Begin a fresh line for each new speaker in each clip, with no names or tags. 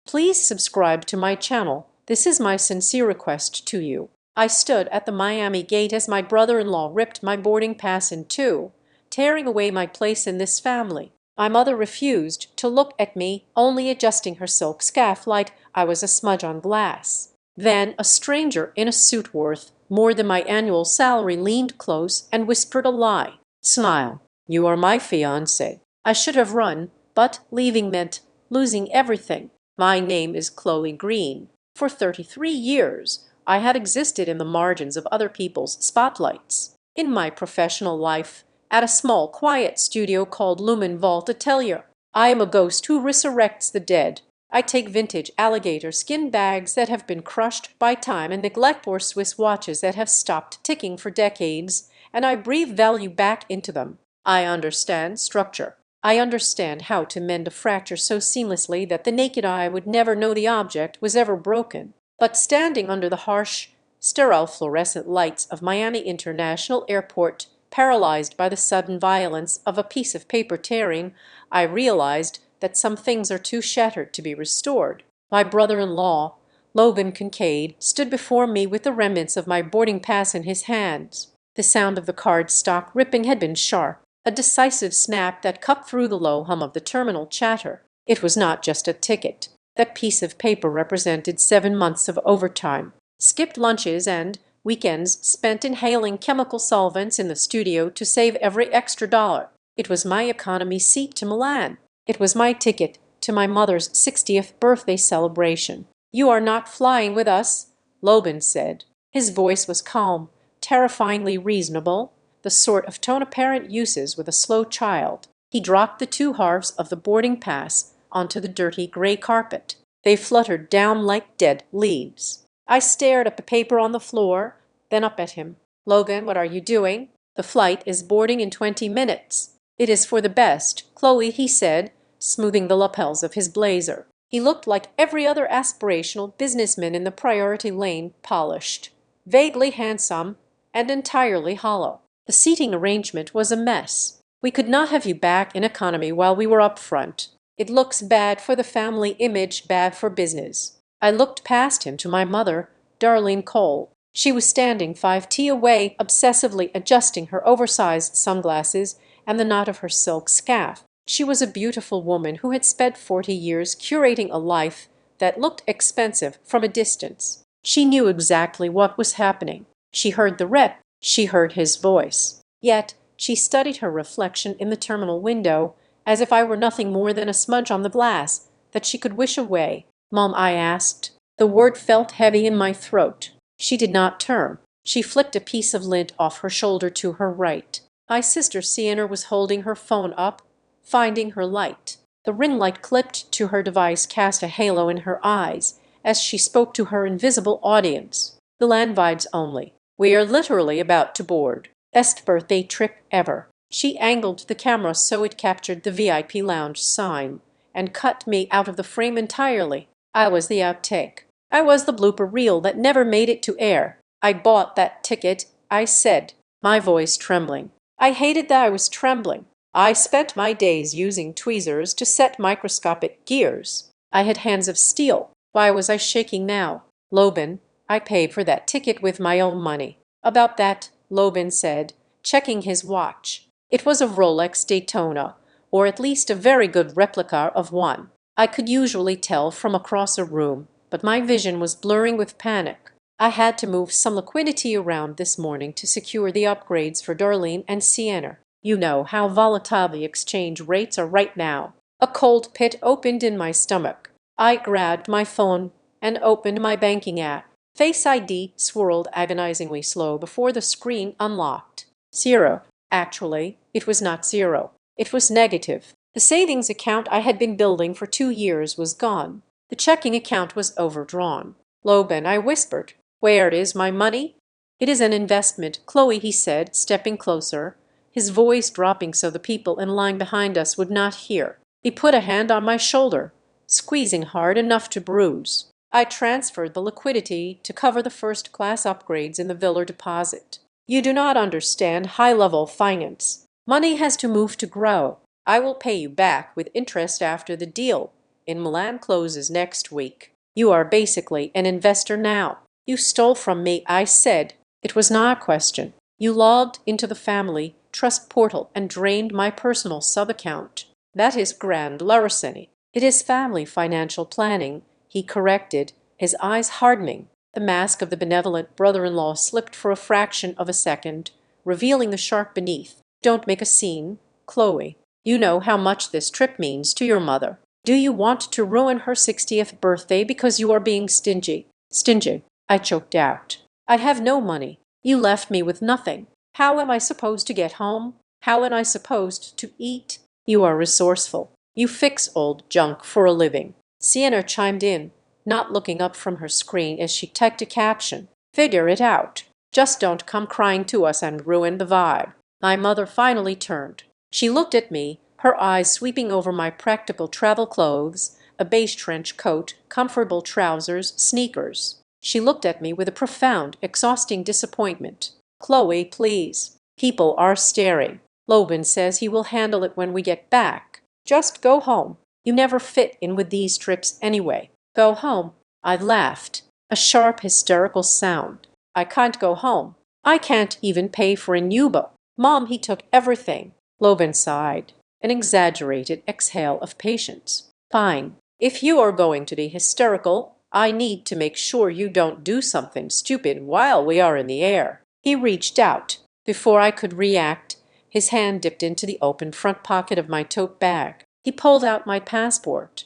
Please subscribe to my channel. This is my sincere request to you. I stood at the Miami gate as my brother-in-law ripped my boarding pass in two, tearing away my place in this family. My mother refused to look at me, only adjusting her silk scarf like I was a smudge on glass. Then a stranger in a suit worth more than my annual salary leaned close and whispered a lie. Smile. You are my fiancé. I should have run, but leaving meant losing everything. My name is Chloe Green. For 33 years, I had existed in the margins of other people's spotlights. In my professional life, at a small, quiet studio called Lumen Vault Atelier, I am a ghost who resurrects the dead. I take vintage alligator skin bags that have been crushed by time and neglect, or Swiss watches that have stopped ticking for decades, and I breathe value back into them. I understand structure. I understand how to mend a fracture so seamlessly that the naked eye would never know the object was ever broken. But standing under the harsh, sterile fluorescent lights of Miami International Airport, paralyzed by the sudden violence of a piece of paper tearing, I realized that some things are too shattered to be restored. My brother-in-law, Logan Kincaid, stood before me with the remnants of my boarding pass in his hands. The sound of the card stock ripping had been sharp, a decisive snap that cut through the low hum of the terminal chatter. It was not just a ticket. That piece of paper represented 7 months of overtime, skipped lunches, and weekends spent inhaling chemical solvents in the studio to save every extra dollar. It was my economy seat to Milan. It was my ticket to my mother's 60th birthday celebration. You are not flying with us, Logan said. His voice was calm, terrifyingly reasonable, the sort of tone a parent uses with a slow child. He dropped the two halves of the boarding pass onto the dirty gray carpet. They fluttered down like dead leaves. I stared at the paper on the floor, then up at him. Logan, what are you doing? The flight is boarding in 20 minutes. It is for the best, Chloe, he said, smoothing the lapels of his blazer. He looked like every other aspirational businessman in the priority lane, polished, vaguely handsome, and entirely hollow. The seating arrangement was a mess. We could not have you back in economy while we were up front. It looks bad for the family image, bad for business. I looked past him to my mother, Darlene Cole. She was standing 5 feet away, obsessively adjusting her oversized sunglasses and the knot of her silk scarf. She was a beautiful woman who had spent 40 years curating a life that looked expensive from a distance. She knew exactly what was happening. She heard the rep. She heard his voice. Yet she studied her reflection in the terminal window as if I were nothing more than a smudge on the glass that she could wish away. Mom, I asked. The word felt heavy in my throat. She did not turn. She flicked a piece of lint off her shoulder to her right. My sister Sienna was holding her phone up, finding her light. The ring light clipped to her device cast a halo in her eyes as she spoke to her invisible audience. The landvines only. We are literally about to board. Best birthday trip ever. She angled the camera so it captured the VIP lounge sign and cut me out of the frame entirely. I was the outtake. I was the blooper reel that never made it to air. I bought that ticket, I said, my voice trembling. I hated that I was trembling. I spent my days using tweezers to set microscopic gears. I had hands of steel. Why was I shaking now? Logan, I paid for that ticket with my own money. About that, Logan said, checking his watch. It was a Rolex Daytona, or at least a very good replica of one. I could usually tell from across a room, but my vision was blurring with panic. I had to move some liquidity around this morning to secure the upgrades for Darlene and Sienna. You know how volatile the exchange rates are right now. A cold pit opened in my stomach. I grabbed my phone and opened my banking app. Face ID swirled agonizingly slow before the screen unlocked. Zero. Actually, it was not zero. It was negative. The savings account I had been building for 2 years was gone. The checking account was overdrawn. Logan, I whispered. Where is my money? It is an investment, Chloe, he said, stepping closer, his voice dropping so the people in line behind us would not hear. He put a hand on my shoulder, squeezing hard enough to bruise. I transferred the liquidity to cover the first-class upgrades in the Villa deposit. You do not understand high-level finance. Money has to move to grow. I will pay you back with interest after the deal. in Milan closes next week. You are basically an investor now. You stole from me, I said. It was not a question. You logged into the family trust portal and drained my personal sub-account. That is grand larceny. It is family financial planning, he corrected, his eyes hardening. The mask of the benevolent brother-in-law slipped for a fraction of a second, revealing the shark beneath. Don't make a scene, Chloe. You know how much this trip means to your mother. Do you want to ruin her 60th birthday because you are being stingy? Stingy, I choked out. I have no money. You left me with nothing. How am I supposed to get home? How am I supposed to eat? You are resourceful. You fix old junk for a living. Sienna chimed in, not looking up from her screen as she typed a caption. Figure it out. Just don't come crying to us and ruin the vibe. My mother finally turned. She looked at me, her eyes sweeping over my practical travel clothes, a beige trench coat, comfortable trousers, sneakers. She looked at me with a profound, exhausting disappointment. Chloe, please. People are staring. Logan says he will handle it when we get back. Just go home. You never fit in with these trips anyway. Go home. I laughed. A sharp, hysterical sound. I can't go home. I can't even pay for a Nubo. Mom, he took everything. Logan sighed, an exaggerated exhale of patience. Fine. If you are going to be hysterical, I need to make sure you don't do something stupid while we are in the air. He reached out. Before I could react, his hand dipped into the open front pocket of my tote bag. He pulled out my passport.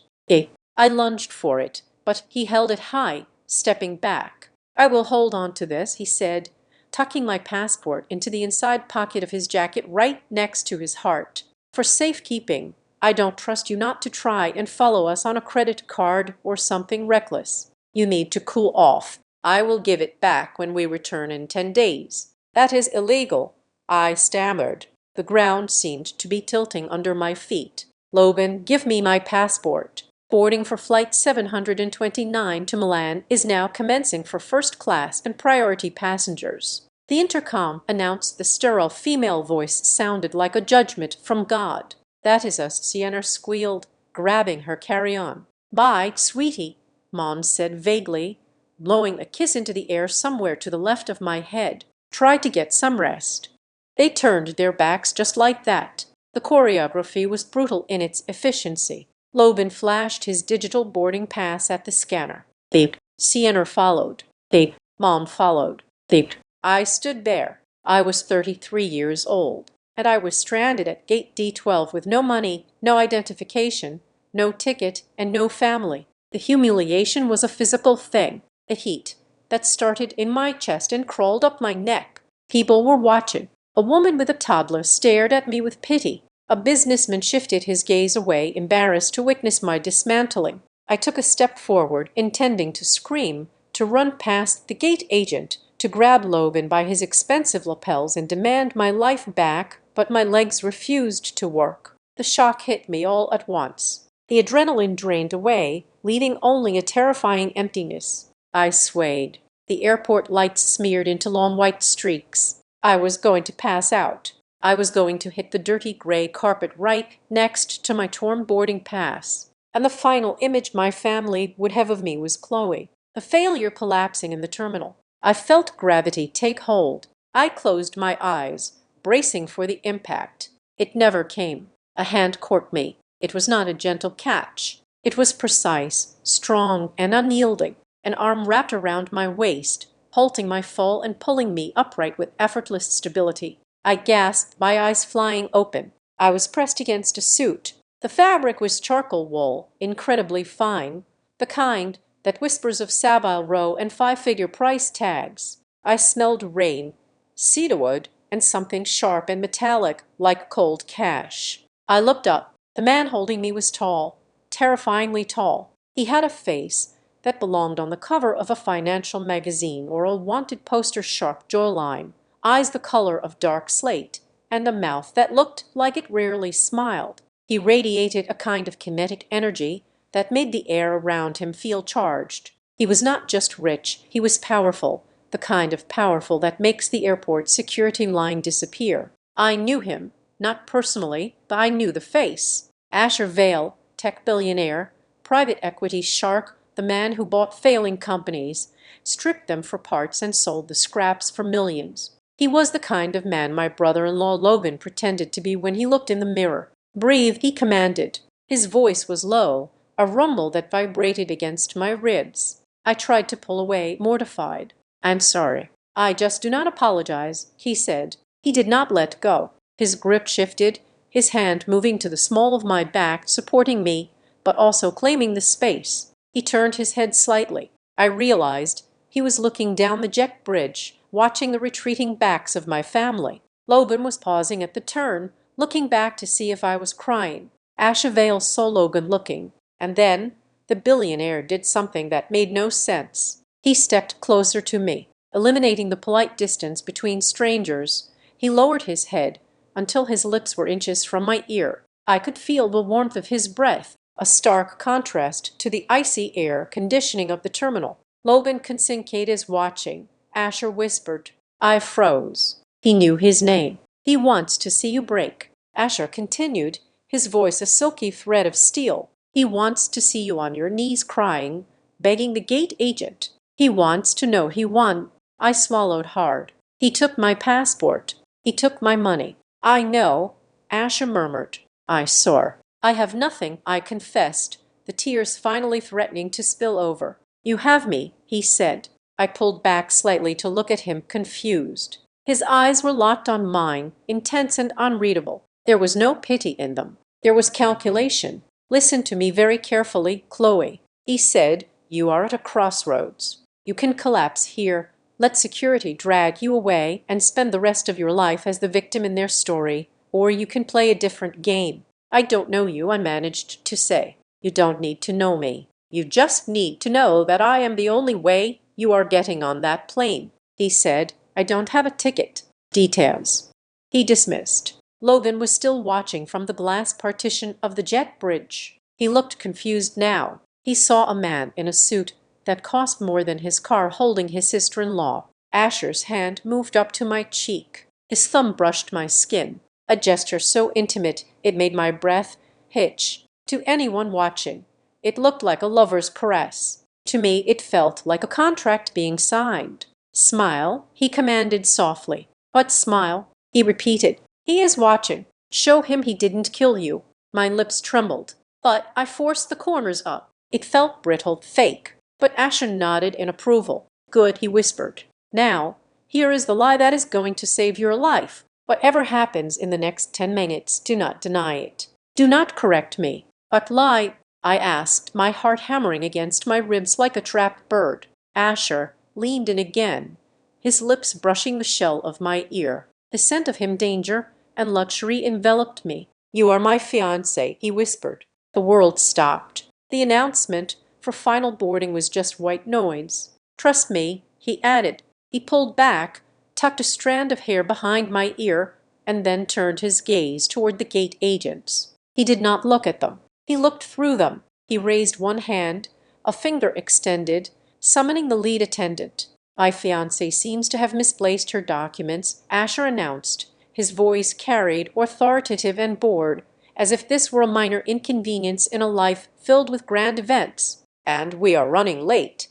I lunged for it, but he held it high, stepping back. I will hold on to this, he said, tucking my passport into the inside pocket of his jacket right next to his heart. For safekeeping, I don't trust you not to try and follow us on a credit card or something reckless. You need to cool off. I will give it back when we return in 10 days. That is illegal, I stammered. The ground seemed to be tilting under my feet. Logan, give me my passport. Boarding for Flight 729 to Milan is now commencing for first class and priority passengers. The intercom announced. The sterile female voice sounded like a judgment from God. That is us, Sienna squealed, grabbing her carry-on. Bye, sweetie, Mom said vaguely, blowing a kiss into the air somewhere to the left of my head. Try to get some rest. They turned their backs just like that. The choreography was brutal in its efficiency. Logan flashed his digital boarding pass at the scanner. Beep. Sienna followed. Beep. Mom followed. Beep. I stood there. I was 33 years old, and I was stranded at gate D12 with no money, no identification, no ticket, and no family. The humiliation was a physical thing, a heat that started in my chest and crawled up my neck. People were watching. A woman with a toddler stared at me with pity. A businessman shifted his gaze away, embarrassed to witness my dismantling. I took a step forward, intending to scream, to run past the gate agent, to grab Logan by his expensive lapels and demand my life back, but my legs refused to work. The shock hit me all at once. The adrenaline drained away, leaving only a terrifying emptiness. I swayed. The airport lights smeared into long white streaks. I was going to pass out. I was going to hit the dirty gray carpet right next to my torn boarding pass. And the final image my family would have of me was Chloe, a failure collapsing in the terminal. I felt gravity take hold. I closed my eyes, bracing for the impact. It never came. A hand caught me. It was not a gentle catch. It was precise, strong, and unyielding. An arm wrapped around my waist, halting my fall and pulling me upright with effortless stability. I gasped, my eyes flying open. I was pressed against a suit. The fabric was charcoal wool, incredibly fine, the kind that whispers of Savile Row and five-figure price tags. I smelled rain, cedarwood, and something sharp and metallic like cold cash. I looked up. The man holding me was tall, terrifyingly tall. He had a face that belonged on the cover of a financial magazine or a wanted poster, sharp jawline, eyes the color of dark slate, and a mouth that looked like it rarely smiled. He radiated a kind of kinetic energy that made the air around him feel charged. He was not just rich, he was powerful, the kind of powerful that makes the airport security line disappear. I knew him, not personally, but I knew the face. Asher Vale, tech billionaire, private equity shark, the man who bought failing companies, stripped them for parts and sold the scraps for millions. He was the kind of man my brother-in-law Logan pretended to be when he looked in the mirror. "Breathe," he commanded. His voice was low, a rumble that vibrated against my ribs. I tried to pull away, mortified. "I'm sorry. I just do not apologize," he said. He did not let go. His grip shifted, his hand moving to the small of my back, supporting me, but also claiming the space. He turned his head slightly. I realized he was looking down the jet bridge, watching the retreating backs of my family. Logan was pausing at the turn, looking back to see if I was crying. Asha Vale saw Logan looking, and then the billionaire did something that made no sense. He stepped closer to me, eliminating the polite distance between strangers. He lowered his head until his lips were inches from my ear. I could feel the warmth of his breath, a stark contrast to the icy air conditioning of the terminal. "Logan Kincaid is watching," Asher whispered. I froze. He knew his name. "He wants to see you break," Asher continued, his voice a silky thread of steel. "He wants to see you on your knees crying, begging the gate agent. He wants to know he won." I swallowed hard. "He took my passport. He took my money." "I know," Asher murmured. "I saw." "I have nothing," I confessed, the tears finally threatening to spill over. "You have me," he said. I pulled back slightly to look at him, confused. His eyes were locked on mine, intense and unreadable. There was no pity in them. There was calculation. "Listen to me very carefully, Chloe," he said. "You are at a crossroads. You can collapse here, let security drag you away, and spend the rest of your life as the victim in their story, or you can play a different game. I don't know you," I managed to say. "You don't need to know me. You just need to know that I am the only way you are getting on that plane," he said. "I don't have a ticket." "Details." He dismissed. Logan was still watching from the glass partition of the jet bridge. He looked confused now. He saw a man in a suit that cost more than his car holding his sister-in-law. Asher's hand moved up to my cheek. His thumb brushed my skin, a gesture so intimate it made my breath hitch. To anyone watching, it looked like a lover's caress. To me, it felt like a contract being signed. "Smile," he commanded softly. "What smile?" he repeated. "He is watching. Show him he didn't kill you." My lips trembled, but I forced the corners up. It felt brittle, fake. But Asher nodded in approval. "Good," he whispered. "Now, here is the lie that is going to save your life. Whatever happens in the next 10 minutes, do not deny it. Do not correct me." "What lie?" I asked, my heart hammering against my ribs like a trapped bird. Asher leaned in again, his lips brushing the shell of my ear. The scent of him, danger and luxury, enveloped me. "You are my fiancé," he whispered. The world stopped. The announcement for final boarding was just white noise. "Trust me," he added. He pulled back, tucked a strand of hair behind my ear, and then turned his gaze toward the gate agents. He did not look at them. He looked through them. He raised one hand, a finger extended, summoning the lead attendant. "My fiancée seems to have misplaced her documents," Asher announced, his voice carried, authoritative and bored, as if this were a minor inconvenience in a life filled with grand events. "And we are running late."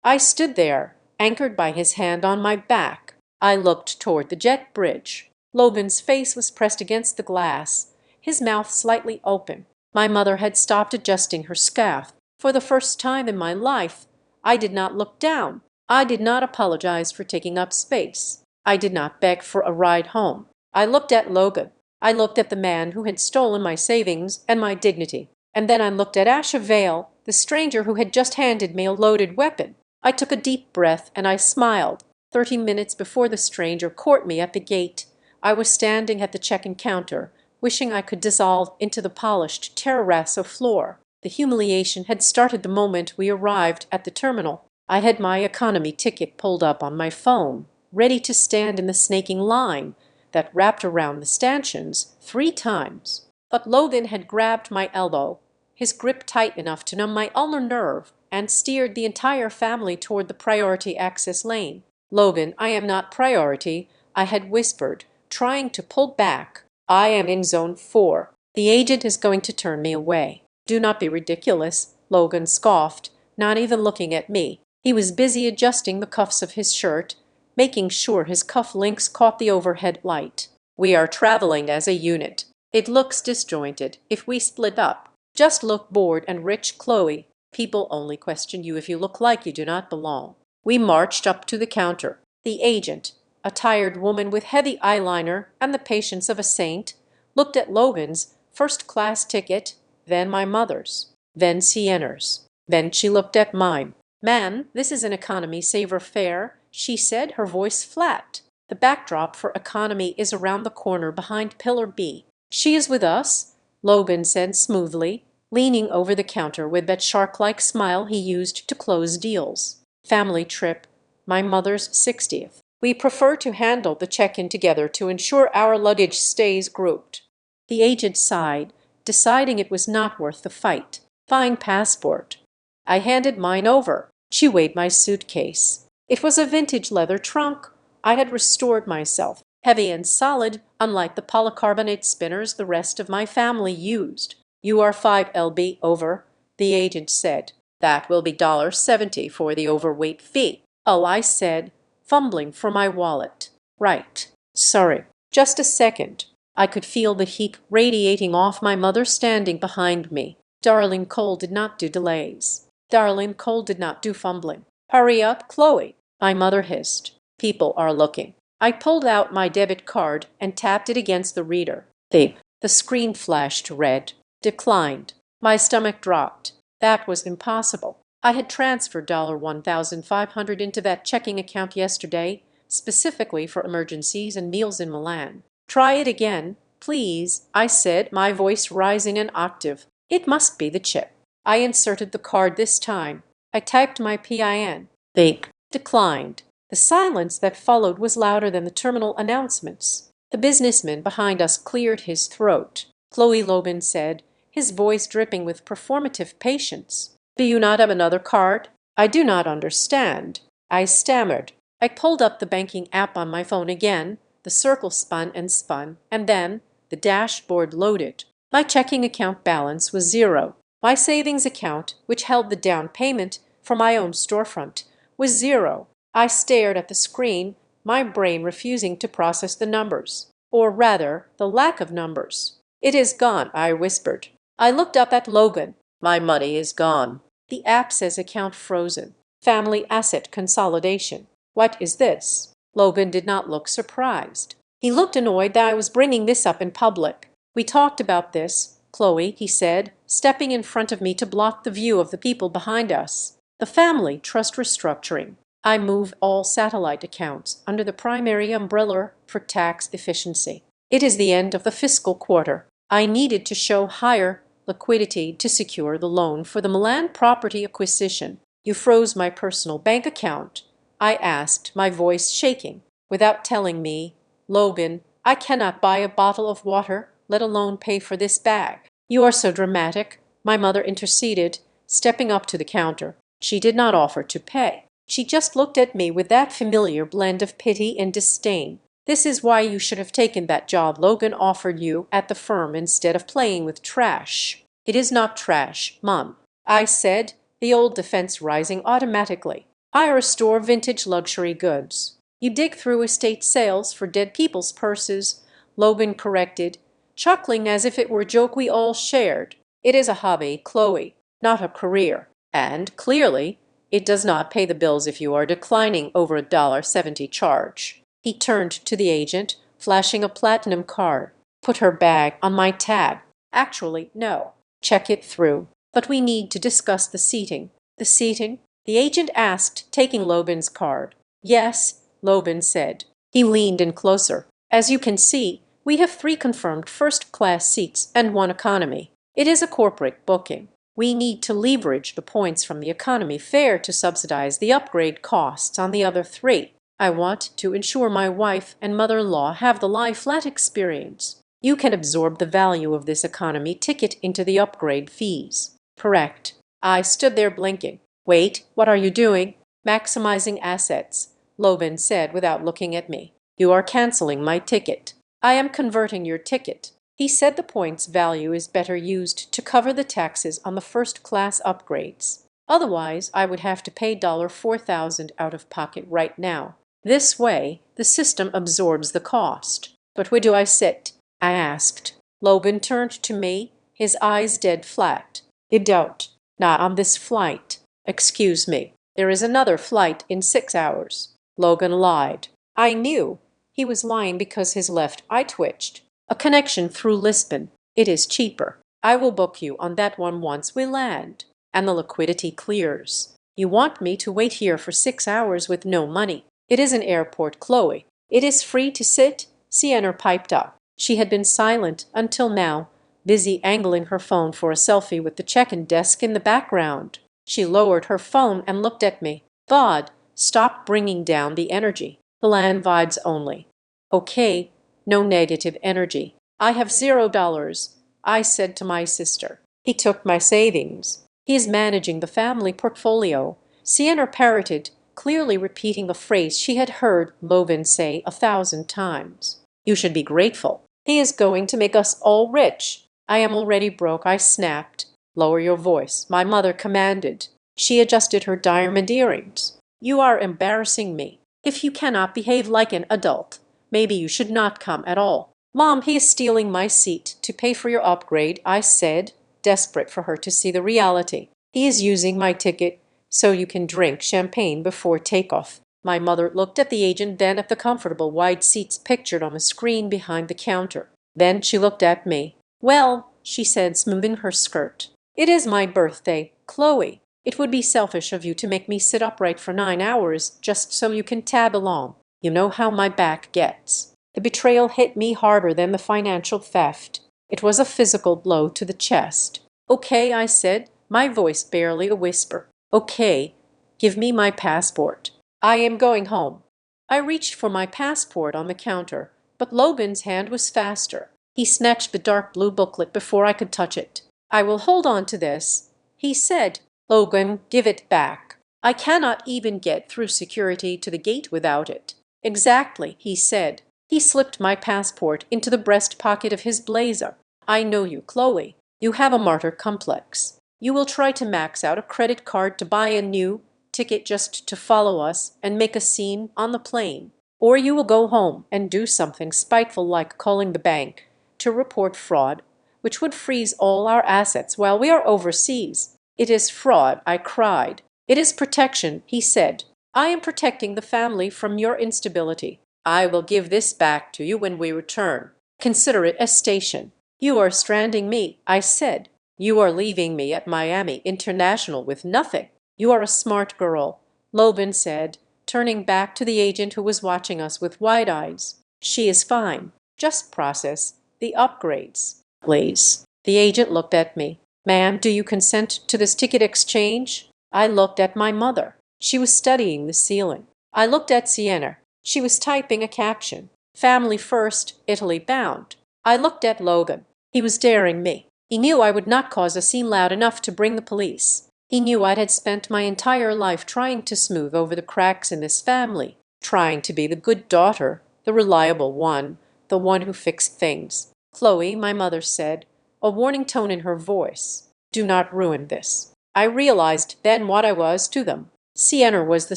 I stood there, anchored by his hand on my back. I looked toward the jet bridge. Logan's face was pressed against the glass, his mouth slightly open. My mother had stopped adjusting her scarf. For the first time in my life, I did not look down. I did not apologize for taking up space. I did not beg for a ride home. I looked at Logan. I looked at the man who had stolen my savings and my dignity. And then I looked at Asha Vale, the stranger who had just handed me a loaded weapon. I took a deep breath and I smiled. 30 minutes before the stranger caught me at the gate, I was standing at the check-in counter, wishing I could dissolve into the polished terrazzo floor. The humiliation had started the moment we arrived at the terminal. I had my economy ticket pulled up on my phone, ready to stand in the snaking line that wrapped around the stanchions 3 times. But Logan had grabbed my elbow, his grip tight enough to numb my ulnar nerve, and steered the entire family toward the priority access lane. "Logan, I am not priority," I had whispered, trying to pull back. "I am in zone 4. The agent is going to turn me away." "Do not be ridiculous," Logan scoffed, not even looking at me. He was busy adjusting the cuffs of his shirt, making sure his cuff links caught the overhead light. We are traveling as a unit. It looks disjointed if we split up. Just look bored and rich, Chloe. People only question you if you look like you do not belong. We marched up to the counter. The agent, a tired woman with heavy eyeliner and the patience of a saint, looked at Logan's first-class ticket, then my mother's, then Sienna's. Then she looked at mine. "Ma'am, this is an economy saver fare," she said, her voice flat. "The backdrop for economy is around the corner behind Pillar B." "She is with us," Logan said smoothly, leaning over the counter with that shark-like smile he used to close deals. "Family trip. My mother's 60th. We prefer to handle the check-in together to ensure our luggage stays grouped." The agent sighed, deciding it was not worth the fight. "Fine passport." I handed mine over. She weighed my suitcase. It was a vintage leather trunk. I had restored myself, heavy and solid, unlike the polycarbonate spinners the rest of my family used. "You are 5 lb over," the agent said. "That will be $70 for the overweight fee." "Oh," I said, fumbling for my wallet. "Right. Sorry. Just a second." I could feel the heat radiating off my mother standing behind me. Darling Cole did not do delays. Darling Cole did not do fumbling. "Hurry up, Chloe," my mother hissed. "People are looking." I pulled out my debit card and tapped it against the reader. The screen flashed red. Declined. My stomach dropped. That was impossible. I had transferred $1,500 into that checking account yesterday, specifically for emergencies and meals in Milan. "Try it again, please," I said, my voice rising an octave. "It must be the chip." I inserted the card this time. I typed my PIN. They declined. The silence that followed was louder than the terminal announcements. The businessman behind us cleared his throat. "Chloe," Logan said, his voice dripping with performative patience. "Do you not have another card?" "I do not understand," I stammered. I pulled up the banking app on my phone again. The circle spun, and then the dashboard loaded. My checking account balance was 0. My savings account, which held the down payment for my own storefront, was 0. I stared at the screen, my brain refusing to process the numbers, or rather, the lack of numbers. "It is gone," I whispered. I looked up at Logan. "My money is gone." The app says account frozen. Family asset consolidation. What is this? Logan did not look surprised. He looked annoyed that I was bringing this up in public. "We talked about this, Chloe," he said, stepping in front of me to block the view of the people behind us. "The family trust restructuring. I move all satellite accounts under the primary umbrella for tax efficiency. It is the end of the fiscal quarter. I needed to show higher liquidity to secure the loan for the Milan property acquisition. You froze my personal bank account?" I asked, my voice shaking. "Without telling me, Logan, I cannot buy a bottle of water, let alone pay for this bag." "You are so dramatic," my mother interceded, stepping up to the counter. She did not offer to pay. She just looked at me with that familiar blend of pity and disdain. "This is why you should have taken that job Logan offered you at the firm instead of playing with trash." "It is not trash, Mom," I said, the old defense rising automatically. "I restore vintage luxury goods." "You dig through estate sales for dead people's purses," Logan corrected, chuckling as if it were a joke we all shared. "It is a hobby, Chloe, not a career. And clearly, it does not pay the bills if you are declining over a $70 charge." He turned to the agent, flashing a platinum card. "Put her bag on my tab." "Actually, no. Check it through. But we need to discuss the seating." "The seating?" the agent asked, taking Logan's card. "Yes," Logan said. He leaned in closer. "As you can see, we have 3 confirmed first-class seats and 1 economy. It is a corporate booking. We need to leverage the points from the economy fare to subsidize the upgrade costs on the other 3. I want to ensure my wife and mother-in-law have the lie-flat experience. You can absorb the value of this economy ticket into the upgrade fees." "Correct." I stood there blinking. "Wait, what are you doing?" "Maximizing assets," Logan said without looking at me. "You are canceling my ticket." "I am converting your ticket." He said the points value is better used to cover the taxes on the first-class upgrades. Otherwise, I would have to pay $4,000 out of pocket right now. This way, the system absorbs the cost. But where do I sit? I asked. Logan turned to me, his eyes dead flat. You don't. Not on this flight. Excuse me. There is another flight in 6 hours. Logan lied. I knew. He was lying because his left eye twitched. A connection through Lisbon. It is cheaper. I will book you on that one once we land. And the liquidity clears. You want me to wait here for 6 hours with no money. It is an airport, Chloe. It is free to sit, Sienna piped up. She had been silent until now, busy angling her phone for a selfie with the check-in desk in the background. She lowered her phone and looked at me. Vod, stop bringing down the energy. The land vibes only. Okay, no negative energy. I have $0, I said to my sister. He took my savings. He is managing the family portfolio. Sienna parroted, clearly repeating the phrase she had heard Logan say 1,000 times. You should be grateful. He is going to make us all rich. I am already broke, I snapped. Lower your voice, my mother commanded. She adjusted her diamond earrings. You are embarrassing me. If you cannot behave like an adult, maybe you should not come at all. Mom, he is stealing my seat to pay for your upgrade, I said, desperate for her to see the reality. He is using my ticket so you can drink champagne before takeoff. My mother looked at the agent, then at the comfortable wide seats pictured on the screen behind the counter. Then she looked at me. Well, she said, smoothing her skirt. It is my birthday, Chloe. It would be selfish of you to make me sit upright for 9 hours just so you can tag along. You know how my back gets. The betrayal hit me harder than the financial theft. It was a physical blow to the chest. Okay, I said, my voice barely a whisper. Okay, give me my passport. I am going home. I reached for my passport on the counter, but Logan's hand was faster. He snatched the dark blue booklet before I could touch it. I will hold on to this, he said. Logan, give it back. I cannot even get through security to the gate without it. Exactly, he said. He slipped my passport into the breast pocket of his blazer. I know you, Chloe. You have a martyr complex. You will try to max out a credit card to buy a new ticket just to follow us and make a scene on the plane. Or you will go home and do something spiteful like calling the bank to report fraud, which would freeze all our assets while we are overseas. It is fraud, I cried. It is protection, he said. I am protecting the family from your instability. I will give this back to you when we return. Consider it a station. You are stranding me, I said. You are leaving me at Miami International with nothing. You are a smart girl, Logan said, turning back to the agent who was watching us with wide eyes. She is fine. Just process the upgrades, please. The agent looked at me. Ma'am, do you consent to this ticket exchange? I looked at my mother. She was studying the ceiling. I looked at Sienna. She was typing a caption. Family first, Italy bound. I looked at Logan. He was daring me. He knew I would not cause a scene loud enough to bring the police. He knew I had spent my entire life trying to smooth over the cracks in this family, trying to be the good daughter, the reliable one, the one who fixed things. Chloe, my mother said, a warning tone in her voice. Do not ruin this. I realized then what I was to them. Sienna was the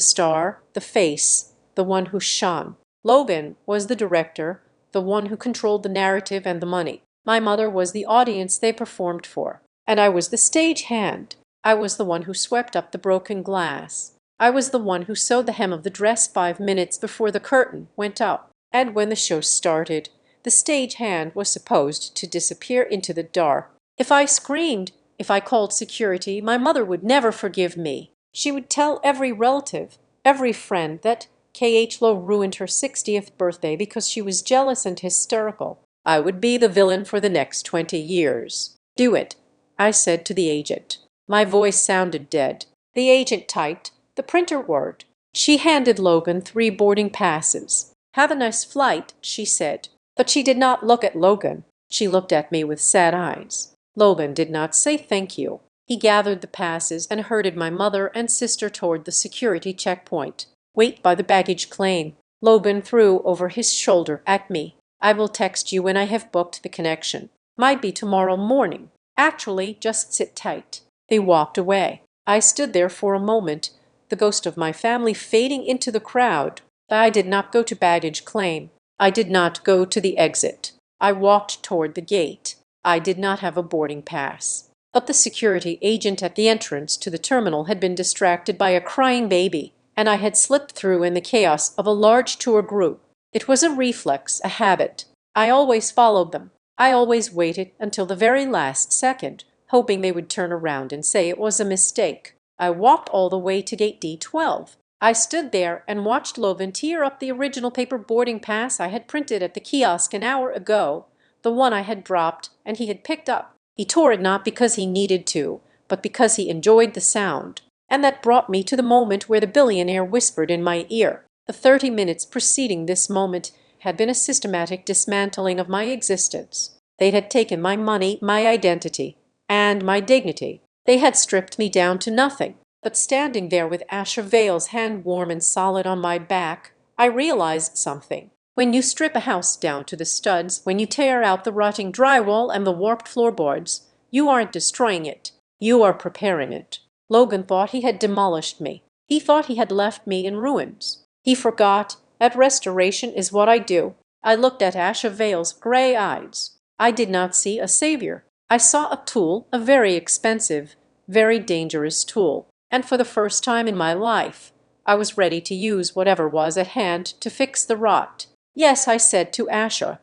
star, the face, the one who shone. Logan was the director, the one who controlled the narrative and the money. My mother was the audience they performed for. And I was the stage hand. I was the one who swept up the broken glass. I was the one who sewed the hem of the dress 5 minutes before the curtain went up. And when the show started, the stage hand was supposed to disappear into the dark. If I screamed, if I called security, my mother would never forgive me. She would tell every relative, every friend that K.H. Lowe ruined her 60th birthday because she was jealous and hysterical. I would be the villain for the next 20 years. Do it, I said to the agent. My voice sounded dead. The agent typed the printer word. She handed Logan 3 boarding passes. Have a nice flight, she said. But she did not look at Logan. She looked at me with sad eyes. Logan did not say thank you. He gathered the passes and herded my mother and sister toward the security checkpoint. Wait by the baggage claim. Logan threw over his shoulder at me. I will text you when I have booked the connection. Might be tomorrow morning. Actually, just sit tight." They walked away. I stood there for a moment, the ghost of my family fading into the crowd. I did not go to baggage claim. I did not go to the exit. I walked toward the gate. I did not have a boarding pass. But the security agent at the entrance to the terminal had been distracted by a crying baby, and I had slipped through in the chaos of a large tour group. It was a reflex, a habit. I always followed them. I always waited until the very last second, hoping they would turn around and say it was a mistake. I walked all the way to gate D12. I stood there and watched Lovan tear up the original paper boarding pass I had printed at the kiosk an hour ago, the one I had dropped and he had picked up. He tore it not because he needed to, but because he enjoyed the sound. And that brought me to the moment where the billionaire whispered in my ear. The 30 minutes preceding this moment had been a systematic dismantling of my existence. They had taken my money, my identity, and my dignity. They had stripped me down to nothing. But standing there with Asher Vale's hand warm and solid on my back, I realized something. When you strip a house down to the studs, when you tear out the rotting drywall and the warped floorboards, you aren't destroying it. You are preparing it. Logan thought he had demolished me. He thought he had left me in ruins. He forgot that restoration is what I do. I looked at Asher Vale's gray eyes. I did not see a savior. I saw a tool, a very expensive, very dangerous tool. And for the first time in my life, I was ready to use whatever was at hand to fix the rot. "Yes," I said to Asher,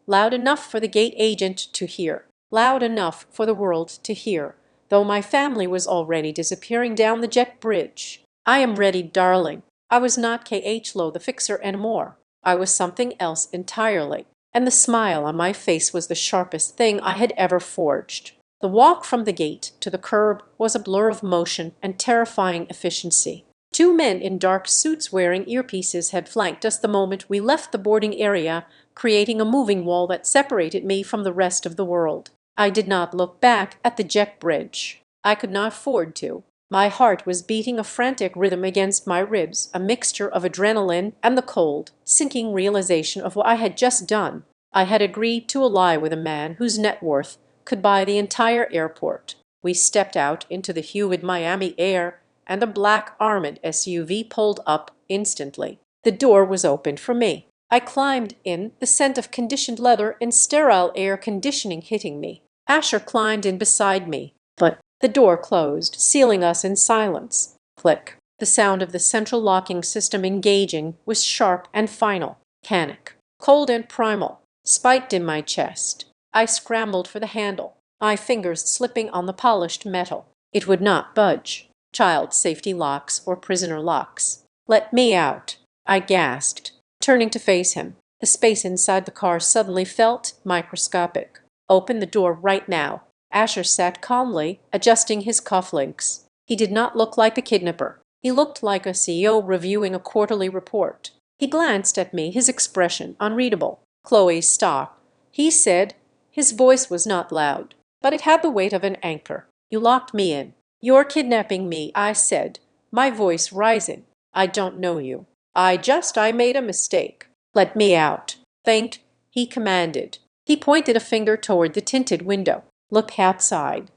loud enough for the gate agent to hear, loud enough for the world to hear, though my family was already disappearing down the jet bridge. "I am ready, darling." I was not K.H. Lowe the fixer anymore. I was something else entirely. And the smile on my face was the sharpest thing I had ever forged. The walk from the gate to the curb was a blur of motion and terrifying efficiency. Two men in dark suits wearing earpieces had flanked us the moment we left the boarding area, creating a moving wall that separated me from the rest of the world. I did not look back at the jet bridge. I could not afford to. My heart was beating a frantic rhythm against my ribs, a mixture of adrenaline and the cold, sinking realization of what I had just done. I had agreed to a lie with a man whose net worth could buy the entire airport. We stepped out into the humid Miami air, and a black armored SUV pulled up instantly. The door was opened for me. I climbed in, the scent of conditioned leather and sterile air conditioning hitting me. Asher climbed in beside me, but the door closed, sealing us in silence. Click. The sound of the central locking system engaging was sharp and final, mechanic, cold and primal, spiked in my chest. I scrambled for the handle, my fingers slipping on the polished metal. It would not budge. Child safety locks or prisoner locks. "Let me out," I gasped, turning to face him. The space inside the car suddenly felt microscopic. "Open the door right now." Asher sat calmly, adjusting his cufflinks. He did not look like a kidnapper. He looked like a CEO reviewing a quarterly report. He glanced at me, his expression unreadable. "Chloe, stop," he said. His voice was not loud, but it had the weight of an anchor. "You locked me in. You're kidnapping me," I said, my voice rising. "I don't know you. I made a mistake. Let me out." "Think," he commanded. He pointed a finger toward the tinted window. "Look outside."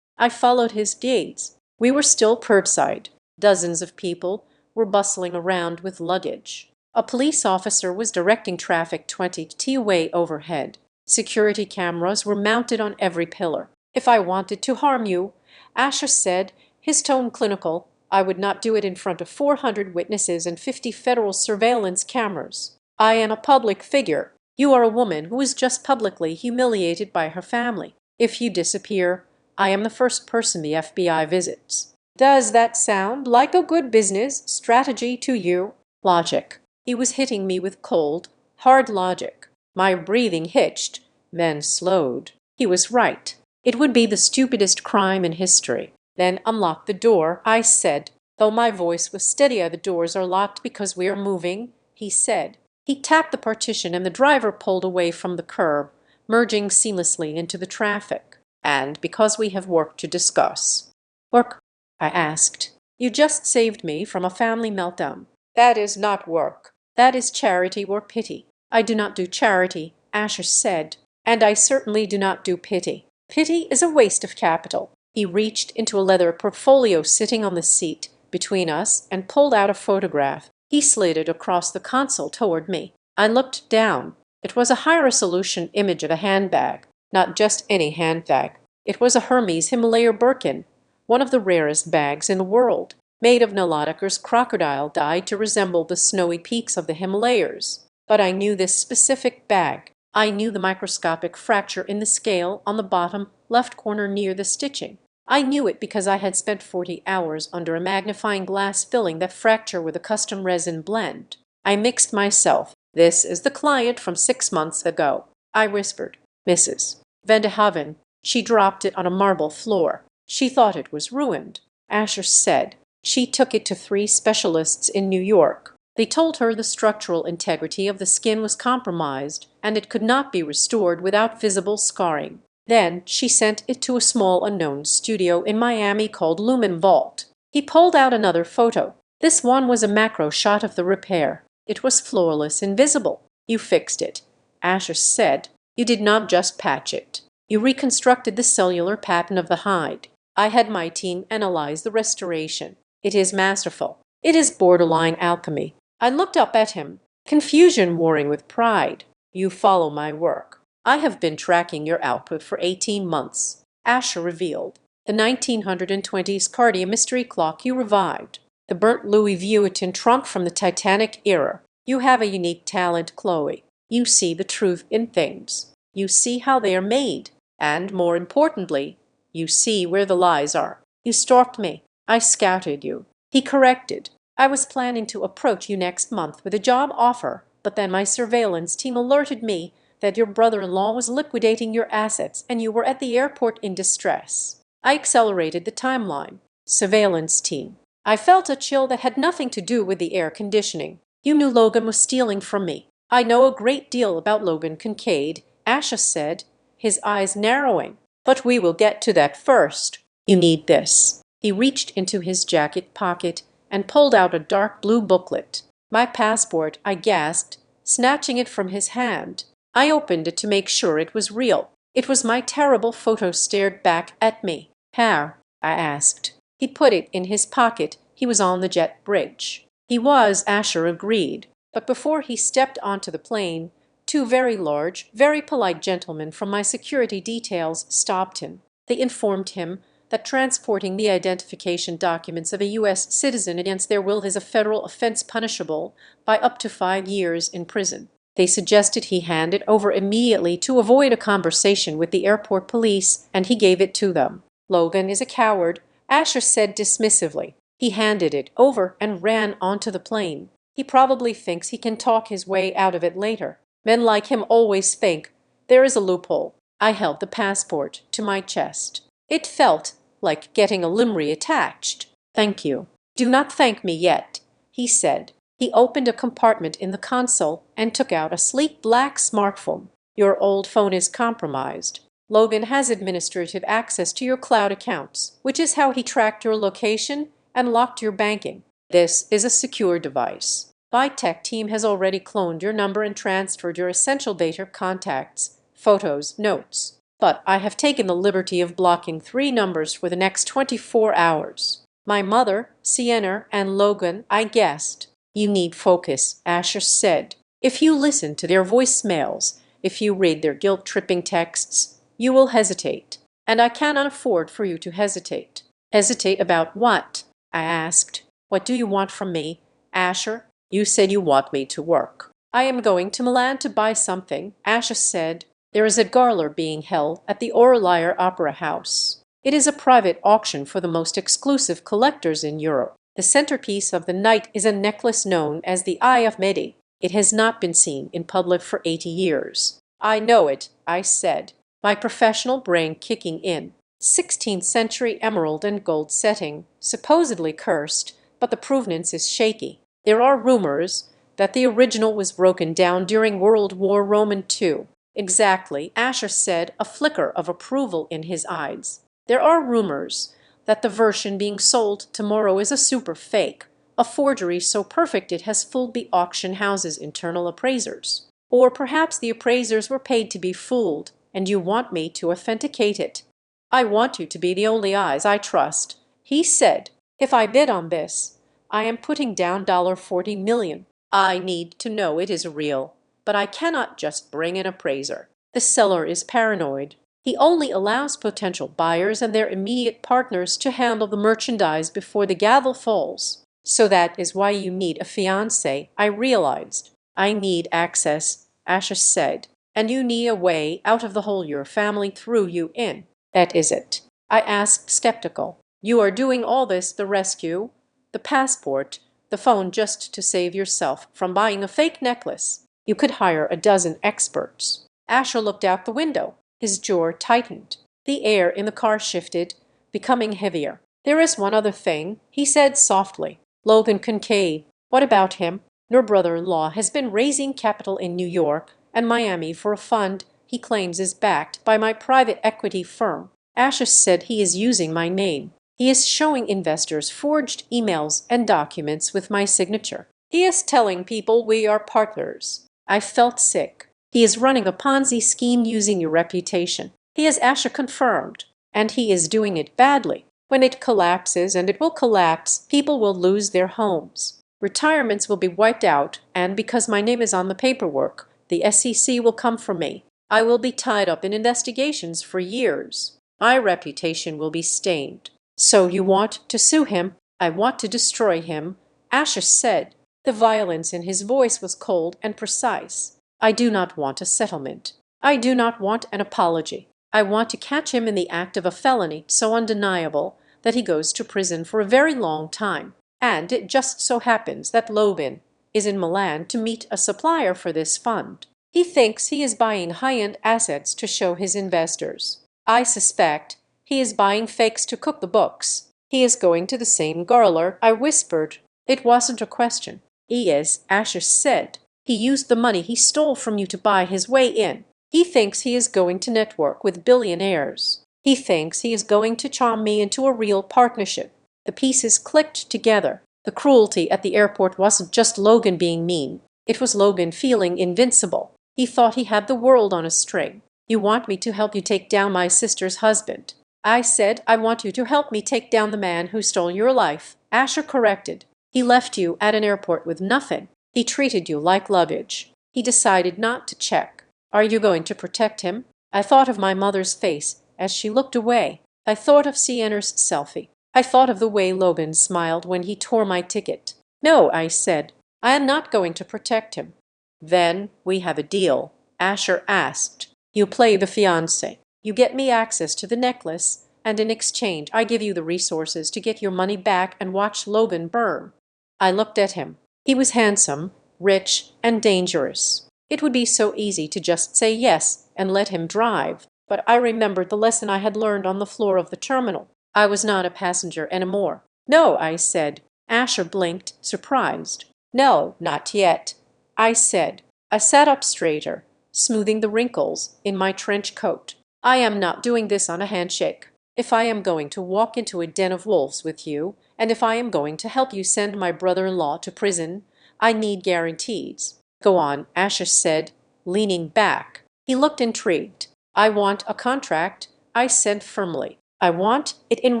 I followed his gaze. We were still curbside. Dozens of people were bustling around with luggage. A police officer was directing traffic 20 feet away overhead. Security cameras were mounted on every pillar. "If I wanted to harm you," Asher said, his tone clinical, "I would not do it in front of 400 witnesses and 50 federal surveillance cameras. I am a public figure. You are a woman who was just publicly humiliated by her family. If you disappear, I am the first person the FBI visits. Does that sound like a good business strategy to you?" Logic. He was hitting me with cold, hard logic. My breathing hitched, then slowed. He was right. It would be the stupidest crime in history. "Then unlock the door," I said, though my voice was steadier. "The doors are locked because we are moving," he said. He tapped the partition and the driver pulled away from the curb, merging seamlessly into the traffic. "And because we have work to discuss." "Work?" I asked. "You just saved me from a family meltdown." "That is not work. That is charity or pity. I do not do charity. Asher said, "and I certainly do not do pity. Pity is a waste of capital." He reached into a leather portfolio sitting on the seat between us and pulled out a photograph. He slid it across the console toward me. I looked down. It was a high-resolution image of a handbag. Not just any handbag. It was a Hermes Himalaya Birkin, one of the rarest bags in the world, made of Niloticus crocodile dyed to resemble the snowy peaks of the Himalayas. But I knew this specific bag. I knew the microscopic fracture in the scale on the bottom left corner near the stitching. I knew it because I had spent 40 hours under a magnifying glass filling that fracture with a custom resin blend. I mixed myself. "This is the client from 6 months ago," I whispered. "Mrs. Vandehaven." She dropped it on a marble floor. She thought it was ruined. Asher said she took it to 3 specialists in New York. They told her the structural integrity of the skin was compromised and it could not be restored without visible scarring. Then she sent it to a small unknown studio in Miami called Lumen Vault. He pulled out another photo. This one was a macro shot of the repair. It was flawless, invisible. "You fixed it," Asher said. "You did not just patch it. You reconstructed the cellular pattern of the hide. I had my team analyze the restoration. It is masterful. It is borderline alchemy." I looked up at him, confusion warring with pride. "You follow my work. I have been tracking your output for 18 months. Asher revealed. "The 1920s Cartier mystery clock you revived. The burnt Louis Vuitton trunk from the Titanic era. You have a unique talent, Chloe. You see the truth in things. You see how they are made. And more importantly, you see where the lies are. You stalked me. I scouted you." He corrected. "I was planning to approach you next month with a job offer, but then my surveillance team alerted me that your brother-in-law was liquidating your assets and you were at the airport in distress. I accelerated the timeline." Surveillance team. I felt a chill that had nothing to do with the air conditioning. "You knew Logan was stealing from me." "I know a great deal about Logan Kincaid," Asha said, his eyes narrowing. "But we will get to that first. You need this." He reached into his jacket pocket and pulled out a dark blue booklet. "My passport," I gasped, snatching it from his hand. I opened it to make sure it was real. It was my terrible photo stared back at me. "How?" I asked. He put it in his pocket. He was on the jet bridge. He was, Asher agreed. But before he stepped onto the plane, 2 very large, very polite gentlemen from my security details stopped him. They informed him that transporting the identification documents of a U.S. citizen against their will is a federal offense punishable by up to 5 years in prison. They suggested he hand it over immediately to avoid a conversation with the airport police, and he gave it to them. "Logan is a coward," Asher said dismissively. He handed it over and ran onto the plane. "He probably thinks he can talk his way out of it later. Men like him always think there is a loophole." I held the passport to my chest. It felt like getting a limb attached. "Thank you." "Do not thank me yet," he said. He opened a compartment in the console and took out a sleek black smartphone. "Your old phone is compromised. Logan has administrative access to your cloud accounts, which is how he tracked your location and locked your banking. This is a secure device. My tech team has already cloned your number and transferred your essential data, contacts, photos, notes. But I have taken the liberty of blocking 3 numbers for the next 24 hours. My mother, Sienna, and Logan," I guessed. "You need focus," Asher said. "If you listen to their voicemails, if you read their guilt-tripping texts, you will hesitate. And I cannot afford for you to hesitate." "Hesitate about what?" I asked. "What do you want from me, Asher?" "You said you want me to work." "I am going to Milan to buy something," Asher said. "There is a gala being held at the Orleans Opera House. It is a private auction for the most exclusive collectors in Europe. The centerpiece of the night is a necklace known as the Eye of Mehdi. It has not been seen in public for 80 years. "I know it," I said, my professional brain kicking in. 16th century emerald and gold setting, supposedly cursed, but the provenance is shaky. There are rumors that the original was broken down during World War Roman II. "Exactly," Asher said, a flicker of approval in his eyes. "There are rumors that the version being sold tomorrow is a super fake, a forgery so perfect it has fooled the auction house's internal appraisers. Or perhaps the appraisers were paid to be fooled, and you want me to authenticate it. I want you to be the only eyes I trust. He said, if I bid on this, I am putting down $40 million. I need to know it is real, but I cannot just bring an appraiser. The seller is paranoid. He only allows potential buyers and their immediate partners to handle the merchandise before the gavel falls. So that is why you need a fiancé, I realized. I need access, Asha said, and you need a way out of the hole your family threw you in. That is it. I asked, skeptical. You are doing all this, the rescue, the passport, the phone, just to save yourself from buying a fake necklace. You could hire a dozen experts. Asher looked out the window. His jaw tightened. The air in the car shifted, becoming heavier. There is one other thing, he said softly. Logan Kincaid. What about him? Your brother-in-law has been raising capital in New York and Miami for a fund he claims is backed by my private equity firm. Asher said he is using my name. He is showing investors forged emails and documents with my signature. He is telling people we are partners. I felt sick. He is running a Ponzi scheme using your reputation. He is Asher confirmed. And he is doing it badly. When it collapses, and it will collapse, people will lose their homes. Retirements will be wiped out, and because my name is on the paperwork, the SEC will come for me. I will be tied up in investigations for years. My reputation will be stained. So you want to sue him? I want to destroy him, Asher said. The violence in his voice was cold and precise. I do not want a settlement. I do not want an apology. I want to catch him in the act of a felony so undeniable that he goes to prison for a very long time. And it just so happens that Logan is in Milan to meet a supplier for this fund. He thinks he is buying high-end assets to show his investors. I suspect he is buying fakes to cook the books. He is going to the same garler, I whispered. It wasn't a question. He is, Asher said. He used the money he stole from you to buy his way in. He thinks he is going to network with billionaires. He thinks he is going to charm me into a real partnership. The pieces clicked together. The cruelty at the airport wasn't just Logan being mean. It was Logan feeling invincible. He thought he had the world on a string. You want me to help you take down my sister's husband. I said, I want you to help me take down the man who stole your life. Asher corrected. He left you at an airport with nothing. He treated you like luggage. He decided not to check. Are you going to protect him? I thought of my mother's face as she looked away. I thought of Sienna's selfie. I thought of the way Logan smiled when he tore my ticket. No, I said. I am not going to protect him. Then we have a deal, Asher asked. You play the fiancé. You get me access to the necklace, and in exchange I give you the resources to get your money back and watch Logan burn. I looked at him. He was handsome, rich, and dangerous. It would be so easy to just say yes and let him drive, but I remembered the lesson I had learned on the floor of the terminal. I was not a passenger anymore. No, I said. Asher blinked, surprised. No, not yet, I said. I sat up straighter, smoothing the wrinkles in my trench coat. I am not doing this on a handshake. If I am going to walk into a den of wolves with you, and if I am going to help you send my brother-in-law to prison, I need guarantees. Go on, Asher said, leaning back. He looked intrigued. I want a contract, I said firmly. I want it in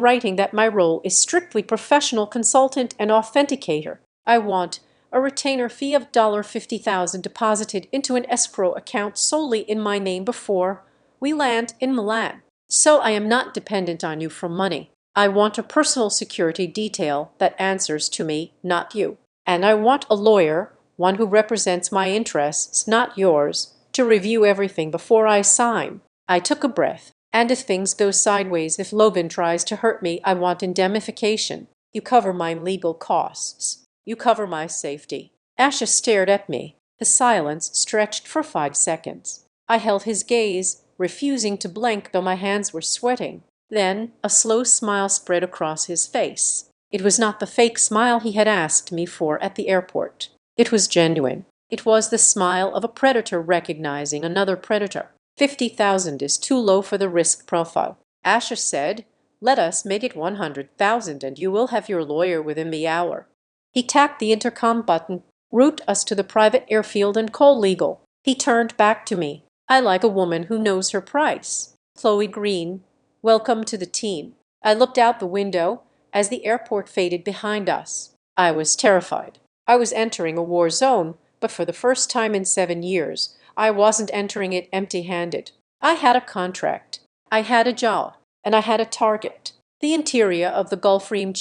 writing that my role is strictly professional consultant and authenticator. I want a retainer fee of $50,000 deposited into an escrow account solely in my name before we land in Milan. So I am not dependent on you for money. I want a personal security detail that answers to me, not you. And I want a lawyer, one who represents my interests, not yours, to review everything before I sign. I took a breath. And if things go sideways, if Logan tries to hurt me, I want indemnification. You cover my legal costs. You cover my safety. Asha stared at me. The silence stretched for 5 seconds. I held his gaze, refusing to blink though my hands were sweating. Then a slow smile spread across his face. It was not the fake smile he had asked me for at the airport. It was genuine. It was the smile of a predator recognizing another predator. 50,000 is too low for the risk profile. Asher said, let us make it 100,000 and you will have your lawyer within the hour. He tapped the intercom button, route us to the private airfield and call legal. He turned back to me. I like a woman who knows her price. Chloe Green, welcome to the team. I looked out the window as the airport faded behind us. I was terrified. I was entering a war zone, but for the first time in 7 years, I wasn't entering it empty-handed. I had a contract. I had a job. And I had a target. The interior of the Gulfstream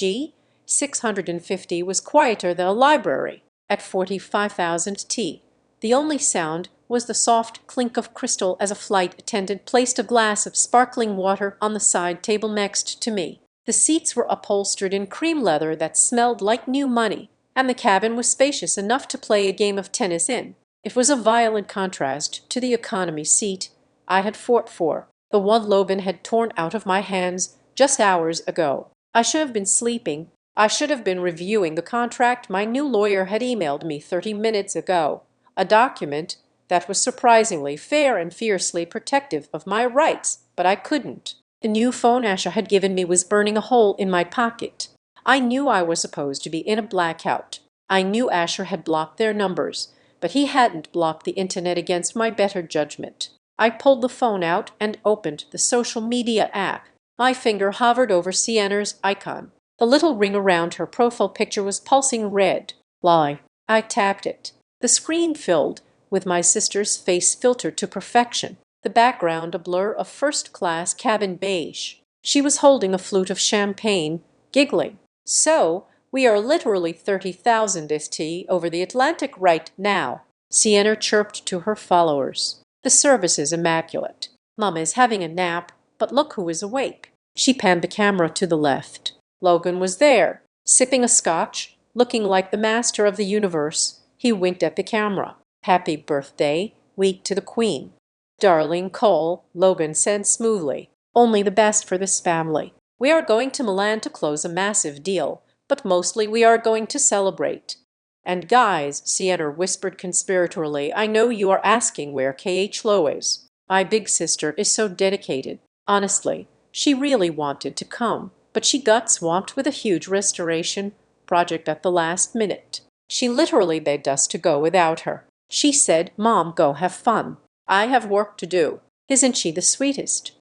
G650 was quieter than a library. At 45,000 T, the only sound was the soft clink of crystal as a flight attendant placed a glass of sparkling water on the side table next to me. The seats were upholstered in cream leather that smelled like new money, and the cabin was spacious enough to play a game of tennis in. It was a violent contrast to the economy seat I had fought for, the one Logan had torn out of my hands just hours ago. I should have been sleeping. I should have been reviewing the contract my new lawyer had emailed me 30 minutes ago, a document that was surprisingly fair and fiercely protective of my rights, but I couldn't. The new phone Asher had given me was burning a hole in my pocket. I knew I was supposed to be in a blackout. I knew Asher had blocked their numbers, but he hadn't blocked the internet against my better judgment. I pulled the phone out and opened the social media app. My finger hovered over Sienna's icon. The little ring around her profile picture was pulsing red. Lie. I tapped it. The screen filled with my sister's face filtered to perfection. The background a blur of first-class cabin beige. She was holding a flute of champagne, giggling. So, we are literally 30,000 ST over the Atlantic right now, Sienna chirped to her followers. The service is immaculate. Mom is having a nap, but look who is awake. She panned the camera to the left. Logan was there, sipping a scotch, looking like the master of the universe. He winked at the camera. Happy birthday week to the Queen. Darling Cole, Logan said smoothly. Only the best for this family. We are going to Milan to close a massive deal, but mostly we are going to celebrate. And guys, Sienna whispered conspiratorially, I know you are asking where KH Lowe is. My big sister is so dedicated. Honestly, she really wanted to come, but she got swamped with a huge restoration project at the last minute. She literally begged us to go without her. She said, Mom, go have fun. I have work to do. Isn't she the sweetest?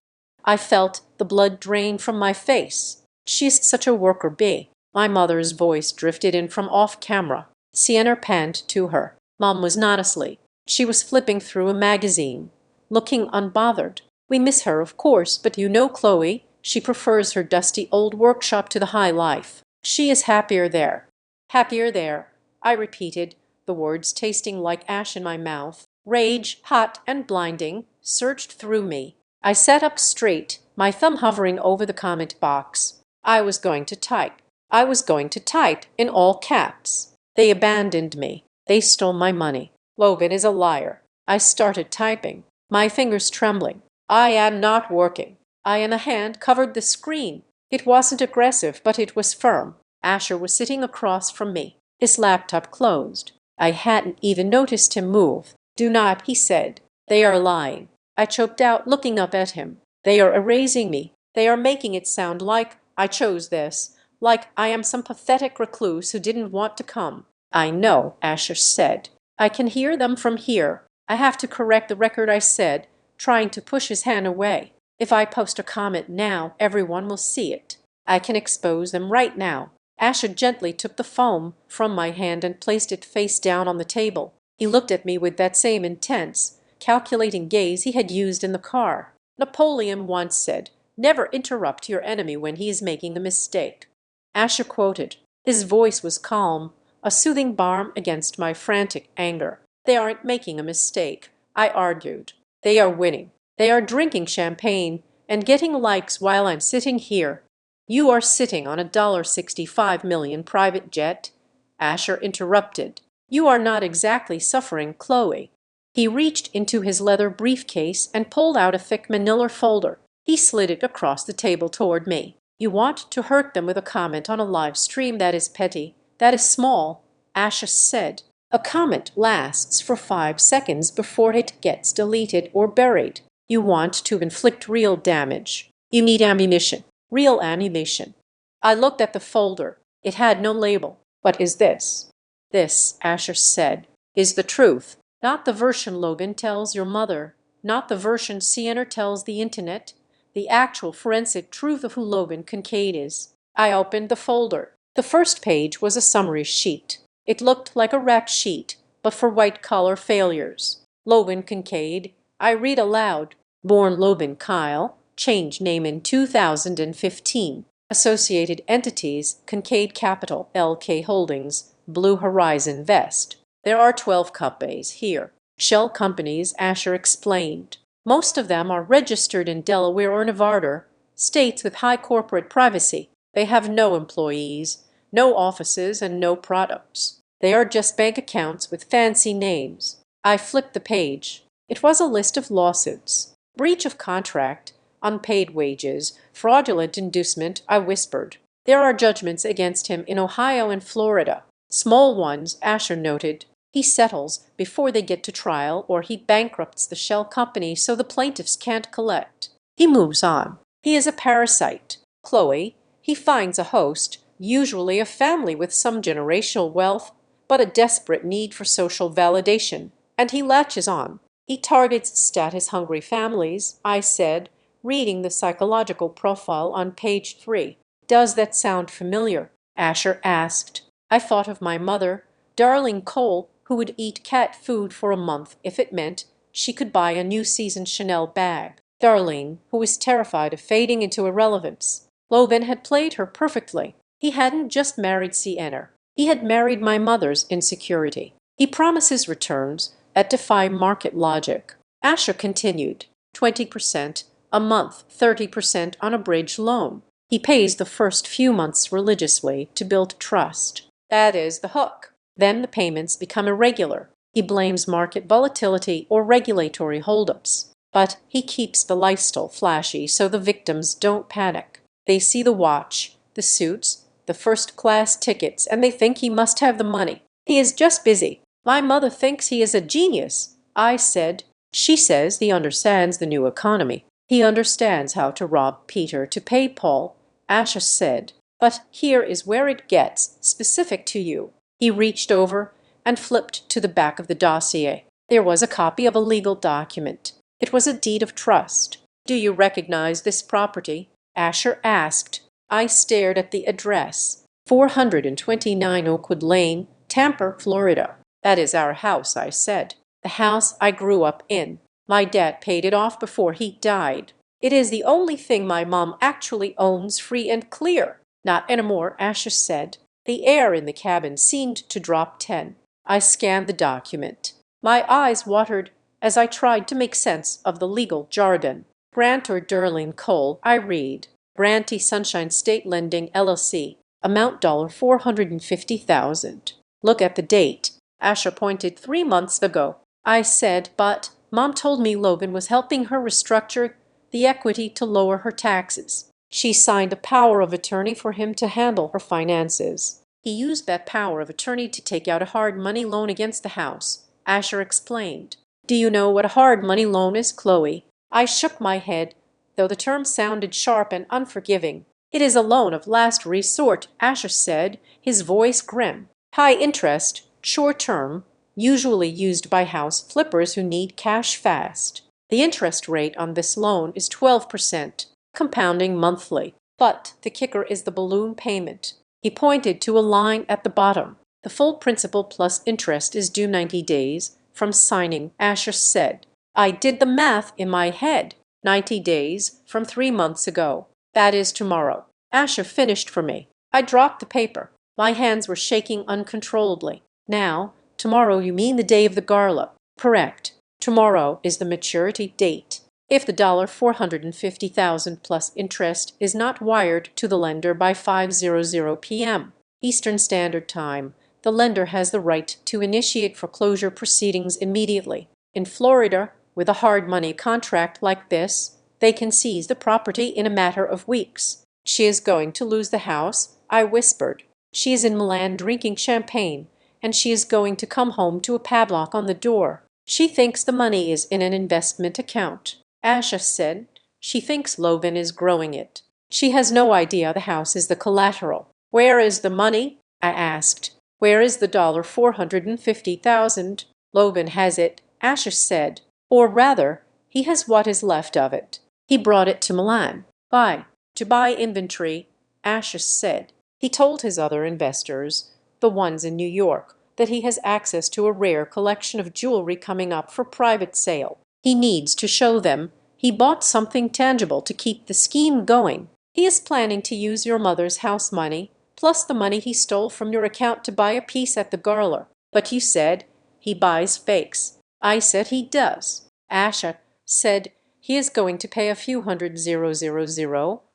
I felt the blood drain from my face. She's such a worker bee. My mother's voice drifted in from off camera. Sienna panned to her. Mom was not asleep. She was flipping through a magazine, looking unbothered. We miss her, of course, but you know Chloe, she prefers her dusty old workshop to the high life. She is happier there. Happier there, I repeated, the words tasting like ash in my mouth. Rage, hot and blinding, surged through me. I sat up straight, my thumb hovering over the comment box. I was going to type. I was going to type in all caps. They abandoned me. They stole my money. Logan is a liar. I started typing, my fingers trembling. I am not working. A hand covered the screen. It wasn't aggressive, but it was firm. Asher was sitting across from me, his laptop closed. I hadn't even noticed him move. Do not, he said. They are lying. I choked out, looking up at him. They are erasing me. They are making it sound like I chose this, like I am some pathetic recluse who didn't want to come. I know, Asher said. I can hear them from here. I have to correct the record I said, trying to push his hand away. If I post a comment now, everyone will see it. I can expose them right now. Asher gently took the phone from my hand and placed it face down on the table. He looked at me with that same intense, calculating gaze he had used in the car. Napoleon once said, never interrupt your enemy when he is making a mistake. Asher quoted. His voice was calm, a soothing balm against my frantic anger. They aren't making a mistake, I argued. They are winning. They are drinking champagne and getting likes while I'm sitting here. You are sitting on a $65 million private jet. Asher interrupted. You are not exactly suffering, Chloe. He reached into his leather briefcase and pulled out a thick manila folder. He slid it across the table toward me. You want to hurt them with a comment on a live stream that is petty, that is small, Asher said. A comment lasts for 5 seconds before it gets deleted or buried. You want to inflict real damage. You need ammunition, real ammunition. I looked at the folder. It had no label. What is this? This, Asher said, is the truth. Not the version Logan tells your mother, not the version CNN tells the internet, the actual forensic truth of who Logan Kincaid is. I opened the folder. The first page was a summary sheet. It looked like a rap sheet, but for white-collar failures. Logan Kincaid, I read aloud. Born Logan Kyle, changed name in 2015. Associated entities, Kincaid Capital, LK Holdings, Blue Horizon Vest. There are 12 companies here. Shell companies, Asher explained. Most of them are registered in Delaware or Nevada, states with high corporate privacy. They have no employees, no offices, and no products. They are just bank accounts with fancy names. I flipped the page. It was a list of lawsuits. Breach of contract, unpaid wages, fraudulent inducement, I whispered. There are judgments against him in Ohio and Florida. Small ones, Asher noted. He settles before they get to trial, or he bankrupts the shell company so the plaintiffs can't collect. He moves on. He is a parasite. Chloe, he finds a host, usually a family with some generational wealth, but a desperate need for social validation, and he latches on. He targets status-hungry families, I said, reading the psychological profile on page 3. Does that sound familiar? Asher asked. I thought of my mother, Darlene Cole, who would eat cat food for a month if it meant she could buy a new season Chanel bag. Darlene, who was terrified of fading into irrelevance. Logan had played her perfectly. He hadn't just married Sienna. He had married my mother's insecurity. He promises returns that defy market logic. Asher continued, 20% a month, 30% on a bridge loan. He pays the first few months religiously to build trust. That is the hook. Then the payments become irregular. He blames market volatility or regulatory holdups. But he keeps the lifestyle flashy so the victims don't panic. They see the watch, the suits, the first-class tickets, and they think he must have the money. He is just busy. My mother thinks he is a genius, I said. She says he understands the new economy. He understands how to rob Peter to pay Paul, Asher said. But here is where it gets specific to you. He reached over and flipped to the back of the dossier. There was a copy of a legal document. It was a deed of trust. Do you recognize this property? Asher asked. I stared at the address. 429 Oakwood Lane, Tampa, Florida. That is our house, I said. The house I grew up in. My dad paid it off before he died. It is the only thing my mom actually owns free and clear. Not anymore, Asher said. The air in the cabin seemed to drop 10. I scanned the document. My eyes watered as I tried to make sense of the legal jargon. Grantor Darlene Cole, I read. Grantee Sunshine State Lending, LLC. Amount $450,000. Look at the date. Asher pointed 3 months ago. I said, but Mom told me Logan was helping her restructure the equity to lower her taxes. She signed a power of attorney for him to handle her finances. He used that power of attorney to take out a hard money loan against the house, Asher explained. Do you know what a hard money loan is, Chloe? I shook my head, though the term sounded sharp and unforgiving. It is a loan of last resort, Asher said, his voice grim. High interest, short term, usually used by house flippers who need cash fast. The interest rate on this loan is 12%, compounding monthly. But the kicker is the balloon payment. He pointed to a line at the bottom. The full principal plus interest is due 90 days from signing, Asher said. I did the math in my head. 90 days from 3 months ago. That is tomorrow. Asher finished for me. I dropped the paper. My hands were shaking uncontrollably. Now, tomorrow you mean the day of the gala. Correct. Tomorrow is the maturity date. If the $450,000 plus interest is not wired to the lender by 5:00 p.m. Eastern Standard Time, the lender has the right to initiate foreclosure proceedings immediately. In Florida, with a hard money contract like this, they can seize the property in a matter of weeks. She is going to lose the house, I whispered. She is in Milan drinking champagne, and she is going to come home to a padlock on the door. She thinks the money is in an investment account. Asha said she thinks Logan is growing it. She has no idea the house is the collateral. Where is the money? I asked. Where is the $450,000? Logan has it, Asher said. Or rather, he has what is left of it. He brought it to Milan. Buy. To buy inventory, Asher said. He told his other investors, the ones in New York, that he has access to a rare collection of jewelry coming up for private sale. He needs to show them he bought something tangible to keep the scheme going. He is planning to use your mother's house money, plus the money he stole from your account to buy a piece at the Garler. But you said he buys fakes. I said he does. Asher said he is going to pay a few hundred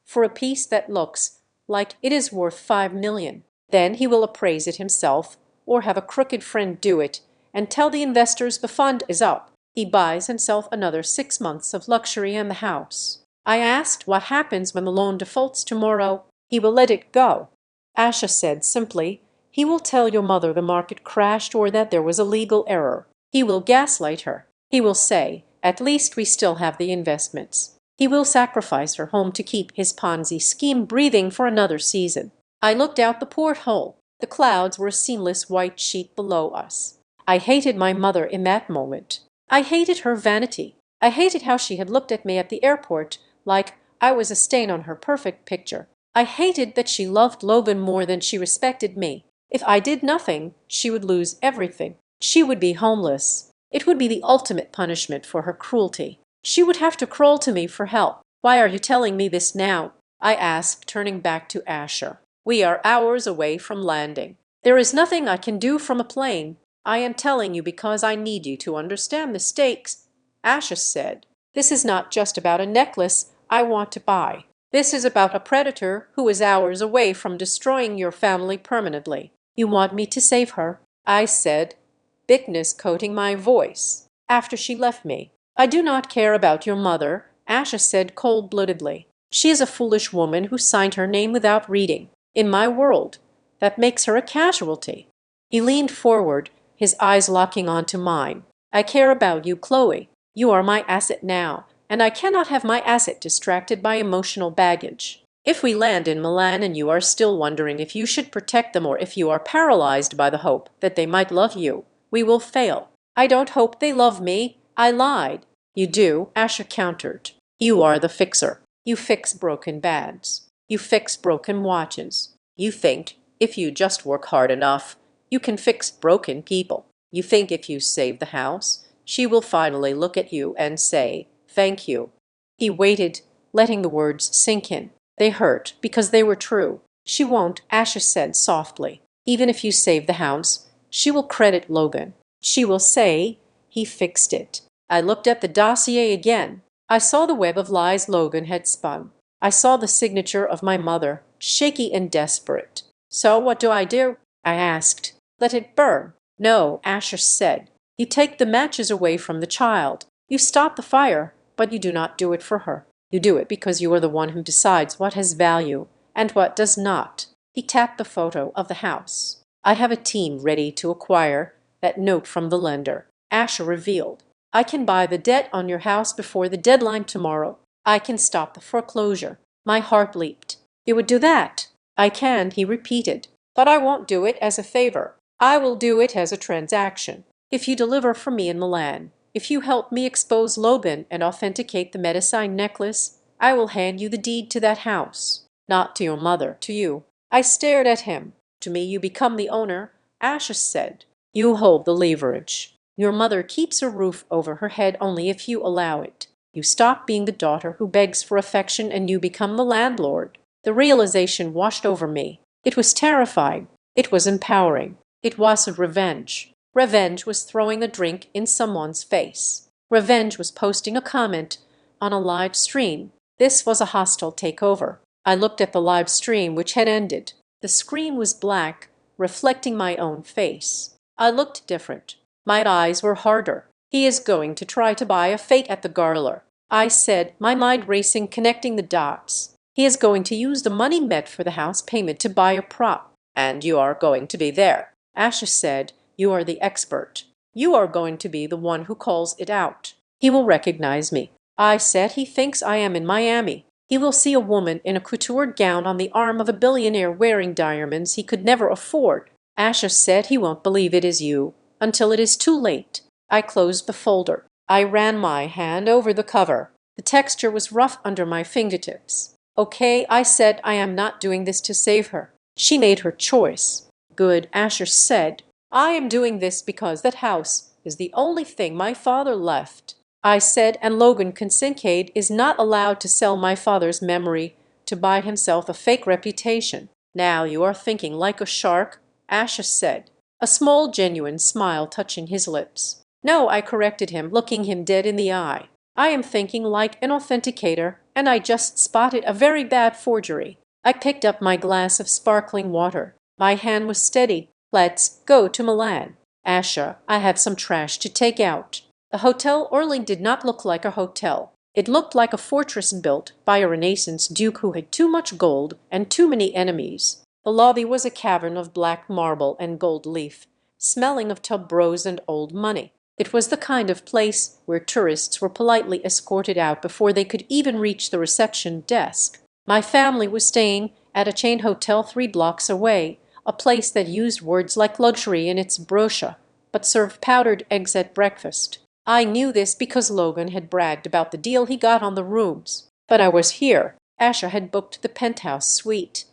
for a piece that looks like it is worth 5 million. Then he will appraise it himself or have a crooked friend do it and tell the investors the fund is up. He buys himself another 6 months of luxury and the house. I asked what happens when the loan defaults tomorrow. He will let it go. Asha said simply, he will tell your mother the market crashed or that there was a legal error. He will gaslight her. He will say, at least we still have the investments. He will sacrifice her home to keep his Ponzi scheme breathing for another season. I looked out the porthole. The clouds were a seamless white sheet below us. I hated my mother in that moment. I hated her vanity. I hated how she had looked at me at the airport like I was a stain on her perfect picture. I hated that she loved Logan more than she respected me. If I did nothing, she would lose everything. She would be homeless. It would be the ultimate punishment for her cruelty. She would have to crawl to me for help. Why are you telling me this now? I asked, turning back to Asher. We are hours away from landing. There is nothing I can do from a plane. I am telling you because I need you to understand the stakes. Asher said, this is not just about a necklace I want to buy. This is about a predator who is hours away from destroying your family permanently. You want me to save her? I said, bitterness coating my voice. After she left me. I do not care about your mother, Asha said cold-bloodedly. She is a foolish woman who signed her name without reading. In my world, that makes her a casualty. He leaned forward, his eyes locking onto mine. I care about you, Chloe. You are my asset now, and I cannot have my asset distracted by emotional baggage. If we land in Milan and you are still wondering if you should protect them or if you are paralyzed by the hope that they might love you, we will fail. I don't hope they love me. I lied. You do, Asher countered. You are the fixer. You fix broken bags. You fix broken watches. You think, if you just work hard enough, you can fix broken people. You think if you save the house, she will finally look at you and say, thank you. He waited, letting the words sink in. They hurt because they were true. She won't, Asher said softly. Even if you save the house, she will credit Logan. She will say, he fixed it. I looked at the dossier again. I saw the web of lies Logan had spun. I saw the signature of my mother, shaky and desperate. So what do? I asked. Let it burn. No, Asher said. You take the matches away from the child. You stop the fire, but you do not do it for her. You do it because you are the one who decides what has value and what does not. He tapped the photo of the house. I have a team ready to acquire that note from the lender. Asher revealed. I can buy the debt on your house before the deadline tomorrow. I can stop the foreclosure. My heart leaped. You would do that? I can, he repeated. But I won't do it as a favor. I will do it as a transaction. If you deliver for me in Milan, if you help me expose Logan and authenticate the medicine necklace, I will hand you the deed to that house. Not to your mother, to you. I stared at him. To me you become the owner, Asha said. You hold the leverage. Your mother keeps a roof over her head only if you allow it. You stop being the daughter who begs for affection and you become the landlord. The realization washed over me. It was terrifying. It was empowering. It was revenge. Revenge was throwing a drink in someone's face. Revenge was posting a comment on a live stream. This was a hostile takeover. I looked at the live stream which had ended. The screen was black, reflecting my own face. I looked different. My eyes were harder. He is going to try to buy a fake at the Garler. I said, my mind racing, connecting the dots. He is going to use the money met for the house payment to buy a prop. And you are going to be there. Asha said, you are the expert. You are going to be the one who calls it out. He will recognize me. I said he thinks I am in Miami. He will see a woman in a couture gown on the arm of a billionaire wearing diamonds he could never afford. Asha said he won't believe it is you until it is too late. I closed the folder. I ran my hand over the cover. The texture was rough under my fingertips. "Okay," I said, "I am not doing this to save her. She made her choice." "Good," Asher said. "I am doing this because that house is the only thing my father left." I said, "And Logan Kincaid is not allowed to sell my father's memory to buy himself a fake reputation." "Now you are thinking like a shark," Asher said, a small genuine smile touching his lips. "No," I corrected him, looking him dead in the eye. "I am thinking like an authenticator, and I just spotted a very bad forgery." I picked up my glass of sparkling water. My hand was steady. "Let's go to Milan." "Asha, I have some trash to take out." The Hotel Orling did not look like a hotel. It looked like a fortress built by a Renaissance duke who had too much gold and too many enemies. The lobby was a cavern of black marble and gold leaf, smelling of tuberose and old money. It was the kind of place where tourists were politely escorted out before they could even reach the reception desk. My family was staying at a chain hotel 3 blocks away, a place that used words like luxury in its brochure, but served powdered eggs at breakfast. I knew this because Logan had bragged about the deal he got on the rooms. But I was here. Asher had booked the penthouse suite,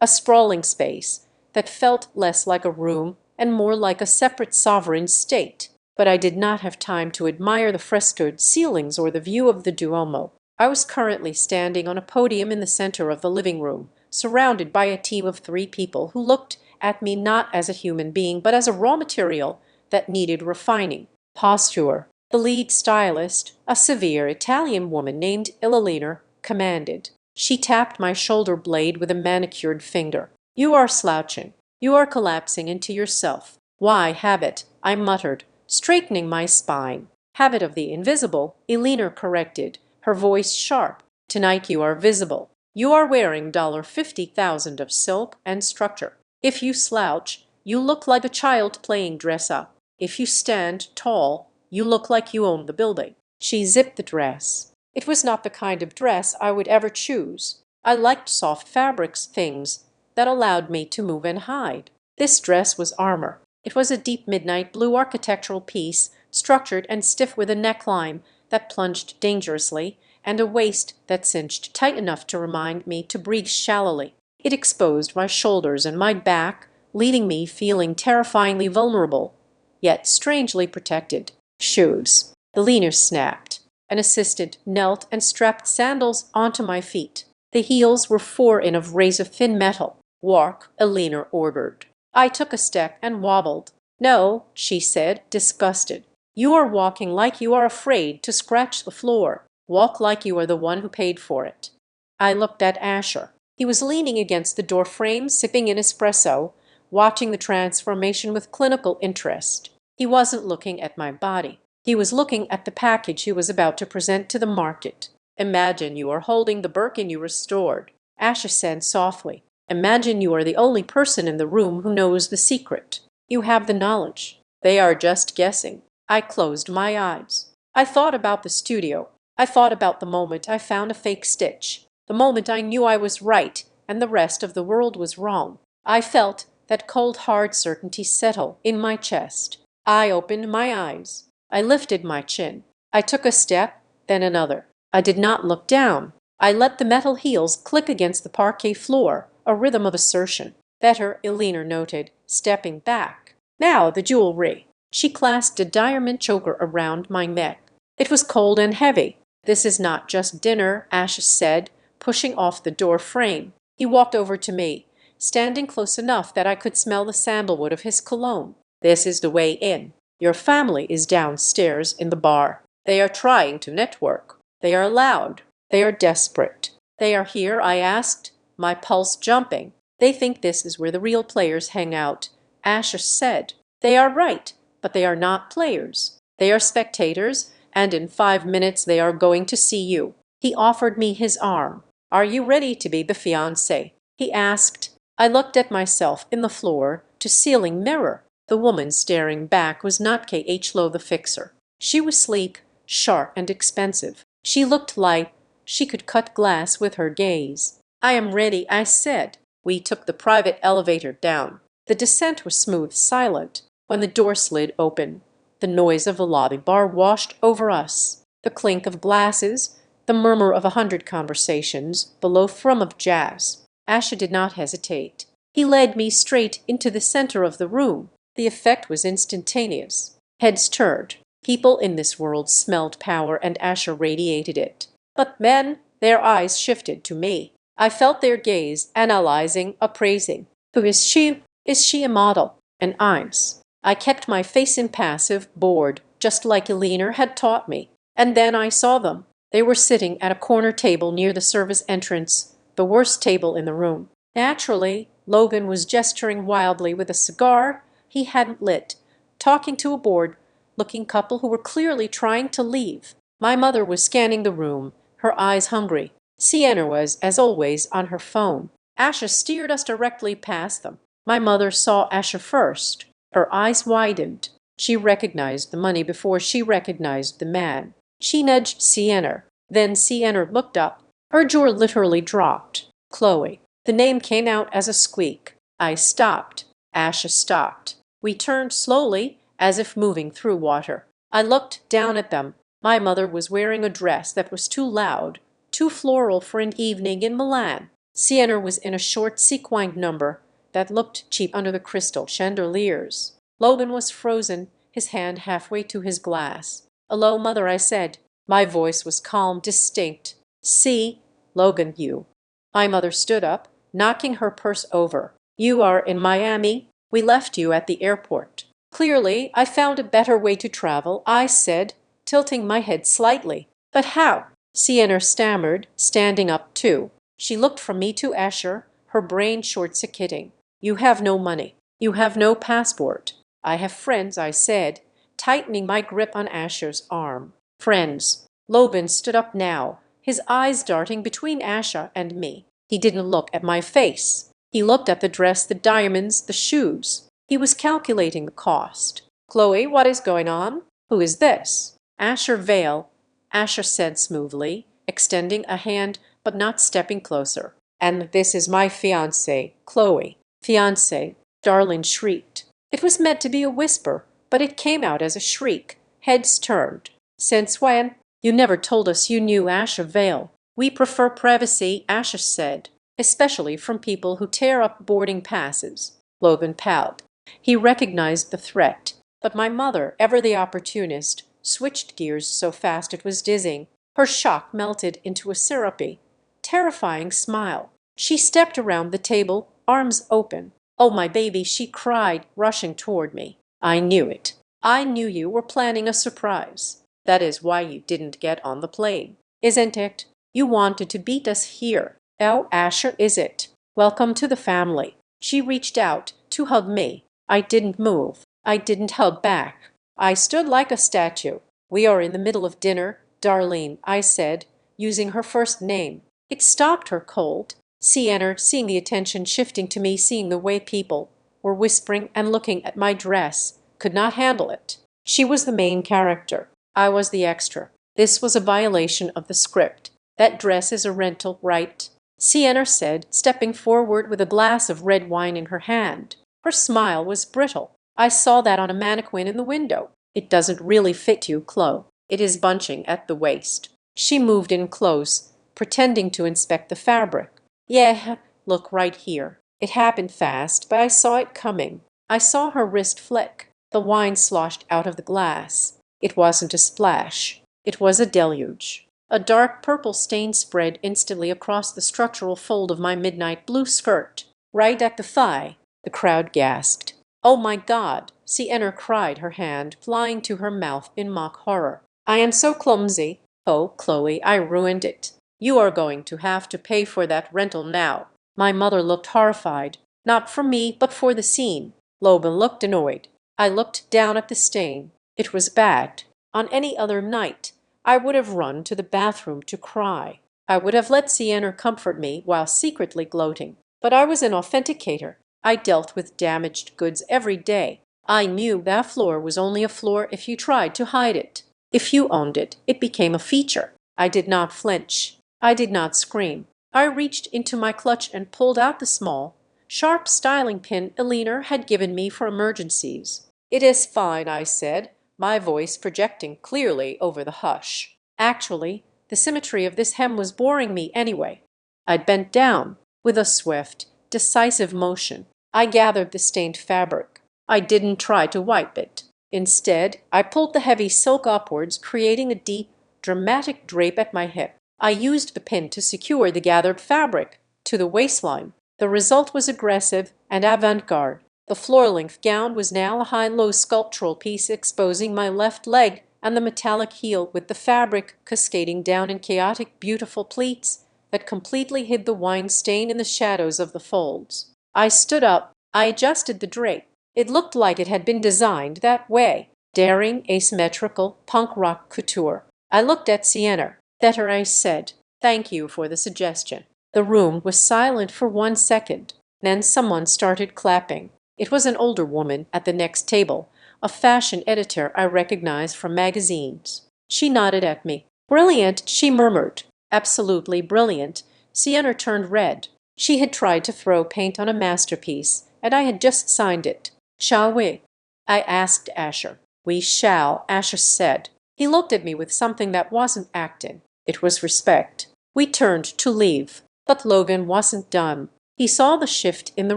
a sprawling space that felt less like a room and more like a separate sovereign state. But I did not have time to admire the frescoed ceilings or the view of the Duomo. I was currently standing on a podium in the center of the living room, surrounded by a team of 3 people who looked at me not as a human being but as a raw material that needed refining. Posture. The lead stylist, a severe Italian woman named Billionaire, commanded. She tapped my shoulder blade with a manicured finger. "You are slouching. You are collapsing into yourself." "Why, habit," I muttered, straightening my spine. "Habit of the invisible," Elena corrected, her voice sharp. "Tonight you are visible. You are wearing $50,000 of silk and structure. If you slouch, you look like a child playing dress up. If you stand tall, you look like you own the building." She zipped the dress. It was not the kind of dress I would ever choose. I liked soft fabrics, things that allowed me to move and hide. This dress was armor. It was a deep midnight blue architectural piece, structured and stiff with a neckline that plunged dangerously and a waist that cinched tight enough to remind me to breathe shallowly. It exposed my shoulders and my back, leaving me feeling terrifyingly vulnerable, yet strangely protected. "Shoes." The leaner snapped. An assistant knelt and strapped sandals onto my feet. The heels were 4 in of razor-thin metal. "Walk," Elena ordered. I took a step and wobbled. "No," she said, disgusted. "You are walking like you are afraid to scratch the floor. Walk like you are the one who paid for it." I looked at Asher. He was leaning against the door frame, sipping an espresso, watching the transformation with clinical interest. He wasn't looking at my body. He was looking at the package he was about to present to the market. "Imagine you are holding the Birkin you restored," Asher said softly. "Imagine you are the only person in the room who knows the secret. You have the knowledge. They are just guessing." I closed my eyes. I thought about the studio. I thought about the moment I found a fake stitch. The moment I knew I was right and the rest of the world was wrong. I felt that cold hard certainty settle in my chest. I opened my eyes. I lifted my chin. I took a step, then another. I did not look down. I let the metal heels click against the parquet floor, a rhythm of assertion. "Better," Elena noted, stepping back. "Now the jewelry." She clasped a diamond choker around my neck. It was cold and heavy. "This is not just dinner," Ash said, pushing off the door frame. He walked over to me, standing close enough that I could smell the sandalwood of his cologne. "This is the way in. Your family is downstairs in the bar. They are trying to network. They are loud. They are desperate." "They are here?" I asked, my pulse jumping. "They think this is where the real players hang out," Asher said. "They are right, but they are not players. They are spectators, and in 5 minutes they are going to see you." He offered me his arm. "Are you ready to be the fiancé?" he asked. I looked at myself in the floor-to-ceiling mirror. The woman staring back was not K.H. Lowe the fixer. She was sleek, sharp, and expensive. She looked like she could cut glass with her gaze. "I am ready," I said. We took the private elevator down. The descent was smooth, silent. When the door slid open, The noise of the lobby bar washed over us. The clink of glasses, the murmur of 100 conversations, the low thrum of jazz. Asha did not hesitate. He led me straight into the center of the room. The effect was instantaneous. Heads turned. People in this world smelled power, and Asha radiated it. But men, their eyes shifted to me. I felt their gaze, analyzing, appraising. Who is she? Is she a model? An Imes. I kept my face impassive, bored, just like Eleanor had taught me. And then I saw them. They were sitting at a corner table near the service entrance, the worst table in the room. Naturally, Logan was gesturing wildly with a cigar he hadn't lit, talking to a bored-looking couple who were clearly trying to leave. My mother was scanning the room, her eyes hungry. Sienna was, as always, on her phone. Asha steered us directly past them. My mother saw Asha first. Her eyes widened. She recognized the money before she recognized the man. She nudged Sienna. Then Sienna looked up. Her jaw literally dropped. Chloe. The name came out as a squeak. I stopped. Asha stopped. We turned slowly, as if moving through water. I looked down at them. My mother was wearing a dress that was too loud, too floral for an evening in Milan. Sienna was in a short sequined number that looked cheap under the crystal chandeliers. Logan was frozen, his hand halfway to his glass. "Hello, mother," I said. My voice was calm, distinct. "See, Logan, you." My mother stood up, knocking her purse over. "You are in Miami? We left you at the airport." "Clearly, I found a better way to travel," I said, tilting my head slightly. "But how?" Sienna stammered, standing up too. She looked from me to Asher, her brain short-circuiting. "You have no money. You have no passport." "I have friends," I said, tightening my grip on Asher's arm. "Friends." Logan stood up now, his eyes darting between Asha and me. He didn't look at my face. He looked at the dress, the diamonds, the shoes. He was calculating the cost. "Chloe, what is going on? Who is this?" "Asher Vale," Asher said smoothly, extending a hand but not stepping closer. "And this is my fiancée, Chloe." "Fiancée," Darlene shrieked. It was meant to be a whisper, but it came out as a shriek. Heads turned. "Since when?" "You never told us you knew Asher Vale." "We prefer privacy," Asher said, "especially from people who tear up boarding passes." Logan palled. He recognized the threat. But my mother, ever the opportunist, switched gears so fast it was dizzying. Her shock melted into a syrupy, terrifying smile. She stepped around the table, arms open. "Oh, my baby," she cried, rushing toward me. "I knew it. I knew you were planning a surprise. That is why you didn't get on the plane, isn't it? You wanted to beat us here. Oh, Asher, is it? Welcome to the family." She reached out to hug me. I didn't move. I didn't hug back. I stood like a statue. "We are in the middle of dinner, Darlene," I said, using her first name. It stopped her cold. Sienna, seeing the attention shifting to me, seeing the way people were whispering and looking at my dress, could not handle it. She was the main character. I was the extra. This was a violation of the script. "That dress is a rental, right?" Sienna said, stepping forward with a glass of red wine in her hand. Her smile was brittle. "I saw that on a mannequin in the window. It doesn't really fit you, Chloe. It is bunching at the waist." She moved in close, pretending to inspect the fabric. "Yeah, look right here." It happened fast, but I saw it coming. I saw her wrist flick. The wine sloshed out of the glass. It wasn't a splash. It was a deluge. A dark purple stain spread instantly across the structural fold of my midnight blue skirt, right at the thigh. The crowd gasped. "Oh my God!" Sienna cried, her hand flying to her mouth in mock horror. "I am so clumsy. Oh, Chloe, I ruined it. You are going to have to pay for that rental now." My mother looked horrified, not for me, but for the scene. Logan looked annoyed. I looked down at the stain. It was bagged. On any other night, I would have run to the bathroom to cry. I would have let Sienna comfort me while secretly gloating. But I was an authenticator. I dealt with damaged goods every day. I knew that floor was only a floor if you tried to hide it. If you owned it, it became a feature. I did not flinch. I did not scream. I reached into my clutch and pulled out the small, sharp styling pin Eleanor had given me for emergencies. "It is fine," I said, my voice projecting clearly over the hush. Actually, the symmetry of this hem was boring me anyway. I bent down. With a swift, decisive motion, I gathered the stained fabric. I didn't try to wipe it. Instead, I pulled the heavy silk upwards, creating a deep, dramatic drape at my hip. I used the pin to secure the gathered fabric to the waistline. The result was aggressive and avant-garde. The floor-length gown was now a high-low sculptural piece exposing my left leg and the metallic heel, with the fabric cascading down in chaotic, beautiful pleats that completely hid the wine stain in the shadows of the folds. I stood up. I adjusted the drape. It looked like it had been designed that way. Daring, asymmetrical, punk rock couture. I looked at Sienna. "Better," I said. "Thank you for the suggestion." The room was silent for 1 second. Then someone started clapping. It was an older woman at the next table, a fashion editor I recognized from magazines. She nodded at me. "Brilliant," she murmured. "Absolutely brilliant." Sienna turned red. She had tried to throw paint on a masterpiece, and I had just signed it. "Shall we?" I asked Asher. "We shall," Asher said. He looked at me with something that wasn't acting. It was respect. We turned to leave. But Logan wasn't done. He saw the shift in the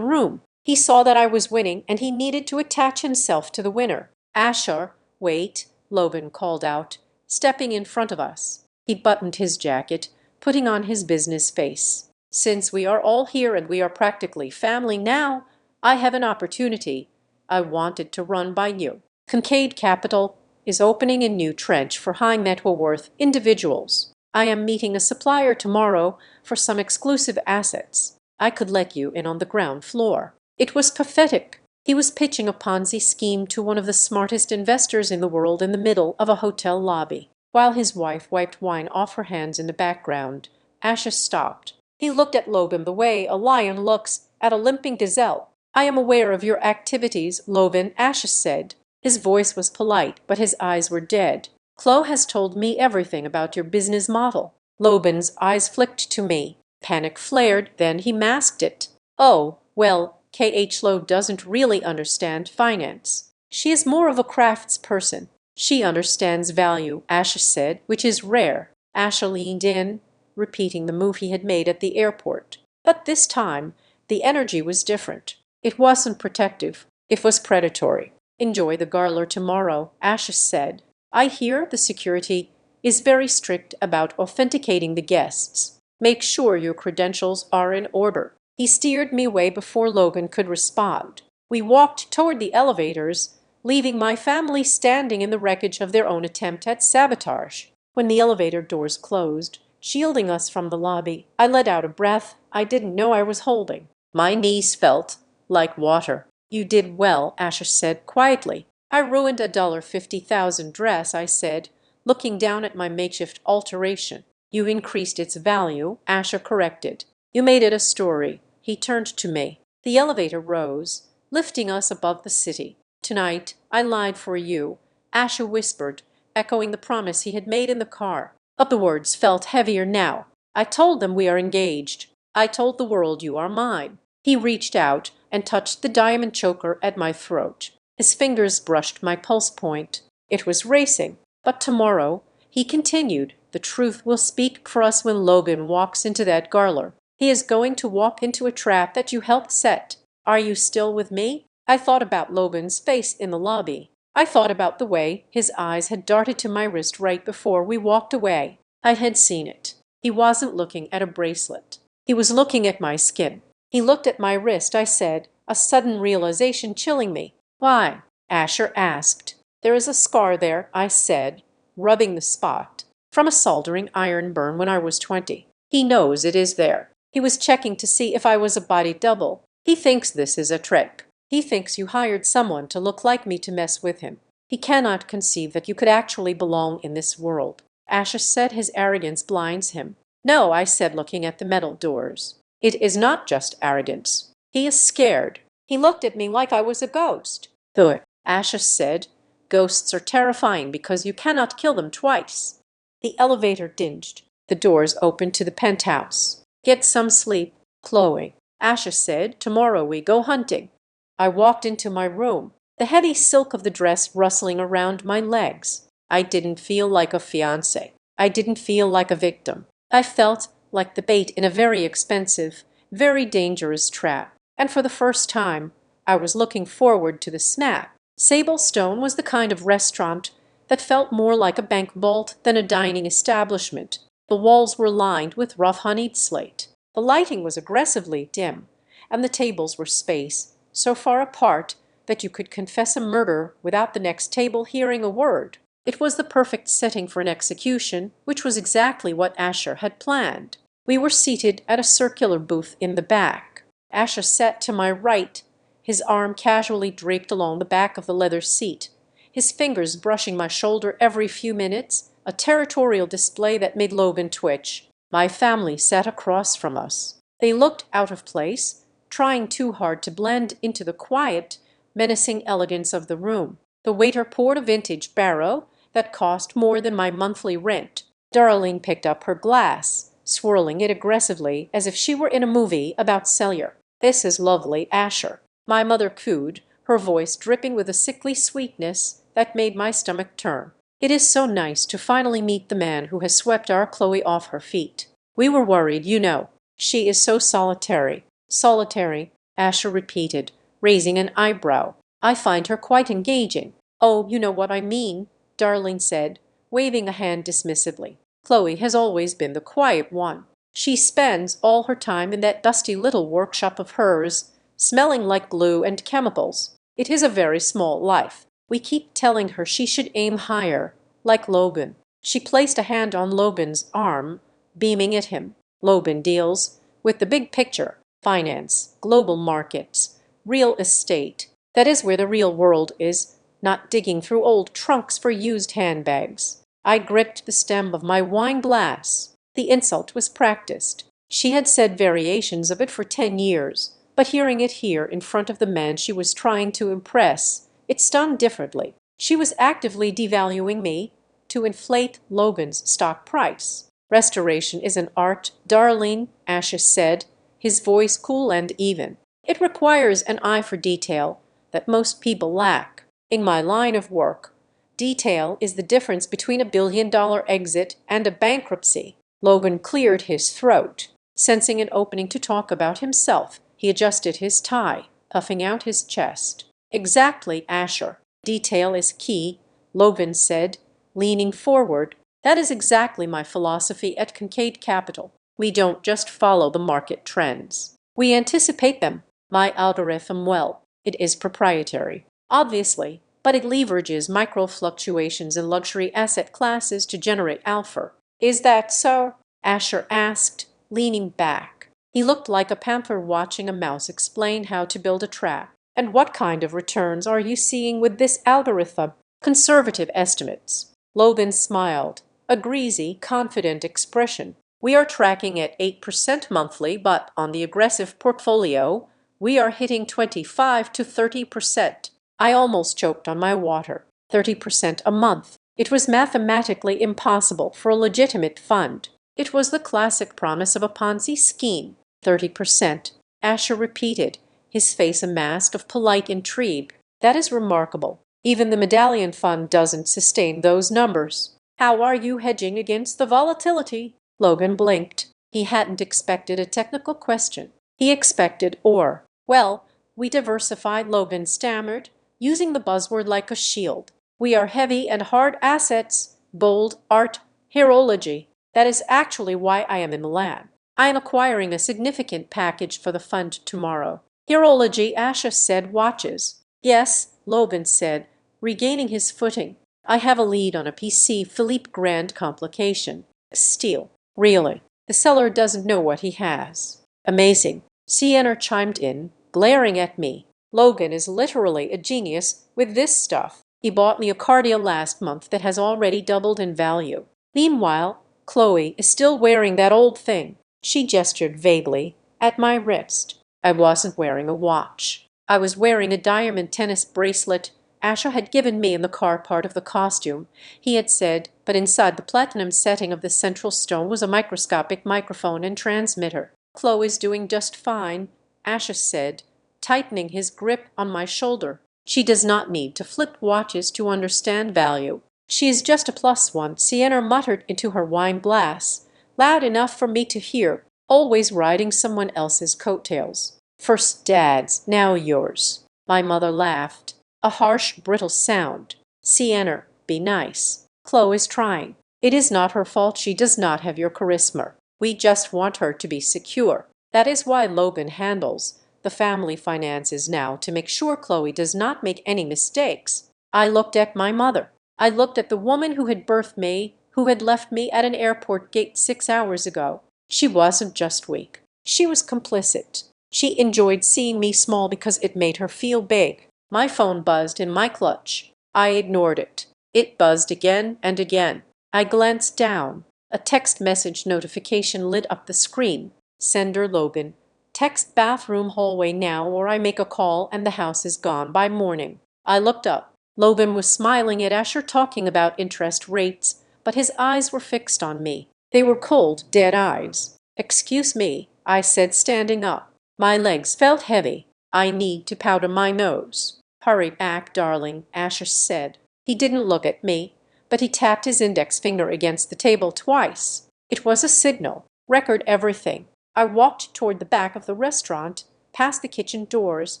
room. He saw that I was winning, and he needed to attach himself to the winner. "Asher, wait," Logan called out, stepping in front of us. He buttoned his jacket, putting on his business face. "Since we are all here and we are practically family now, I have an opportunity I wanted to run by you. Kincaid Capital is opening a new trench for high net worth individuals. I am meeting a supplier tomorrow for some exclusive assets. I could let you in on the ground floor." It was pathetic. He was pitching a Ponzi scheme to one of the smartest investors in the world in the middle of a hotel lobby. While his wife wiped wine off her hands in the background, Asher stopped. He looked at Logan the way a lion looks at a limping gazelle. "I am aware of your activities, Logan," Asher said. His voice was polite, but his eyes were dead. "Chloe has told me everything about your business model." Logan's eyes flicked to me. Panic flared, then he masked it. "Oh, well, Chloe doesn't really understand finance. She is more of a crafts person. She understands value," Asher said, "which is rare." Asher leaned in, repeating the move he had made at the airport. But this time, the energy was different. It wasn't protective. It was predatory. "Enjoy the gala tomorrow," Asher said. "I hear the security is very strict about authenticating the guests. Make sure your credentials are in order." He steered me away before Logan could respond. We walked toward the elevators, leaving my family standing in the wreckage of their own attempt at sabotage. When the elevator doors closed, shielding us from the lobby, I let out a breath I didn't know I was holding. My knees felt like water. "You did well," Asher said quietly. "I ruined a $50,000 dress," I said, looking down at my makeshift alteration. "You increased its value," Asher corrected. "You made it a story." He turned to me. The elevator rose, lifting us above the city. "Tonight I lied for you," Asher whispered, echoing the promise he had made in the car. But the words felt heavier now. "I told them we are engaged. I told the world you are mine." He reached out and touched the diamond choker at my throat. His fingers brushed my pulse point. It was racing. "But tomorrow," he continued, "the truth will speak for us when Logan walks into that garler. He is going to walk into a trap that you helped set. Are you still with me?" I thought about Logan's face in the lobby. I thought about the way his eyes had darted to my wrist right before we walked away. I had seen it. He wasn't looking at a bracelet. He was looking at my skin. He looked at my wrist, I said, a sudden realization chilling me. "Why?" Asher asked. "There is a scar there," I said, rubbing the spot, "from a soldering iron burn when I was 20. He knows it is there. He was checking to see if I was a body double. He thinks this is a trick. He thinks you hired someone to look like me to mess with him. He cannot conceive that you could actually belong in this world." Asher said his arrogance blinds him. "No," I said, looking at the metal doors. "It is not just arrogance. He is scared." He looked at me like I was a ghost. "Though," Asher said, "ghosts are terrifying because you cannot kill them twice." The elevator dinged. The doors opened to the penthouse. "Get some sleep, Chloe," Asher said. "Tomorrow we go hunting." I walked into my room. the heavy silk of the dress rustling around my legs. I didn't feel like a fiancé. I didn't feel like a victim. I felt like the bait in a very expensive, very dangerous trap. And for the first time, I was looking forward to the snap. Sablestone was the kind of restaurant that felt more like a bank vault than a dining establishment. The walls were lined with rough honeyed slate. The lighting was aggressively dim, and the tables were spaced so far apart that you could confess a murder without the next table hearing a word. It was the perfect setting for an execution, which was exactly what Asher had planned. We were seated at a circular booth in the back. Asher sat to my right, his arm casually draped along the back of the leather seat, his fingers brushing my shoulder every few minutes, a territorial display that made Logan twitch. My family sat across from us. They looked out of place, trying too hard to blend into the quiet, menacing elegance of the room. The waiter poured a vintage Barrow that cost more than my monthly rent. Darlene picked up her glass, swirling it aggressively as if she were in a movie about Cellular. "This is lovely, Asher," my mother cooed, her voice dripping with a sickly sweetness that made my stomach turn. "It is so nice to finally meet the man who has swept our Chloe off her feet. We were worried, you know. She is so solitary." "Solitary," Asher repeated, raising an eyebrow. "I find her quite engaging." "Oh, you know what I mean," Darlene said, waving a hand dismissively. "Chloe has always been the quiet one. She spends all her time in that dusty little workshop of hers, smelling like glue and chemicals. It is a very small life. We keep telling her she should aim higher, like Logan." She placed a hand on Logan's arm, beaming at him. "Logan deals with the big picture, finance, global markets, real estate. That is where the real world is, not digging through old trunks for used handbags." I gripped the stem of my wine glass. The insult was practiced. She had said variations of it for 10 years, but hearing it here in front of the man she was trying to impress, it stung differently. She was actively devaluing me to inflate Logan's stock price. "Restoration is an art, Darlene," Asher said, his voice cool and even. "It requires an eye for detail that most people lack. In my line of work, detail is the difference between a billion-dollar exit and a bankruptcy." Logan cleared his throat, sensing an opening to talk about himself. He adjusted his tie, puffing out his chest. "Exactly, Asher. Detail is key," Logan said, leaning forward. "That is exactly my philosophy at Kincaid Capital. We don't just follow the market trends. We anticipate them. My algorithm, well, it is proprietary, obviously, but it leverages micro fluctuations in luxury asset classes to generate alpha." "Is that so?" Asher asked, leaning back. He looked like a panther watching a mouse explain how to build a trap. "And what kind of returns are you seeing with this algorithm?" "Conservative estimates." Logan smiled, a greasy, confident expression. "We are tracking at 8% monthly, but on the aggressive portfolio, we are hitting 25 to 30%. I almost choked on my water. 30% a month. It was mathematically impossible for a legitimate fund. It was the classic promise of a Ponzi scheme. 30%, Asher repeated, his face a mask of polite intrigue. "That is remarkable. Even the Medallion Fund doesn't sustain those numbers." "How are you hedging against the volatility?" Logan blinked. He hadn't expected a technical question. He expected ore. "Well, we diversified," Logan stammered, using the buzzword like a shield. "We are heavy and hard assets, bold art, herology. That is actually why I am in Milan. I am acquiring a significant package for the fund tomorrow." "Herology," Asher said, "watches." "Yes," Logan said, regaining his footing. "I have a lead on a PC Philippe Grand complication. Steel. Really. The seller doesn't know what he has." "Amazing." Sienna chimed in, glaring at me. "Logan is literally a genius with this stuff. He bought me a Cardia last month that has already doubled in value. Meanwhile, Chloe is still wearing that old thing." She gestured vaguely at my wrist. I wasn't wearing a watch. I was wearing a diamond tennis bracelet Asher had given me in the car part of the costume, he had said, but inside the platinum setting of the central stone was a microscopic microphone and transmitter. "Chloe's doing just fine," Asher said, tightening his grip on my shoulder. She does not need to flip watches to understand value. She is just a +1, Sienna muttered into her wine glass, loud enough for me to hear, always riding someone else's coattails. First Dad's, now yours. My mother laughed. A harsh, brittle sound. Sienna, be nice. Chloe's trying. It is not her fault she does not have your charisma. We just want her to be secure. That is why Logan handles the family finances now, to make sure Chloe does not make any mistakes. I looked at my mother. I looked at the woman who had birthed me, who had left me at an airport gate 6 hours ago. She wasn't just weak. She was complicit. She enjoyed seeing me small because it made her feel big. My phone buzzed in my clutch. I ignored it. It buzzed again and again. I glanced down. A text message notification lit up the screen. Sender Logan. Text bathroom hallway now or I make a call and the house is gone by morning. I looked up. Logan was smiling at Asher talking about interest rates, but his eyes were fixed on me. They were cold, dead eyes. Excuse me, I said, standing up. My legs felt heavy. I need to powder my nose. Hurry back, darling, Asher said. He didn't look at me, but he tapped his index finger against the table twice. It was a signal. Record everything. I walked toward the back of the restaurant, past the kitchen doors,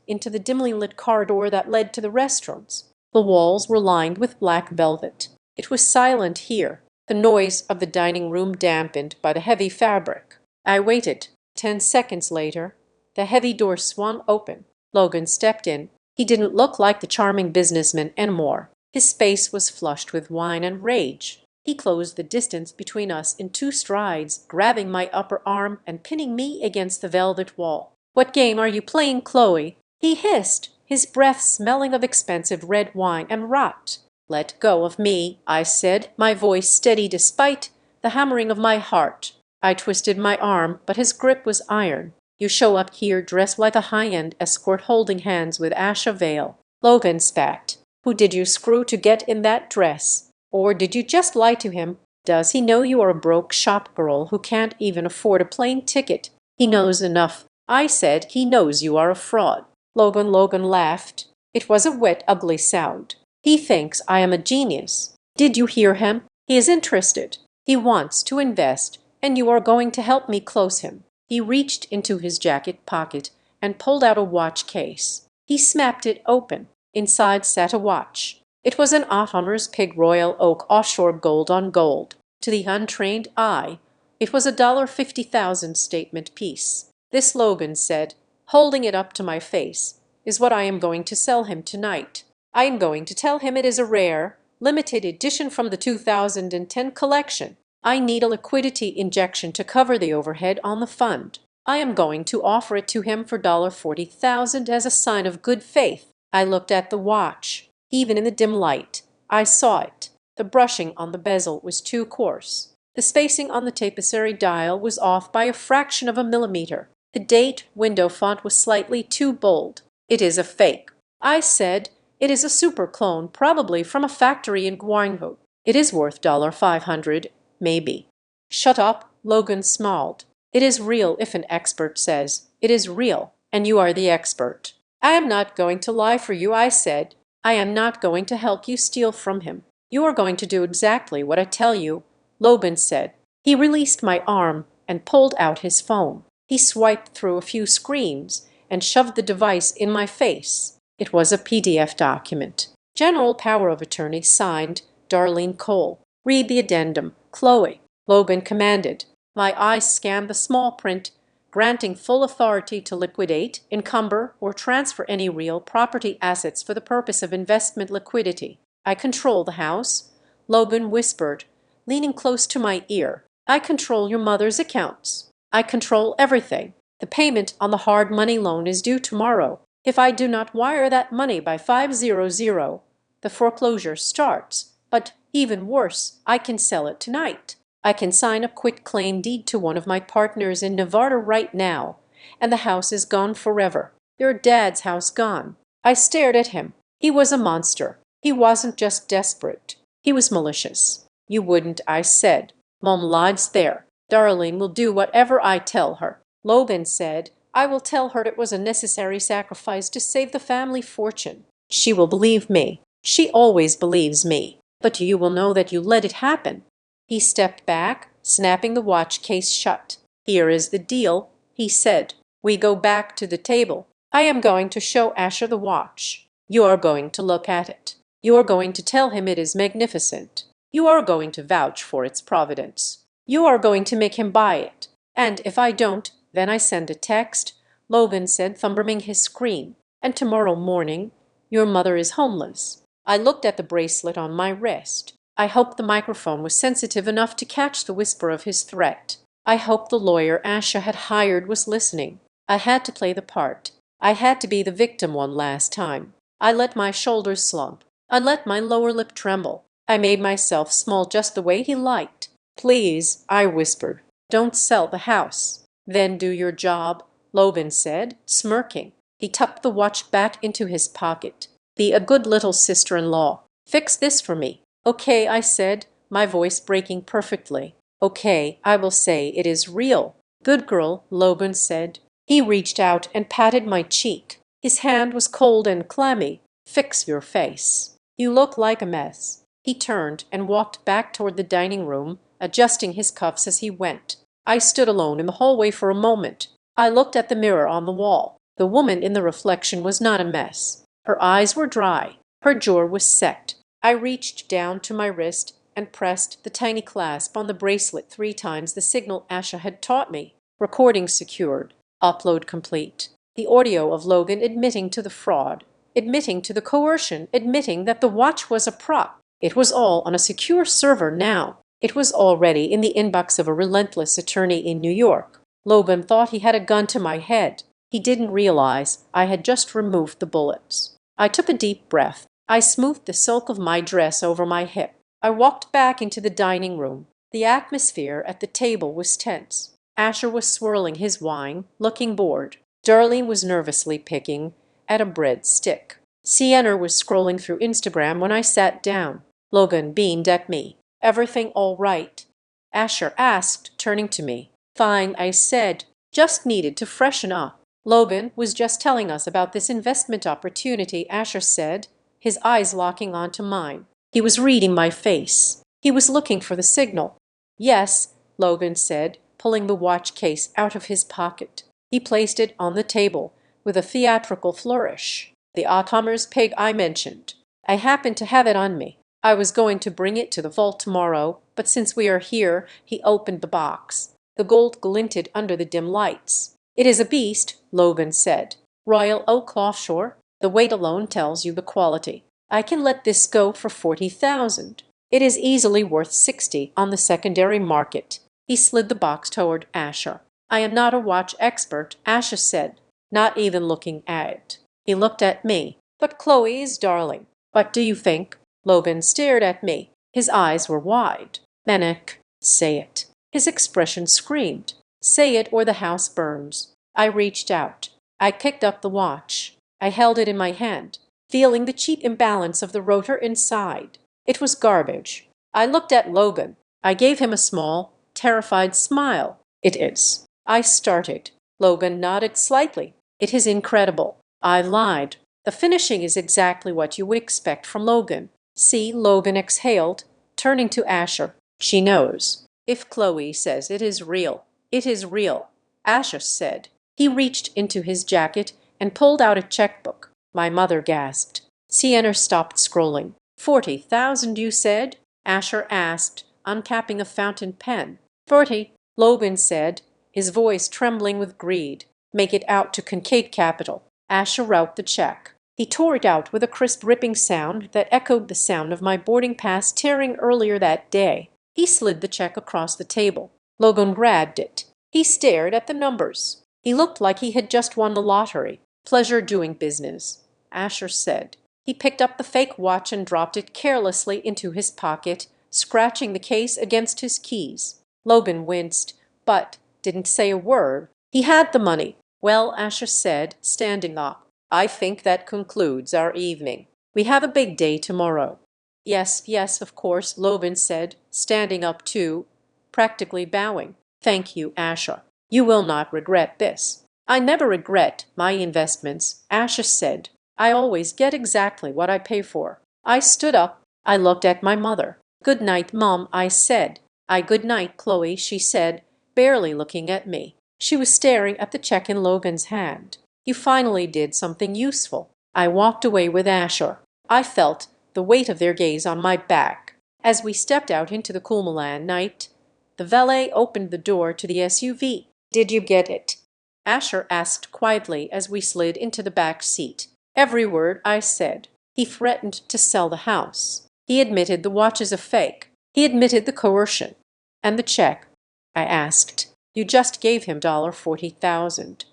into the dimly lit corridor that led to the restrooms. The walls were lined with black velvet. It was silent here, the noise of the dining room dampened by the heavy fabric. I waited. 10 seconds later, the heavy door swung open. Logan stepped in. He didn't look like the charming businessman anymore. His face was flushed with wine and rage. He closed the distance between us in 2 strides, grabbing my upper arm and pinning me against the velvet wall. "What game are you playing, Chloe?" he hissed, his breath smelling of expensive red wine and rot. "Let go of me," I said, my voice steady despite the hammering of my heart. I twisted my arm, but his grip was iron. "You show up here dressed like a high-end escort holding hands with Asha Vale." Logan spat. "Who did you screw to get in that dress? Or did you just lie to him? Does he know you are a broke shop girl who can't even afford a plane ticket?" "He knows enough," I said. "He knows you are a fraud." Logan laughed. It was a wet, ugly sound. "He thinks I am a genius. Did you hear him? He is interested. He wants to invest, and you are going to help me close him." He reached into his jacket pocket and pulled out a watch case. He snapped it open. Inside sat a watch. It was an Ottoner's Pig Royal Oak offshore gold on gold. To the untrained eye, it was a $50,000 statement piece. "This," Logan said, holding it up to my face, "is what I am going to sell him tonight. I am going to tell him it is a rare, limited edition from the 2010 collection. I need a liquidity injection to cover the overhead on the fund. I am going to offer it to him for $40,000 as a sign of good faith." I looked at the watch. Even in the dim light, I saw it. The brushing on the bezel was too coarse. The spacing on the tapisserie dial was off by a fraction of a millimeter. The date window font was slightly too bold. "It is a fake," I said. "It is a super clone, probably from a factory in Guangzhou. It is worth $500, maybe." "Shut up," Logan smiled. "It is real if an expert says it is real, and you are the expert." "I am not going to lie for you," I said. "I am not going to help you steal from him. You are going to do exactly what I tell you," Logan said. He released my arm and pulled out his phone. He swiped through a few screens and shoved the device in my face. It was a PDF document. "General Power of Attorney signed Darlene Cole. Read the addendum, Chloe," Logan commanded. My eyes scanned the small print, granting full authority to liquidate, encumber, or transfer any real property assets for the purpose of investment liquidity. "I control the house," Logan whispered, leaning close to my ear. "I control your mother's accounts. I control everything. The payment on the hard money loan is due tomorrow. If I do not wire that money by 500, the foreclosure starts. But even worse, I can sell it tonight. I can sign a quitclaim deed to one of my partners in Nevada right now, and the house is gone forever. Your dad's house gone." I stared at him. He was a monster. He wasn't just desperate. He was malicious. "You wouldn't," I said. "Mom lies there. Darlene will do whatever I tell her." Logan said, "I will tell her it was a necessary sacrifice to save the family fortune." She will believe me. She always believes me. But you will know that you let it happen." He stepped back, snapping the watch case shut. "Here is the deal," he said. "We go back to the table. I am going to show Asher the watch. You are going to look at it. You are going to tell him it is magnificent. You are going to vouch for its providence. You are going to make him buy it. And if I don't, then I send a text," Logan said, thumbing his screen. "And tomorrow morning, your mother is homeless." I looked at the bracelet on my wrist. I hoped the microphone was sensitive enough to catch the whisper of his threat. I hoped the lawyer Asha had hired was listening. I had to play the part. I had to be the victim one last time. I let my shoulders slump. I let my lower lip tremble. I made myself small just the way he liked. "Please," I whispered, "don't sell the house." "Then do your job," Logan said, smirking. He tucked the watch back into his pocket. "Be a good little sister-in-law. Fix this for me." "Okay," I said, my voice breaking perfectly. "Okay, I will say it is real." "Good girl," Logan said. He reached out and patted my cheek. His hand was cold and clammy. "Fix your face. You look like a mess." He turned and walked back toward the dining room, adjusting his cuffs as he went. I stood alone in the hallway for a moment. I looked at the mirror on the wall. The woman in the reflection was not a mess. Her eyes were dry. Her jaw was set. I reached down to my wrist and pressed the tiny clasp on the bracelet 3 times the signal Asha had taught me. Recording secured. Upload complete. The audio of Logan admitting to the fraud, admitting to the coercion, admitting that the watch was a prop. It was all on a secure server now. It was already in the inbox of a relentless attorney in New York. Logan thought he had a gun to my head. He didn't realize I had just removed the bullets. I took a deep breath. I smoothed the silk of my dress over my hip. I walked back into the dining room. The atmosphere at the table was tense. Asher was swirling his wine, looking bored. Darlene was nervously picking at a breadstick. Sienna was scrolling through Instagram when I sat down. Logan beamed at me. "Everything all right?" Asher asked, turning to me. "Fine," I said. "Just needed to freshen up." "Logan was just telling us about this investment opportunity," Asher said, his eyes locking onto mine. He was reading my face. He was looking for the signal. "Yes," Logan said, pulling the watch case out of his pocket. He placed it on the table with a theatrical flourish. "The Ottomer's pig I mentioned. I happen to have it on me. I was going to bring it to the vault tomorrow, but since we are here," he opened the box. The gold glinted under the dim lights. "It is a beast," Logan said. "Royal oak offshore. The weight alone tells you the quality. I can let this go for 40,000. It is easily worth 60 on the secondary market." He slid the box toward Asher. "I am not a watch expert," Asher said, not even looking at it. He looked at me. "But Chloe is darling. What do you think?" Logan stared at me. His eyes were wide. "Manek, say it." His expression screamed. "Say it or the house burns." I reached out. I picked up the watch. I held it in my hand, feeling the cheap imbalance of the rotor inside. It was garbage. I looked at Logan. I gave him a small, terrified smile. "It is." I started. Logan nodded slightly. "It is incredible." I lied. "The finishing is exactly what you would expect from Logan." "See," Logan exhaled, turning to Asher. "She knows. If Chloe says it is real, it is real," Asher said. He reached into his jacket and pulled out a checkbook. My mother gasped. Sienna stopped scrolling. 40,000, you said?" Asher asked, uncapping a fountain pen. 40, Logan said, his voice trembling with greed. "Make it out to Kincaid Capital." Asher wrote the check. He tore it out with a crisp ripping sound that echoed the sound of my boarding pass tearing earlier that day. He slid the check across the table. Logan grabbed it. He stared at the numbers. He looked like he had just won the lottery. "Pleasure doing business," Asher said. He picked up the fake watch and dropped it carelessly into his pocket, scratching the case against his keys. Logan winced, but didn't say a word. He had the money. "Well," Asher said, standing up, "I think that concludes our evening. We have a big day tomorrow." "Yes, yes, of course," Logan said, standing up too, practically bowing. "Thank you, Asher. You will not regret this." "I never regret my investments," Asher said. I always get exactly what I pay for. I stood up. I looked at my mother. "Good night, Mom," I said. "Good night, Chloe," she said, barely looking at me. She was staring at the check in Logan's hand. "You finally did something useful." I walked away with Asher. I felt the weight of their gaze on my back. As we stepped out into the cool Milan night, the valet opened the door to the SUV. "Did you get it?" Asher asked quietly as we slid into the back seat. "Every word," I said. "He threatened to sell the house. He admitted the watch is a fake. He admitted the coercion." "And the check?" I asked. "You just gave him $40,000.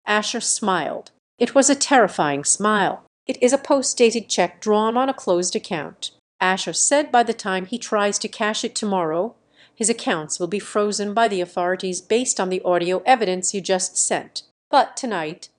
Asher smiled. It was a terrifying smile. "It is a post-dated check drawn on a closed account." Asher said by the time he tries to cash it tomorrow, his accounts will be frozen by the authorities based on the audio evidence you just sent. But tonight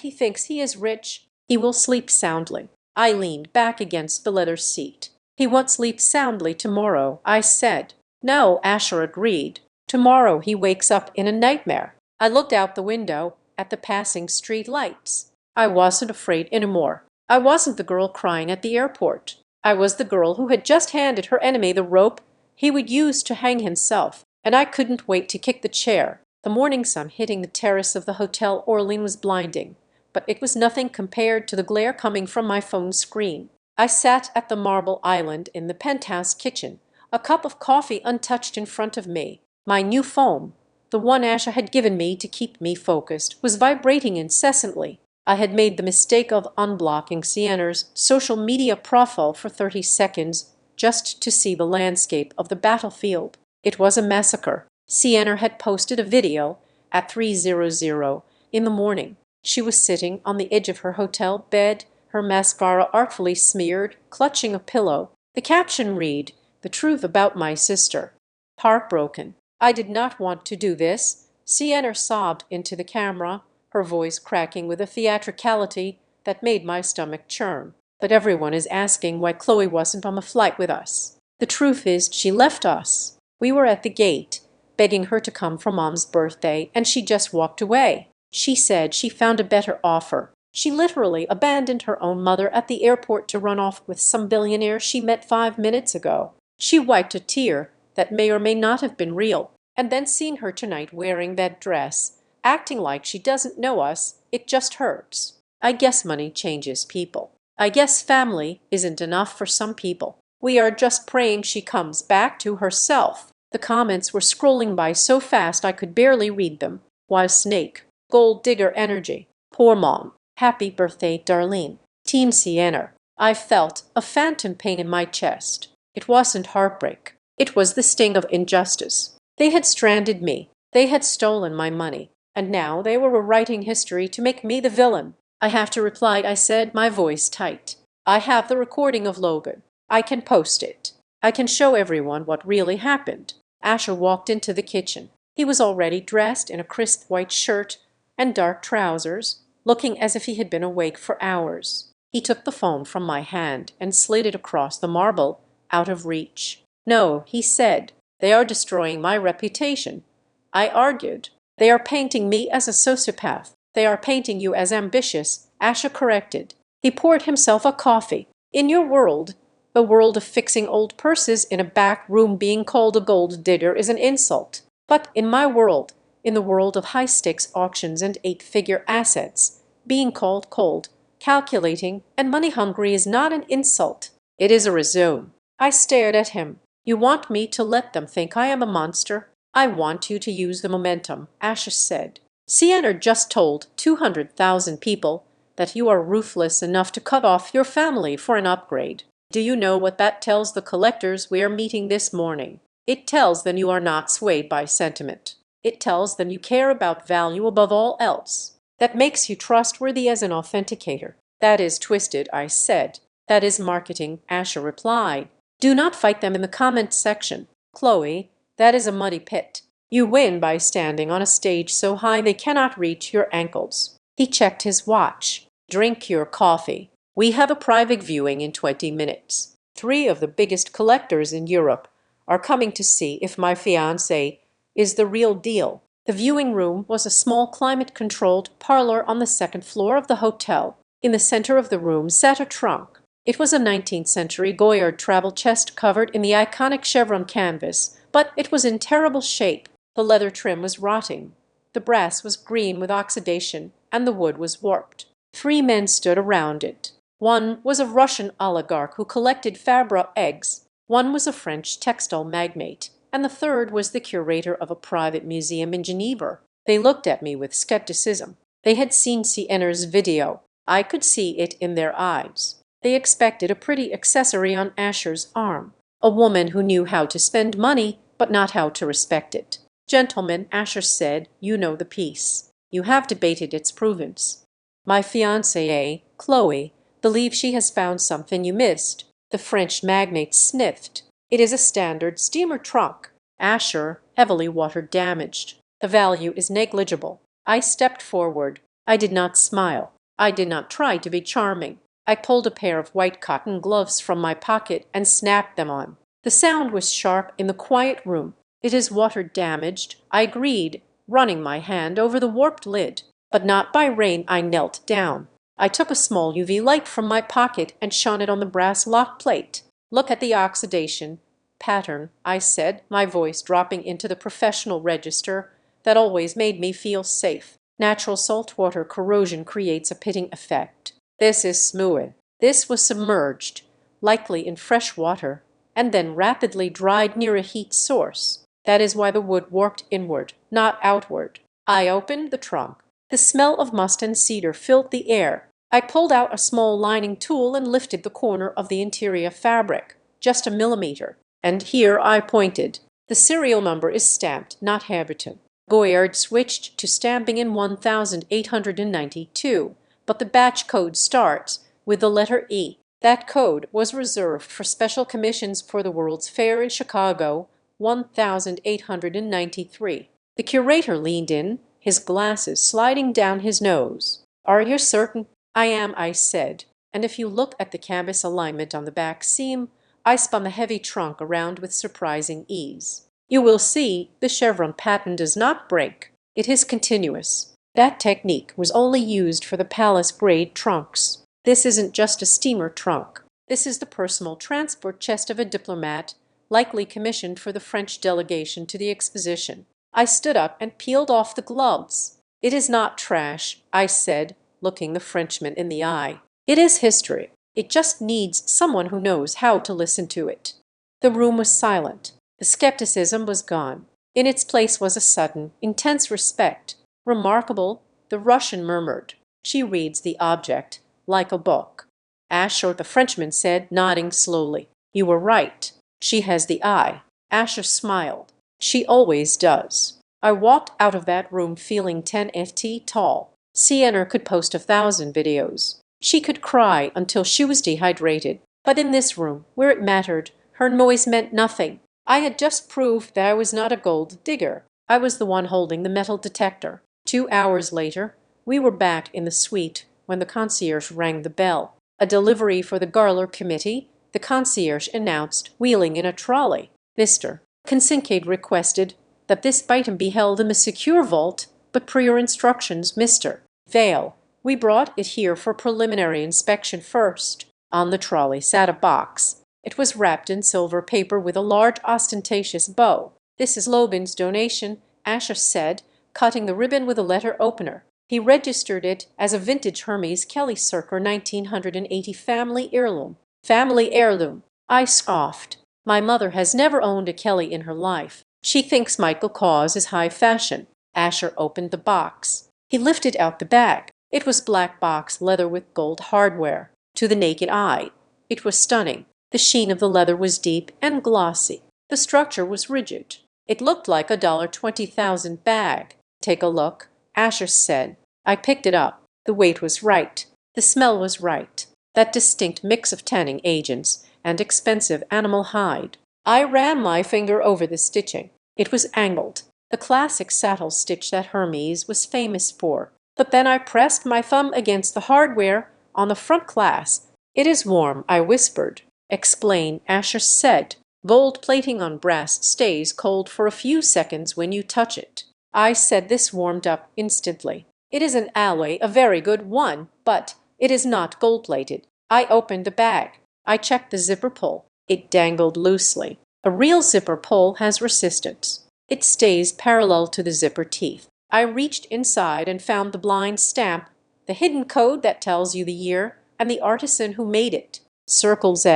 he thinks he is rich. He will sleep soundly. I leaned back against the leather seat. "He won't sleep soundly tomorrow," I said. "No," Asher agreed. "Tomorrow he wakes up in a nightmare." I looked out the window at the passing street lights. I wasn't afraid anymore. I wasn't the girl crying at the airport. I was the girl who had just handed her enemy the rope he would use to hang himself, and I couldn't wait to kick the chair. The morning sun hitting the terrace of the Hotel Orleans was blinding, but it was nothing compared to the glare coming from my phone screen. I sat at the marble island in the penthouse kitchen, a cup of coffee untouched in front of me. My new phone, the one Asha had given me to keep me focused, was vibrating incessantly. I had made the mistake of unblocking Sienna's social media profile for 30 seconds just to see the landscape of the battlefield. It was a massacre. Sienna had posted a video at 3:00 in the morning. She was sitting on the edge of her hotel bed, her mascara artfully smeared, clutching a pillow. The caption read, "The truth about my sister." Heartbroken. "I did not want to do this," Sienna sobbed into the camera, her voice cracking with a theatricality that made my stomach churn. "But everyone is asking why Chloe wasn't on the flight with us. The truth is she left us. We were at the gate, begging her to come for Mom's birthday, and she just walked away. She said she found a better offer. She literally abandoned her own mother at the airport to run off with some billionaire she met 5 minutes ago. She wiped a tear that may or may not have been real. And then seeing her tonight wearing that dress, acting like she doesn't know us, it just hurts. I guess money changes people. I guess family isn't enough for some people. We are just praying she comes back to herself." The comments were scrolling by so fast I could barely read them. Why snake? Gold digger energy. Poor Mom. Happy birthday, Darlene. Team Sienna. I felt a phantom pain in my chest. It wasn't heartbreak. It was the sting of injustice. They had stranded me. They had stolen my money. And now they were rewriting history to make me the villain. "I have to reply," I said, my voice tight. "I have the recording of Logan. I can post it. I can show everyone what really happened." Asher walked into the kitchen. He was already dressed in a crisp white shirt and dark trousers, looking as if he had been awake for hours. He took the phone from my hand and slid it across the marble, out of reach. "No," he said. "They are destroying my reputation." I argued. "They are painting me as a sociopath. They are painting you as ambitious," Asher corrected. He poured himself a coffee. "In your world, the world of fixing old purses in a back room, being called a gold digger is an insult. But in my world, in the world of high-stakes auctions and 8-figure assets, being called cold, calculating, and money-hungry is not an insult. It is a raison." I stared at him. "You want me to let them think I am a monster?" "I want you to use the momentum," Asher said. "Sienna just told 200,000 people that you are ruthless enough to cut off your family for an upgrade. Do you know what that tells the collectors we are meeting this morning? It tells them you are not swayed by sentiment. It tells them you care about value above all else. That makes you trustworthy as an authenticator." "That is twisted," I said. "That is marketing," Asher replied. "Do not fight them in the comments section. Chloe, that is a muddy pit. You win by standing on a stage so high they cannot reach your ankles." He checked his watch. "Drink your coffee. We have a private viewing in 20 minutes. 3 of the biggest collectors in Europe are coming to see if my fiancé is the real deal." The viewing room was a small climate-controlled parlor on the second floor of the hotel. In the center of the room sat a trunk. It was a 19th century Goyard travel chest covered in the iconic chevron canvas, but it was in terrible shape. The leather trim was rotting. The brass was green with oxidation, and the wood was warped. 3 men stood around it. One was a Russian oligarch who collected Fabra eggs, one was a French textile magnate, and the third was the curator of a private museum in Geneva. They looked at me with skepticism. They had seen Sienner's video. I could see it in their eyes. They expected a pretty accessory on Asher's arm, a woman who knew how to spend money, but not how to respect it. "Gentlemen," Asher said, "you know the piece. You have debated its provenance. My fiancée, Chloe, believes she has found something you missed." The French magnate sniffed. "It is a standard steamer trunk." Asher, heavily water damaged. "The value is negligible." I stepped forward. I did not smile. I did not try to be charming. I pulled a pair of white cotton gloves from my pocket and snapped them on. The sound was sharp in the quiet room. "It is water damaged," I agreed, running my hand over the warped lid. But not by rain. I knelt down. I took a small UV light from my pocket and shone it on the brass lock plate. "Look at the oxidation pattern," I said, my voice dropping into the professional register that always made me feel safe. "Natural saltwater corrosion creates a pitting effect. This is smooth. This was submerged, likely in fresh water, and then rapidly dried near a heat source. That is why the wood warped inward, not outward." I opened the trunk. The smell of musk and cedar filled the air. I pulled out a small lining tool and lifted the corner of the interior fabric, just a millimeter. And here I pointed. "The serial number is stamped, not Haverton." Goyard switched to stamping in 1892, but the batch code starts with the letter E. That code was reserved for special commissions for the World's Fair in Chicago, 1893. The curator leaned in, his glasses sliding down his nose. "Are you certain?" "I am," I said. "And if you look at the canvas alignment on the back seam," I spun the heavy trunk around with surprising ease, "you will see the chevron pattern does not break. It is continuous. That technique was only used for the palace-grade trunks. This isn't just a steamer trunk. This is the personal transport chest of a diplomat, likely commissioned for the French delegation to the exposition." I stood up and peeled off the gloves. "It is not trash," I said, looking the Frenchman in the eye. "It is history. It just needs someone who knows how to listen to it." The room was silent. The skepticism was gone. In its place was a sudden, intense respect. "Remarkable," the Russian murmured. "She reads the object like a book." Asher, the Frenchman said, nodding slowly. "You were right. She has the eye." Asher smiled. "She always does." I walked out of that room feeling 10 ft tall. Sienner could post 1,000 videos. She could cry until she was dehydrated. But in this room, where it mattered, her noise meant nothing. I had just proved that I was not a gold digger. I was the one holding the metal detector. 2 hours later, we were back in the suite when the concierge rang the bell. "A delivery for the Garler Committee," the concierge announced, wheeling in a trolley. "Mr. Kincaid requested that this item be held in the secure vault, but per your instructions, Mr. Vale, we brought it here for preliminary inspection first." On the trolley sat a box. It was wrapped in silver paper with a large ostentatious bow. "This is Lobin's donation," Asher said, cutting the ribbon with a letter opener. He registered it as a vintage Hermes Kelly circa 1980 family heirloom. Family heirloom! I scoffed. "My mother has never owned a Kelly in her life. She thinks Michael Kors is high fashion." Asher opened the box. He lifted out the bag. It was black box leather with gold hardware. To the naked eye, it was stunning. The sheen of the leather was deep and glossy. The structure was rigid. It looked like a $20,000 bag. "Take a look," Asher said. I picked it up. The weight was right. The smell was right. That distinct mix of tanning agents and expensive animal hide. I ran my finger over the stitching. It was angled, the classic saddle stitch that Hermes was famous for. But then I pressed my thumb against the hardware on the front glass. "It is warm," I whispered. "Explain," Asher said. "Gold plating on brass stays cold for a few seconds when you touch it." I said this warmed up instantly. "It is an alloy, a very good one, but It is not gold-plated. I opened the bag. I checked the zipper pull. It dangled loosely. A real zipper pull has resistance. It stays parallel to the zipper teeth. I reached inside and found the blind stamp, the hidden code that tells you the year, and the artisan who made it. Circle Z,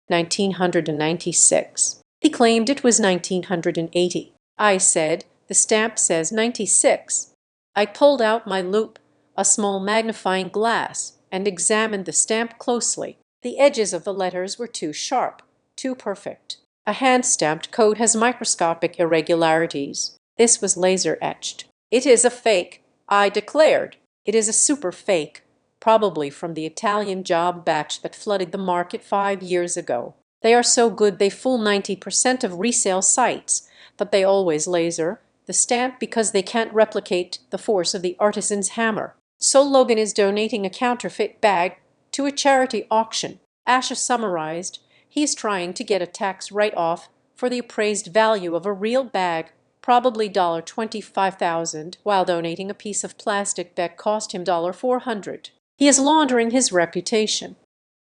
1996. He claimed it was 1980. I said, the stamp says 96. I pulled out my loupe, a small magnifying glass, and examined the stamp closely. The edges of the letters were too sharp, too perfect. A hand-stamped code has microscopic irregularities. This was laser-etched. It is a fake, I declared. It is a super fake, probably from the Italian job batch that flooded the market 5 years ago. They are so good they fool 90% of resale sites, but they always laser the stamp because they can't replicate the force of the artisan's hammer. So Logan is donating a counterfeit bag to a charity auction. Asha summarized, he is trying to get a tax write-off for the appraised value of a real bag, probably $25,000, while donating a piece of plastic that cost him $400. He is laundering his reputation.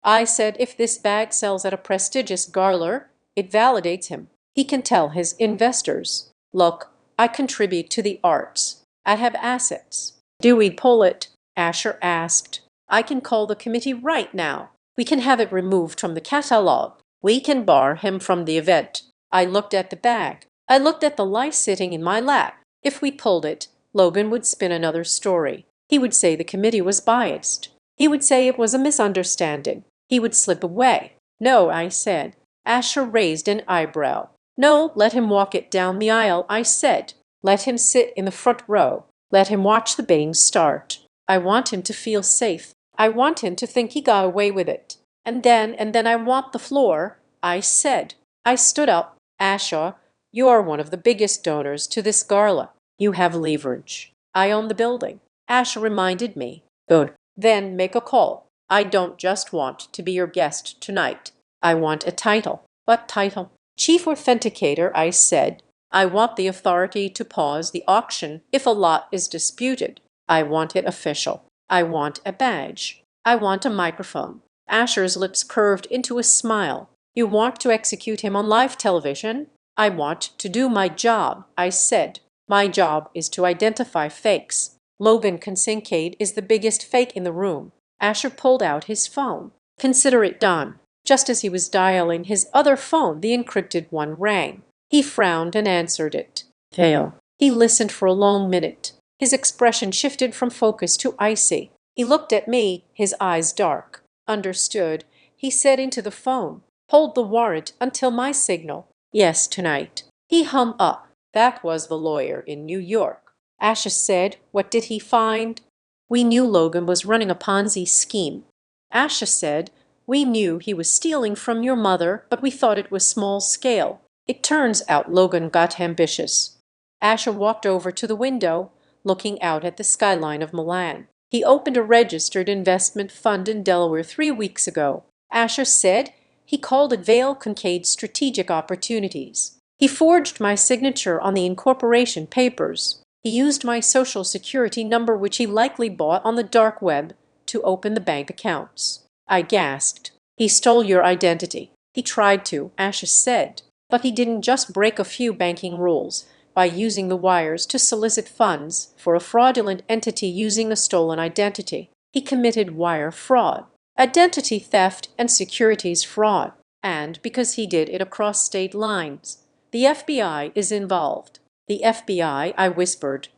I said if this bag sells at a prestigious garler, it validates him. He can tell his investors, look, I contribute to the arts. I have assets. Do we pull it? Asher asked. I can call the committee right now. We can have it removed from the catalog. We can bar him from the event. I looked at the bag. I looked at the lice sitting in my lap. If we pulled it, Logan would spin another story. He would say the committee was biased. He would say it was a misunderstanding. He would slip away. No, I said. Asher raised an eyebrow. No, let him walk it down the aisle, I said. Let him sit in the front row. Let him watch the bangs start. I want him to feel safe. I want him to think he got away with it. And then I want the floor, I said. I stood up. Asha, you are one of the biggest donors to this gala. You have leverage. I own the building. Asha reminded me. Good. Then make a call. I don't just want to be your guest tonight. I want a title. What title? Chief Authenticator, I said. I want the authority to pause the auction if a lot is disputed. I want it official. I want a badge. I want a microphone. Asher's lips curved into a smile. You want to execute him on live television? I want to do my job, I said. My job is to identify fakes. Logan Kincaid is the biggest fake in the room. Asher pulled out his phone. Consider it done. Just as he was dialing his other phone, the encrypted one rang. He frowned and answered it. Fail. He listened for a long minute. His expression shifted from focus to icy. He looked at me, his eyes dark. Understood. He said into the phone, hold the warrant until my signal. Yes, tonight. He hung up. That was the lawyer in New York. Asha said, what did he find? We knew Logan was running a Ponzi scheme. Asha said, we knew he was stealing from your mother, but we thought it was small scale. It turns out Logan got ambitious. Asha walked over to the window, looking out at the skyline of Milan. He opened a registered investment fund in Delaware 3 weeks ago. Asha said he called it Vale Kincaid Strategic Opportunities. He forged my signature on the incorporation papers. He used my social security number, which he likely bought on the dark web, to open the bank accounts. I gasped. He stole your identity. He tried to, Asha said. But he didn't just break a few banking rules by using the wires to solicit funds for a fraudulent entity using a stolen identity. He committed wire fraud, identity theft, and securities fraud. And because he did it across state lines, the FBI is involved. The FBI, I whispered.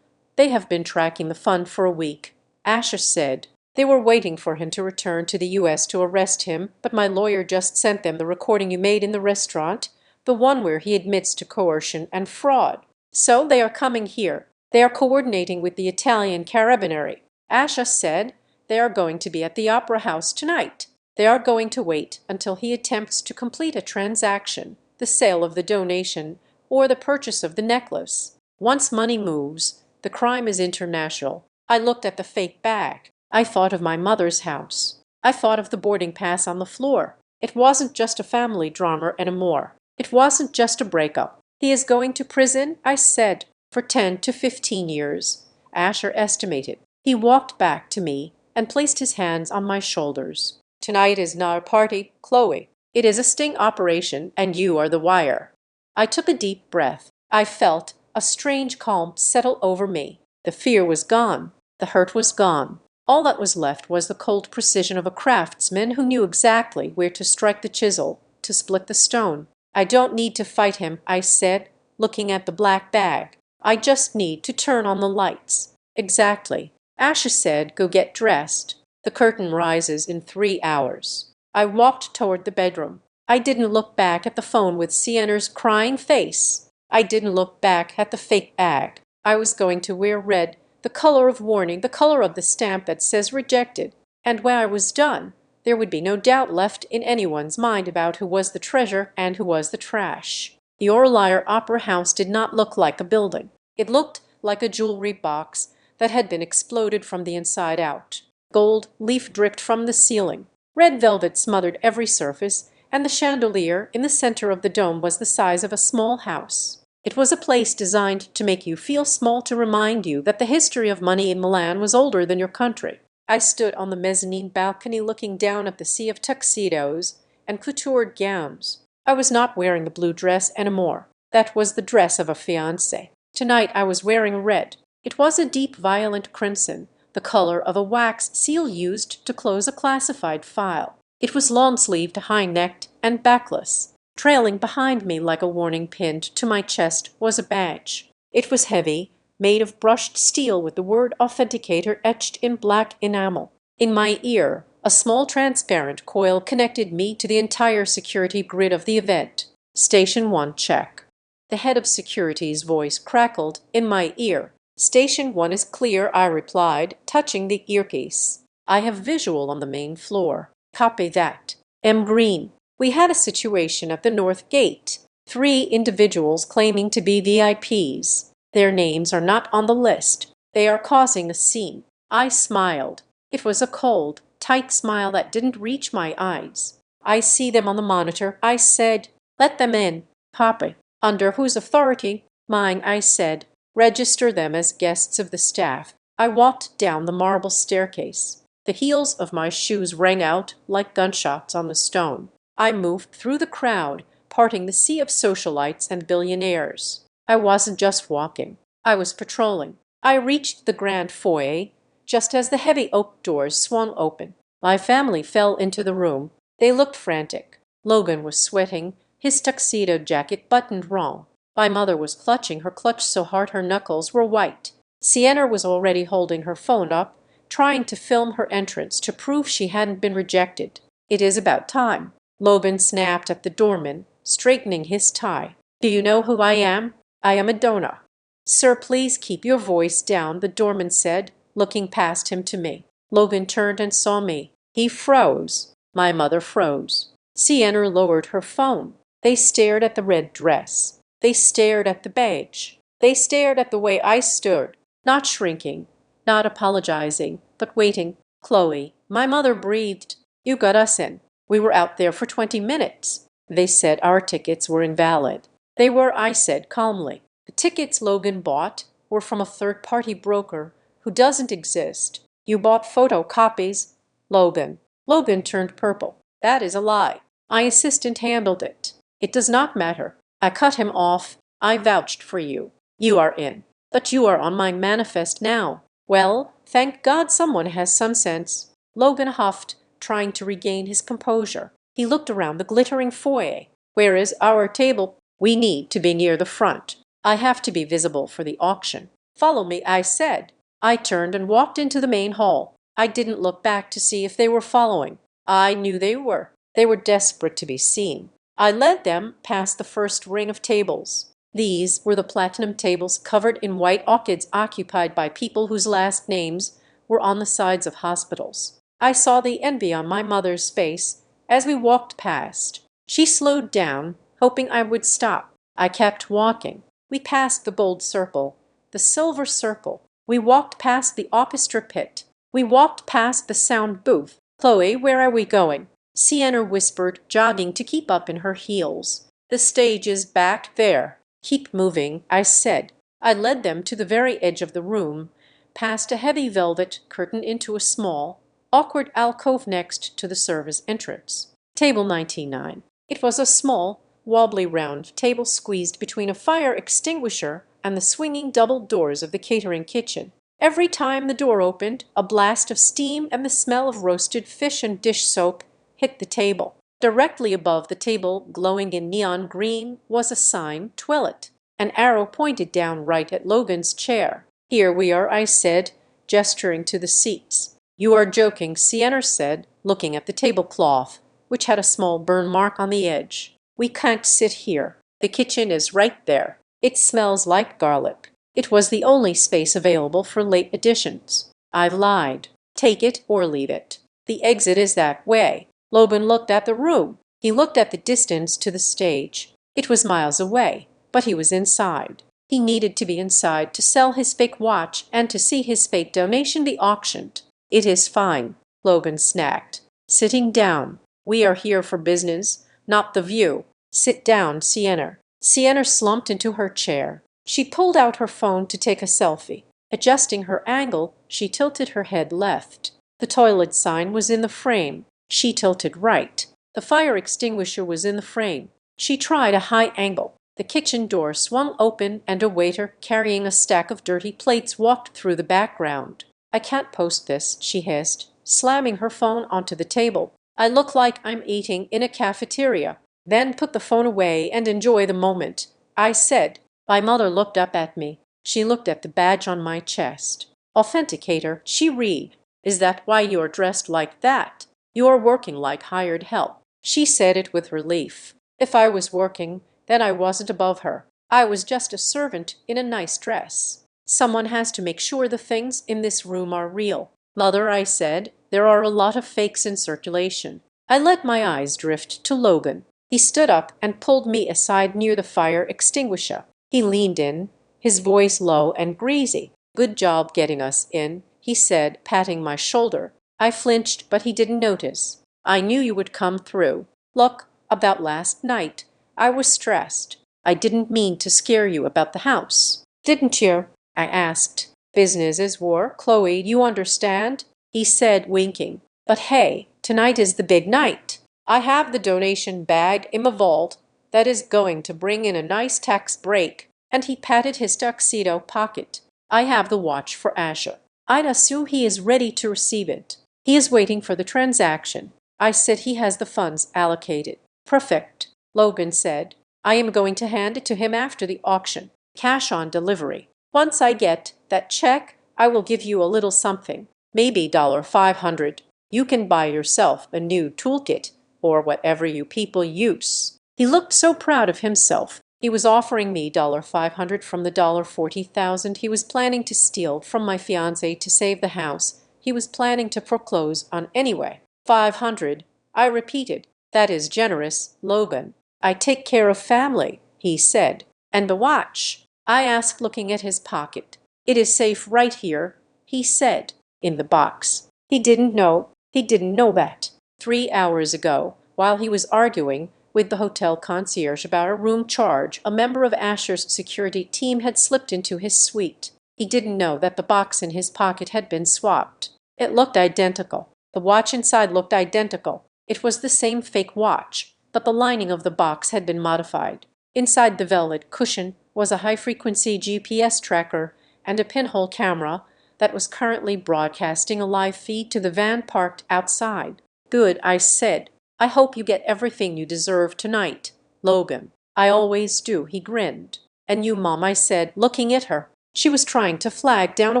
They have been tracking the fund for a week. Asha said. They were waiting for him to return to the U.S. to arrest him, but my lawyer just sent them the recording you made in the restaurant, the one where he admits to coercion and fraud. So they are coming here. They are coordinating with the Italian Carabinieri. Asha said they are going to be at the Opera House tonight. They are going to wait until he attempts to complete a transaction, the sale of the donation, or the purchase of the necklace. Once money moves, the crime is international. I looked at the fake bag. I thought of my mother's house. I thought of the boarding pass on the floor. It wasn't just a family drama anymore. It wasn't just a breakup. He is going to prison, I said, for 10 to 15 years. Asher estimated. He walked back to me, and placed his hands on my shoulders. "Tonight is not a party, Chloe. It is a sting operation, and you are the wire." I took a deep breath. I felt a strange calm settle over me. The fear was gone. The hurt was gone. All that was left was the cold precision of a craftsman who knew exactly where to strike the chisel, to split the stone. "I don't need to fight him," I said, looking at the black bag. "I just need to turn on the lights." "Exactly." Asha said, "Go get dressed. The curtain rises in 3 hours." I walked toward the bedroom. I didn't look back at the phone with Sienna's crying face. I didn't look back at the fake bag. I was going to wear red, the color of warning, the color of the stamp that says rejected. And when I was done, there would be no doubt left in anyone's mind about who was the treasure and who was the trash. The Orlear Opera House did not look like a building. It looked like a jewelry box that had been exploded from the inside out. Gold leaf dripped from the ceiling. Red velvet smothered every surface, and the chandelier in the center of the dome was the size of a small house. It was a place designed to make you feel small, to remind you that the history of money in Milan was older than your country. I stood on the mezzanine balcony looking down at the sea of tuxedos and coutoured gowns. I was not wearing the blue dress anymore. That was the dress of a fiancé. Tonight I was wearing red. It was a deep violet crimson, the color of a wax seal used to close a classified file. It was long-sleeved, high-necked, and backless. Trailing behind me like a warning pinned to my chest was a badge. It was heavy, made of brushed steel with the word Authenticator etched in black enamel. In my ear, a small transparent coil connected me to the entire security grid of the event. "Station 1 check." The head of security's voice crackled in my ear. "Station 1 is clear," I replied, touching the earpiece. "I have visual on the main floor." "Copy that." M. Green. We had a situation at the North Gate. 3 individuals claiming to be VIPs. Their names are not on the list. They are causing a scene. I smiled. It was a cold, tight smile that didn't reach my eyes. "I see them on the monitor," I said. "Let them in." "Copy." "Under whose authority?" "Mine," I said. "Register them as guests of the staff." I walked down the marble staircase. The heels of my shoes rang out like gunshots on the stone. I moved through the crowd, parting the sea of socialites and billionaires. I wasn't just walking. I was patrolling. I reached the grand foyer just as the heavy oak doors swung open. My family fell into the room. They looked frantic. Logan was sweating, his tuxedo jacket buttoned wrong. My mother was clutching her clutch so hard her knuckles were white. Sienna was already holding her phone up, trying to film her entrance to prove she hadn't been rejected. "It is about time." Logan snapped at the doorman, straightening his tie. "Do you know who I am? I am a donor." "Sir, please keep your voice down," the doorman said, looking past him to me. Logan turned and saw me. He froze. My mother froze. Sienna lowered her phone. They stared at the red dress. They stared at the badge. They stared at the way I stood, not shrinking, not apologizing, but waiting. "Chloe," my mother breathed, "you got us in. We were out there for 20 minutes. They said our tickets were invalid." "They were," I said calmly. "The tickets Logan bought were from a third-party broker who doesn't exist. You bought photocopies." "Logan." Logan turned purple. "That is a lie. My assistant handled it." "It does not matter." I cut him off. "I vouched for you. You are in. But you are on my manifest now." "Well, thank God someone has some sense." Logan huffed, trying to regain his composure. He looked around the glittering foyer. "Where is our table?" "We need to be near the front. I have to be visible for the auction." "Follow me," I said. I turned and walked into the main hall. I didn't look back to see if they were following. I knew they were. They were desperate to be seen. I led them past the first ring of tables. These were the platinum tables covered in white orchids occupied by people whose last names were on the sides of hospitals. I saw the envy on my mother's face as we walked past. She slowed down, hoping I would stop. I kept walking. We passed the gold circle, the silver circle. We walked past the orchestra pit. We walked past the sound booth. "Chloe, where are we going?" Sienna whispered, jogging to keep up in her heels. "The stage is back there." "Keep moving," I said. I led them to the very edge of the room, past a heavy velvet curtain into a small, awkward alcove next to the service entrance. Table 99. It was a small, wobbly round table squeezed between a fire extinguisher and the swinging double doors of the catering kitchen. Every time the door opened, a blast of steam and the smell of roasted fish and dish soap hit the table. Directly above the table, glowing in neon green, was a sign, "Toilet." An arrow pointed down right at Logan's chair. "Here we are," I said, gesturing to the seats. "You are joking," Sienna said, looking at the tablecloth, which had a small burn mark on the edge. "We can't sit here. The kitchen is right there. It smells like garlic." It was the only space available for late additions. I lied. "Take it or leave it. The exit is that way." Logan looked at the room. He looked at the distance to the stage. It was miles away, but he was inside. He needed to be inside to sell his fake watch and to see his fake donation be auctioned. "It is fine," Logan snapped, sitting down. "We are here for business, not the view. Sit down, Sienna." Sienna slumped into her chair. She pulled out her phone to take a selfie. Adjusting her angle, she tilted her head left. The toilet sign was in the frame. She tilted right. The fire extinguisher was in the frame. She tried a high angle. The kitchen door swung open and a waiter carrying a stack of dirty plates walked through the background. "I can't post this," she hissed, slamming her phone onto the table. "I look like I'm eating in a cafeteria." "Then put the phone away and enjoy the moment," I said. My mother looked up at me. She looked at the badge on my chest. "Authenticator," she read. "Is that why you're dressed like that? You're working like hired help." She said it with relief. If I was working, then I wasn't above her. I was just a servant in a nice dress. "Someone has to make sure the things in this room are real." "Mother," I said, "there are a lot of fakes in circulation." I let my eyes drift to Logan. He stood up and pulled me aside near the fire extinguisher. He leaned in, his voice low and greasy. "Good job getting us in," he said, patting my shoulder. I flinched, but he didn't notice. "I knew you would come through. Look, about last night. I was stressed. I didn't mean to scare you about the house." "Didn't you?" I asked. "Business is war, Chloe, you understand?" he said, winking. "But hey, tonight is the big night. I have the donation bag in the vault that is going to bring in a nice tax break." And he patted his tuxedo pocket. "I have the watch for Asher. I'd assume he is ready to receive it. He is waiting for the transaction." I said he has the funds allocated. "Perfect," Logan said. "I am going to hand it to him after the auction. Cash on delivery. Once I get that check, I will give you a little something. Maybe $500. You can buy yourself a new toolkit or whatever you people use." He looked so proud of himself. He was offering me $500 from the $40,000 he was planning to steal from my fiancé to save the house he was planning to foreclose on anyway. "500, I repeated. "That is generous, Logan." "I take care of family," he said. "And the watch?" I asked, looking at his pocket. "It is safe right here," he said, "in the box." He didn't know that. 3 hours ago, while he was arguing with the hotel concierge about a room charge, a member of Asher's security team had slipped into his suite. He didn't know that the box in his pocket had been swapped. It looked identical. The watch inside looked identical. It was the same fake watch, but the lining of the box had been modified. Inside the velvet cushion was a high-frequency GPS tracker and a pinhole camera that was currently broadcasting a live feed to the van parked outside. "Good," I said. "I hope you get everything you deserve tonight, Logan." "I always do," he grinned. "And you, Mom," I said, looking at her. She was trying to flag down a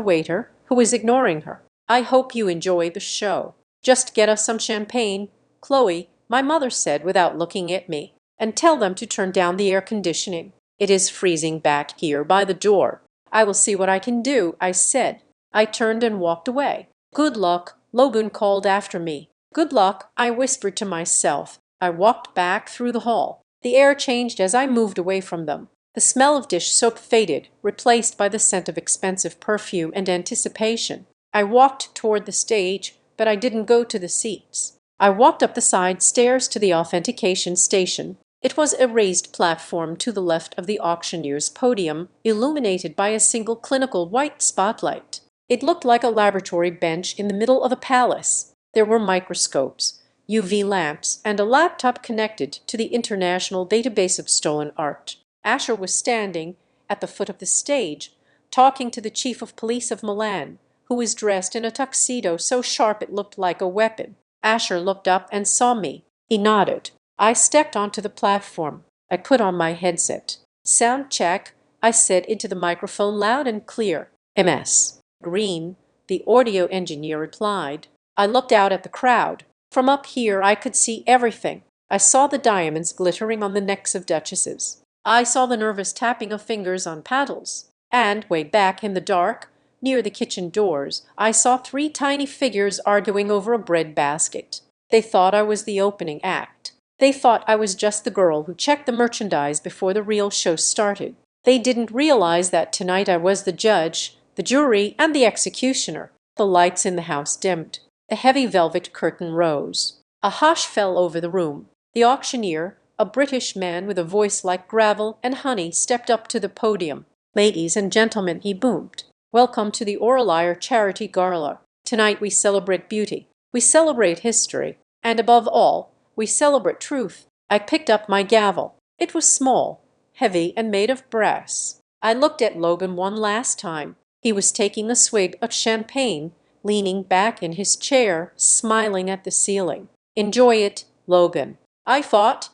waiter who was ignoring her. "I hope you enjoy the show. Just get us some champagne, Chloe," my mother said without looking at me. "And tell them to turn down the air conditioning. It is freezing back here by the door." "I will see what I can do," I said. I turned and walked away. "Good luck," Logan called after me. "Good luck," I whispered to myself. I walked back through the hall. The air changed as I moved away from them. The smell of dish soap faded, replaced by the scent of expensive perfume and anticipation. I walked toward the stage, but I didn't go to the seats. I walked up the side stairs to the authentication station. It was a raised platform to the left of the auctioneer's podium, illuminated by a single clinical white spotlight. It looked like a laboratory bench in the middle of a palace. There were microscopes, UV lamps, and a laptop connected to the international database of stolen art. Asher was standing at the foot of the stage, talking to the chief of police of Milan, who was dressed in a tuxedo so sharp it looked like a weapon. Asher looked up and saw me. He nodded. I stepped onto the platform. I put on my headset. "Sound check," I said into the microphone loud and clear. "MS. Green," the audio engineer replied. I looked out at the crowd. From up here I could see everything. I saw the diamonds glittering on the necks of duchesses. I saw the nervous tapping of fingers on paddles. And way back in the dark, near the kitchen doors, I saw three tiny figures arguing over a bread basket. They thought I was the opening act. They thought I was just the girl who checked the merchandise before the real show started. They didn't realize that tonight I was the judge, the jury, and the executioner. The lights in the house dimmed. The heavy velvet curtain rose. A hush fell over the room. The auctioneer, a British man with a voice like gravel and honey, stepped up to the podium. "Ladies and gentlemen," he boomed, "welcome to the Orleire Charity Gala. Tonight we celebrate beauty. We celebrate history. And above all, we celebrate truth." I picked up my gavel. It was small, heavy, and made of brass. I looked at Logan one last time. He was taking a swig of champagne, leaning back in his chair, smiling at the ceiling. "Enjoy it, Logan." I thought,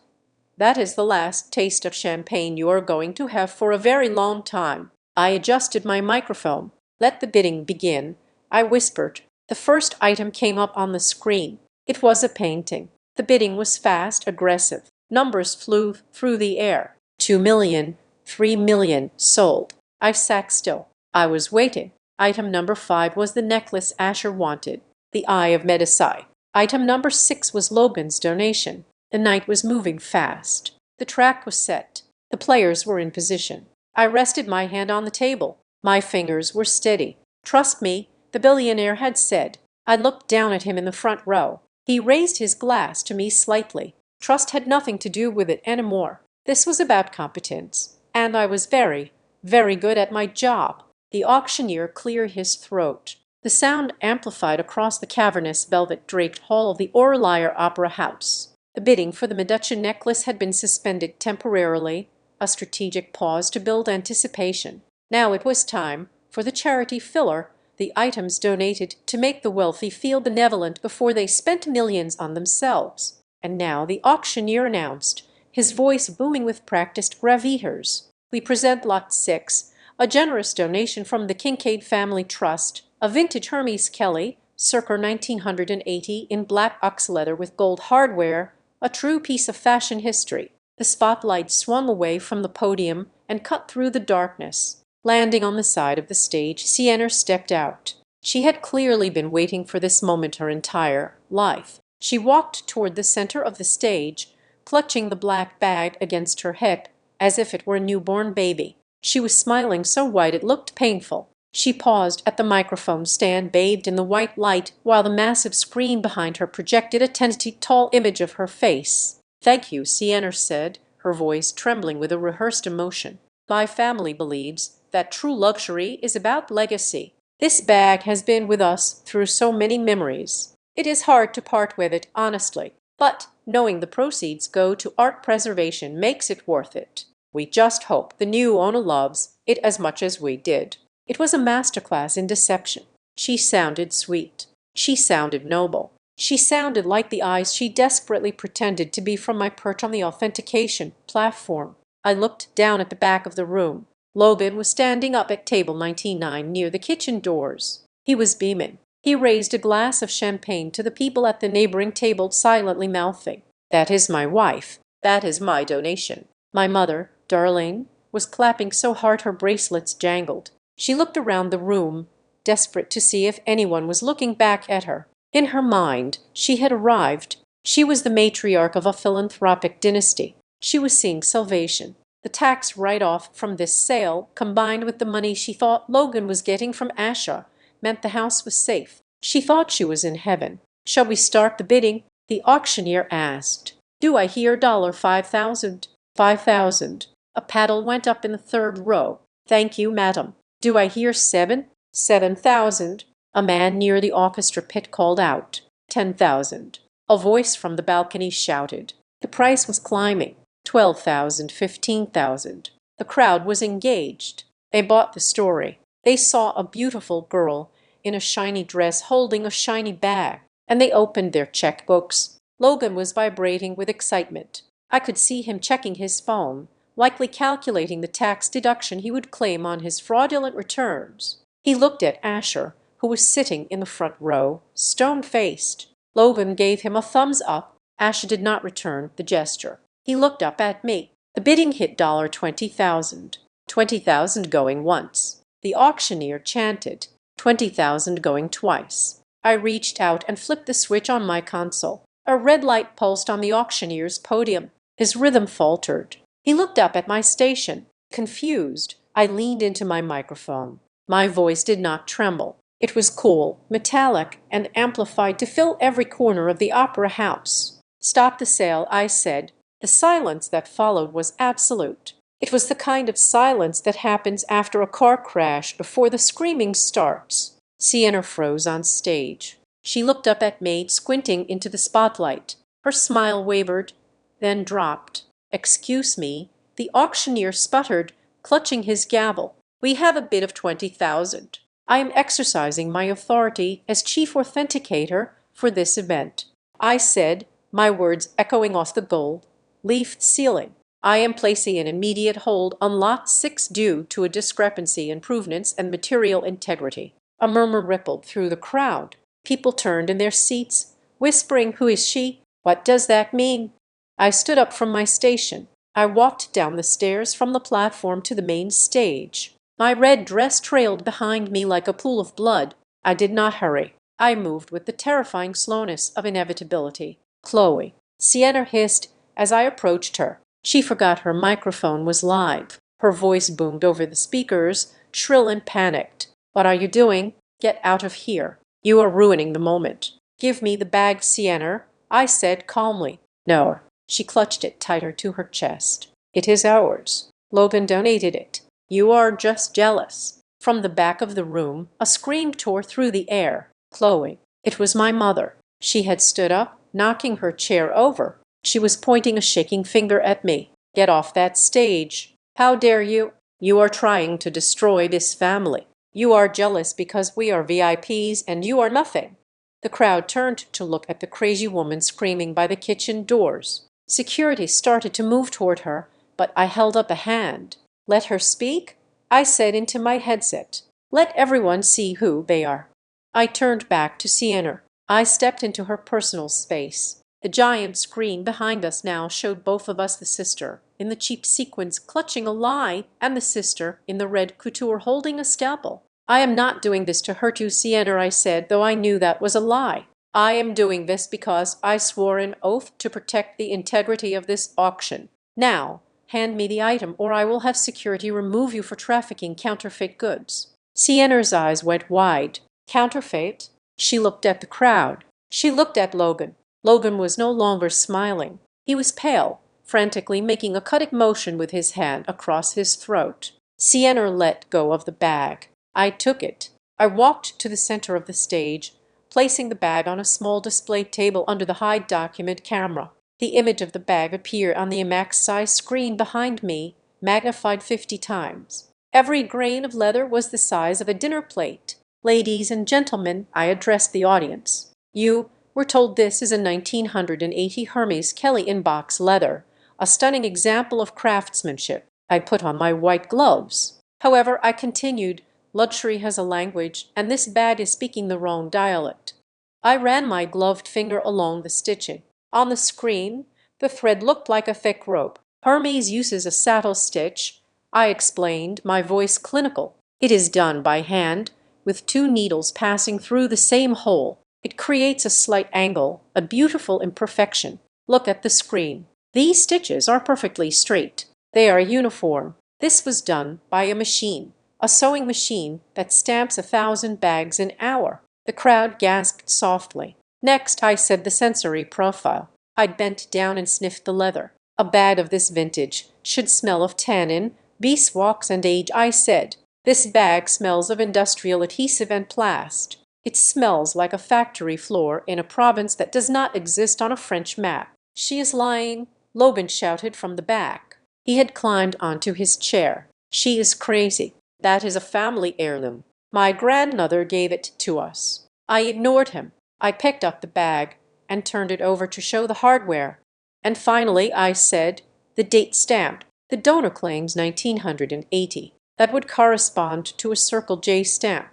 "That is the last taste of champagne you are going to have for a very long time." I adjusted my microphone. "Let the bidding begin," I whispered. The first item came up on the screen. It was a painting. The bidding was fast, aggressive. Numbers flew through the air. 2 million, 3 million, sold. I sat still. I was waiting. Item number 5 was the necklace Asher wanted, the Eye of Medici. Item number 6 was Logan's donation. The night was moving fast. The track was set. The players were in position. I rested my hand on the table. My fingers were steady. "Trust me," the billionaire had said. I looked down at him in the front row. He raised his glass to me slightly. Trust had nothing to do with it anymore. This was about competence. And I was very, very good at my job. The auctioneer cleared his throat. The sound amplified across the cavernous velvet-draped hall of the Orleire Opera House. The bidding for the Medici necklace had been suspended temporarily, a strategic pause to build anticipation. Now it was time for the charity filler, the items donated to make the wealthy feel benevolent before they spent millions on themselves. And now the auctioneer announced, his voice booming with practiced gravitas. "We present Lot 6, a generous donation from the Kincaid Family Trust, a vintage Hermes Kelly, circa 1980, in black ox leather with gold hardware, a true piece of fashion history." The spotlight swung away from the podium and cut through the darkness. Landing on the side of the stage, Sienna stepped out. She had clearly been waiting for this moment her entire life. She walked toward the center of the stage, clutching the black bag against her hip as if it were a newborn baby. She was smiling so wide it looked painful. She paused at the microphone stand bathed in the white light while the massive screen behind her projected a 10-feet tall image of her face. "Thank you," Sienna said, her voice trembling with a rehearsed emotion. "My family believes that true luxury is about legacy. This bag has been with us through so many memories. It is hard to part with it, honestly. But knowing the proceeds go to art preservation makes it worth it. We just hope the new owner loves it as much as we did." It was a masterclass in deception. She sounded sweet. She sounded noble. She sounded like the eyes she desperately pretended to be from my perch on the authentication platform. I looked down at the back of the room. Logan was standing up at table 99 near the kitchen doors. He was beaming. He raised a glass of champagne to the people at the neighboring table, silently mouthing, "That is my wife. That is my donation." My mother, Darlene, was clapping so hard her bracelets jangled. She looked around the room, desperate to see if anyone was looking back at her. In her mind, she had arrived. She was the matriarch of a philanthropic dynasty. She was seeing salvation. The tax write-off from this sale, combined with the money she thought Logan was getting from Asha, meant the house was safe. She thought she was in heaven. "Shall we start the bidding?" the auctioneer asked. "Do I hear $5,000? 5,000. A paddle went up in the third row. "Thank you, madam." "Do I hear 7? 7,000. A man near the orchestra pit called out. 10,000. A voice from the balcony shouted. The price was climbing. 12,000, 15,000. The crowd was engaged. They bought the story. They saw a beautiful girl in a shiny dress holding a shiny bag, and they opened their checkbooks. Logan was vibrating with excitement. I could see him checking his phone, likely calculating the tax deduction he would claim on his fraudulent returns. He looked at Asher, who was sitting in the front row, stone-faced. Logan gave him a thumbs up. Asher did not return the gesture. He looked up at me. The bidding hit $20,000. 20,000 going once. The auctioneer chanted, 20,000 going twice. I reached out and flipped the switch on my console. A red light pulsed on the auctioneer's podium. His rhythm faltered. He looked up at my station. Confused, I leaned into my microphone. My voice did not tremble. It was cool, metallic, and amplified to fill every corner of the opera house. Stop the sale, I said. The silence that followed was absolute. It was the kind of silence that happens after a car crash before the screaming starts. Sienna froze on stage. She looked up at me, squinting into the spotlight. Her smile wavered, then dropped. "Excuse me," the auctioneer sputtered, clutching his gavel. "We have a bid of 20,000. I am exercising my authority as chief authenticator for this event," I said, my words echoing off the gold-leafed ceiling. "I am placing an immediate hold on Lot 6 due to a discrepancy in provenance and material integrity." A murmur rippled through the crowd. People turned in their seats, whispering, "Who is she? What does that mean?" I stood up from my station. I walked down the stairs from the platform to the main stage. My red dress trailed behind me like a pool of blood. I did not hurry. I moved with the terrifying slowness of inevitability. "Chloe," Sienna hissed as I approached her. She forgot her microphone was live. Her voice boomed over the speakers, shrill and panicked. "What are you doing? Get out of here. You are ruining the moment." "Give me the bag, Sienna," I said calmly. "No." She clutched it tighter to her chest. "It is ours. Logan donated it. You are just jealous." From the back of the room, a scream tore through the air. "Chloe." It was my mother. She had stood up, knocking her chair over. She was pointing a shaking finger at me. "Get off that stage. How dare you? You are trying to destroy this family. You are jealous because we are VIPs and you are nothing." The crowd turned to look at the crazy woman screaming by the kitchen doors. Security started to move toward her, but I held up a hand. "Let her speak," I said into my headset. "Let everyone see who they are." I turned back to Sienna. I stepped into her personal space. The giant screen behind us now showed both of us, the sister in the cheap sequins clutching a lie and the sister in the red couture holding a scalpel. "I am not doing this to hurt you, Sienna," I said, though I knew that was a lie. "I am doing this because I swore an oath to protect the integrity of this auction. Now, hand me the item or I will have security remove you for trafficking counterfeit goods." Sienna's eyes went wide. "Counterfeit?" She looked at the crowd. She looked at Logan. Logan was no longer smiling. He was pale, frantically making a cutting motion with his hand across his throat. Sienna let go of the bag. I took it. I walked to the center of the stage, placing the bag on a small display table under the high document camera. The image of the bag appeared on the IMAX-size screen behind me, magnified 50 times. Every grain of leather was the size of a dinner plate. "Ladies and gentlemen," I addressed the audience. "You were told this is a 1980 Hermes Kelly inbox leather, a stunning example of craftsmanship." I put on my white gloves. "However," I continued, "luxury has a language, and this bag is speaking the wrong dialect." I ran my gloved finger along the stitching. On the screen, the thread looked like a thick rope. "Hermes uses a saddle stitch," I explained, my voice clinical. "It is done by hand, with 2 needles passing through the same hole. It creates a slight angle, a beautiful imperfection. Look at the screen. These stitches are perfectly straight. They are uniform. This was done by a machine, a sewing machine that stamps 1,000 bags an hour." The crowd gasped softly. "Next," I said, "the sensory profile." I bent down and sniffed the leather. "A bag of this vintage should smell of tannin, beeswax, and age," I said. "This bag smells of industrial adhesive and plast." It smells like a factory floor in a province that does not exist on a French map. She is lying, Logan shouted from the back. He had climbed onto his chair. She is crazy. That is a family heirloom. My grandmother gave it to us. I ignored him. I picked up the bag and turned it over to show the hardware. And finally I said, the date stamp. The donor claims 1980. That would correspond to a Circle J stamp.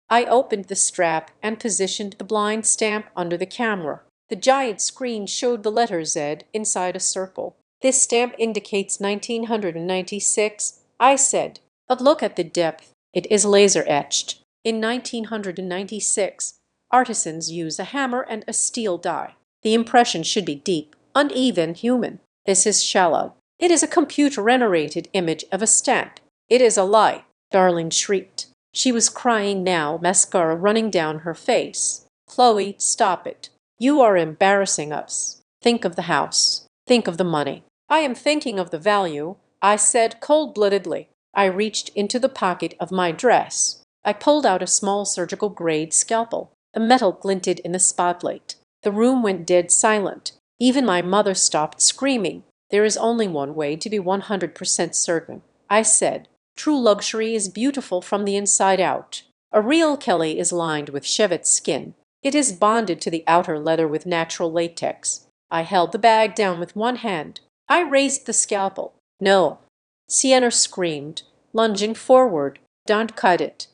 I opened the strap and positioned the blind stamp under the camera. The giant screen showed the letter Z inside a circle. This stamp indicates 1996, I said. But look at the depth. It is laser etched. In 1996, artisans use a hammer and a steel die. The impression should be deep, uneven, human. This is shallow. It is a computer-generated image of a stamp. It is a lie, Darling shrieked. She was crying now, mascara running down her face. Chloe, stop it. You are embarrassing us. Think of the house. Think of the money. I am thinking of the value, I said cold-bloodedly. I reached into the pocket of my dress. I pulled out a small surgical-grade scalpel. The metal glinted in the spotlight. The room went dead silent. Even my mother stopped screaming. There is only one way to be 100% certain, I said. True luxury is beautiful from the inside out. A real Kelly is lined with chevet skin. It is bonded to the outer leather with natural latex. I held the bag down with one hand. I raised the scalpel. No. Sienna screamed, lunging forward. Don't cut it.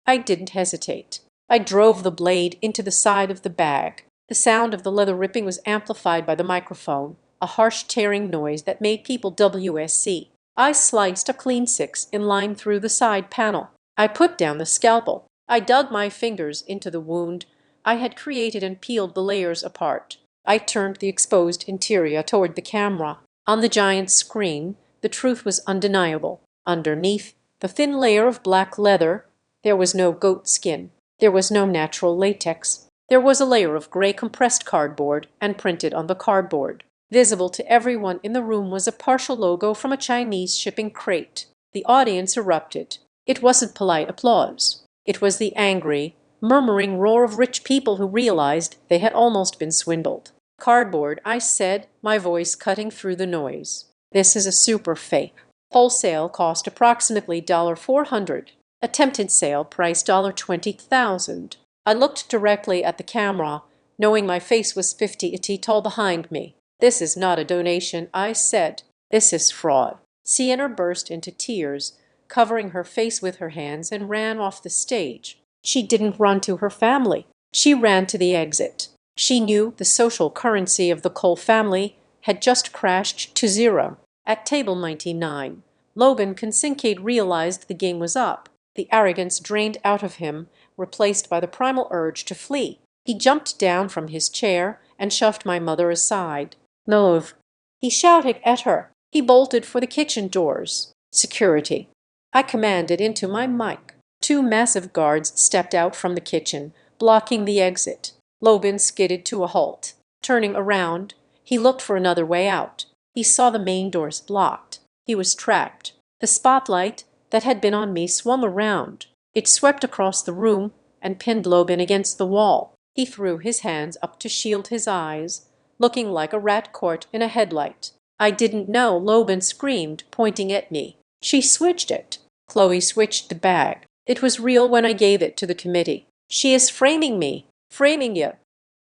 I didn't hesitate. I drove the blade into the side of the bag. The sound of the leather ripping was amplified by the microphone, a harsh tearing noise that made people WSC. I sliced a clean 6 in line through the side panel. I put down the scalpel. I dug my fingers into the wound I had created and peeled the layers apart. I turned the exposed interior toward the camera. On the giant screen, the truth was undeniable. Underneath the thin layer of black leather, there was no goat skin. There was no natural latex. There was a layer of gray compressed cardboard, and printed on the cardboard, visible to everyone in the room, was a partial logo from a Chinese shipping crate. The audience erupted. It wasn't polite applause. It was the angry, murmuring roar of rich people who realized they had almost been swindled. Cardboard, I said, my voice cutting through the noise. This is a super fake. Wholesale cost approximately $400. Attempted sale price $20,000. I looked directly at the camera, knowing my face was 50 feet tall behind me. This is not a donation, I said. This is fraud. Sienna burst into tears, covering her face with her hands, and ran off the stage. She didn't run to her family. She ran to the exit. She knew the social currency of the Cole family had just crashed to zero. At table 99, Logan Kincaid realized the game was up. The arrogance drained out of him, replaced by the primal urge to flee. He jumped down from his chair and shoved my mother aside. "Move!" he shouted at her. He bolted for the kitchen doors. "Security!" I commanded into my mic. 2 massive guards stepped out from the kitchen, blocking the exit. Logan skidded to a halt. Turning around, he looked for another way out. He saw the main doors blocked. He was trapped. The spotlight that had been on me swung around. It swept across the room and pinned Logan against the wall. He threw his hands up to shield his eyes, looking like a rat caught in a headlight. I didn't know, Logan screamed, pointing at me. She switched it. Chloe switched the bag. It was real when I gave it to the committee. She is framing me. Framing you,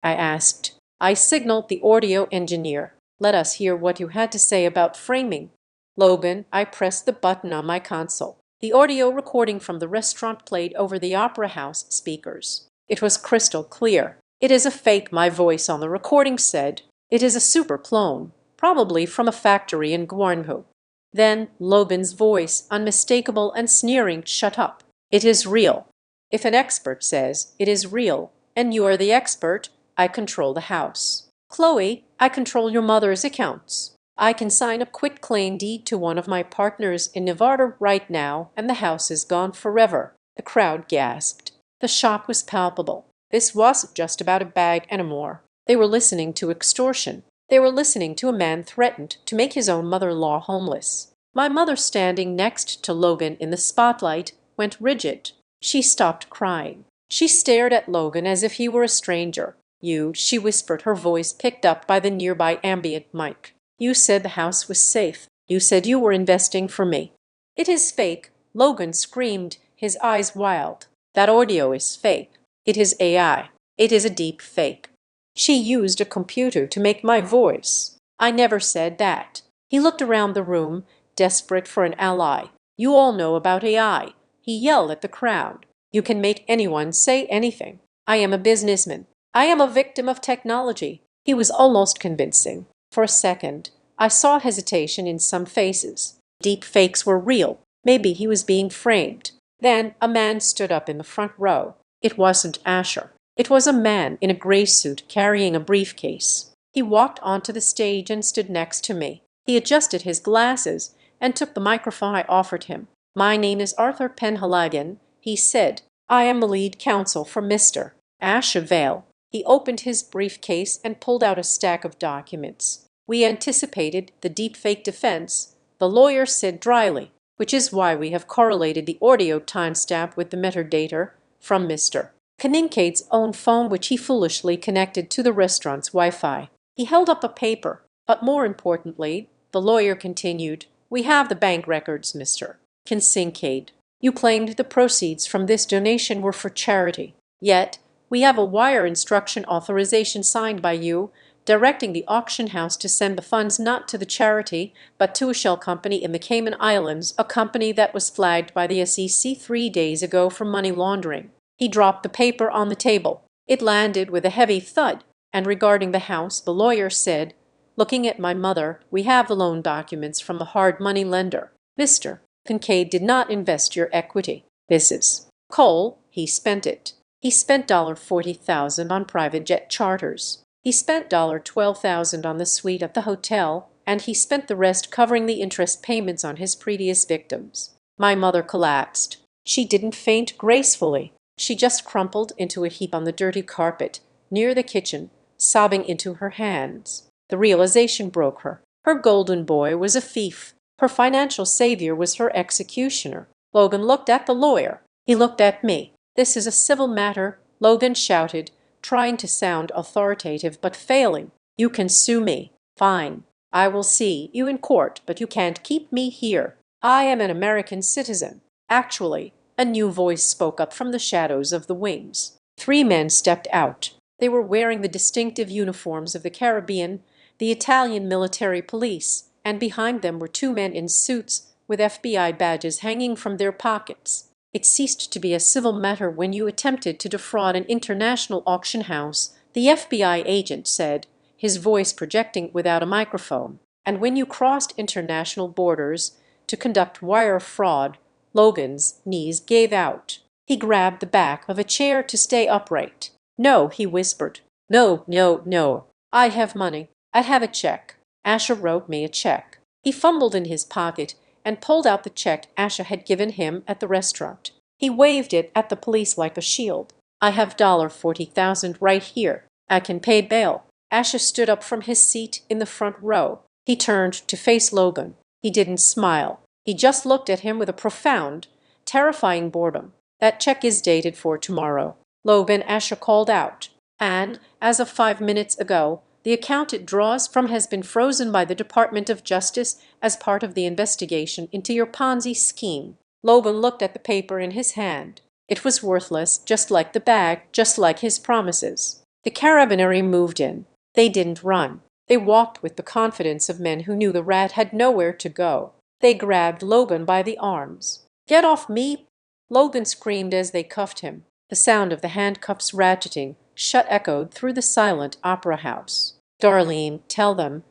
I asked. I signaled the audio engineer. Let us hear what you had to say about framing. Logan, I pressed the button on my console. The audio recording from the restaurant played over the Opera House speakers. It was crystal clear. It is a fake, my voice on the recording said. It is a super clone, probably from a factory in Guangzhou. Then Logan's voice, unmistakable and sneering, shut up. It is real. If an expert says it is real, and you are the expert, I control the house. Chloe, I control your mother's accounts. I can sign a quitclaim deed to one of my partners in Nevada right now, and the house is gone forever. The crowd gasped. The shock was palpable. This wasn't just about a bag anymore. They were listening to extortion. They were listening to a man threatened to make his own mother-in-law homeless. My mother, standing next to Logan in the spotlight, went rigid. She stopped crying. She stared at Logan as if he were a stranger. "You," she whispered, her voice picked up by the nearby ambient mic. "You said the house was safe. You said you were investing for me." "It is fake," Logan screamed, his eyes wild. "That audio is fake. It is AI. It is a deep fake. She used a computer to make my voice. I never said that." He looked around the room, desperate for an ally. "You all know about AI." He yelled at the crowd. "You can make anyone say anything. I am a businessman. I am a victim of technology." He was almost convincing. For a second, I saw hesitation in some faces. Deep fakes were real. Maybe he was being framed. Then a man stood up in the front row. It wasn't Asher. It was a man in a gray suit carrying a briefcase. He walked onto the stage and stood next to me. He adjusted his glasses and took the microphone I offered him. "My name is Arthur Penhaligon," he said. "I am the lead counsel for Mr. Asher Vale." He opened his briefcase and pulled out a stack of documents. "We anticipated the deepfake defense," the lawyer said dryly, "which is why we have correlated the audio timestamp with the metadata from Mr. Kincaid's own phone, which he foolishly connected to the restaurant's Wi-Fi." He held up a paper. "But more importantly," the lawyer continued, "we have the bank records, Mr. Kincaid. You claimed the proceeds from this donation were for charity. Yet we have a wire instruction authorization signed by you directing the auction house to send the funds not to the charity, but to a shell company in the Cayman Islands, a company that was flagged by the SEC 3 days ago for money laundering." He dropped the paper on the table. It landed with a heavy thud. "And regarding the house," the lawyer said, looking at my mother, "we have the loan documents from the hard money lender. Mr. Kincaid did not invest your equity. This is coal. He spent it. He spent $40,000 on private jet charters. He spent $12,000 on the suite at the hotel, and he spent the rest covering the interest payments on his previous victims." My mother collapsed. She didn't faint gracefully. She just crumpled into a heap on the dirty carpet near the kitchen, sobbing into her hands. The realization broke her. Her golden boy was a thief. Her financial savior was her executioner. Logan looked at the lawyer. He looked at me. "This is a civil matter," Logan shouted, trying to sound authoritative but failing. "You can sue me. Fine. I will see you in court, but you can't keep me here. I am an American citizen." Actually, a new voice spoke up from the shadows of the wings. 3 men stepped out. They were wearing the distinctive uniforms of the Caribbean, the Italian military police, and behind them were 2 men in suits with FBI badges hanging from their pockets. "It ceased to be a civil matter when you attempted to defraud an international auction house," the FBI agent said, his voice projecting without a microphone. "And when you crossed international borders to conduct wire fraud." Logan's knees gave out. He grabbed the back of a chair to stay upright. "No," he whispered. "No, no, no. I have money. I have a check. Asher wrote me a check." He fumbled in his pocket and pulled out the check Asher had given him at the restaurant. He waved it at the police like a shield. "I have $40,000 right here. I can pay bail." Asher stood up from his seat in the front row. He turned to face Logan. He didn't smile. He just looked at him with a profound, terrifying boredom. "That check is dated for tomorrow," Logan Asher called out. "And, as of 5 minutes ago, the account it draws from has been frozen by the Department of Justice as part of the investigation into your Ponzi scheme." Logan looked at the paper in his hand. It was worthless, just like the bag, just like his promises. The carabinieri moved in. They didn't run. They walked with the confidence of men who knew the rat had nowhere to go. They grabbed Logan by the arms. "Get off me!" Logan screamed as they cuffed him. The sound of the handcuffs ratcheting shut echoed through the silent opera house. "Darlene, tell them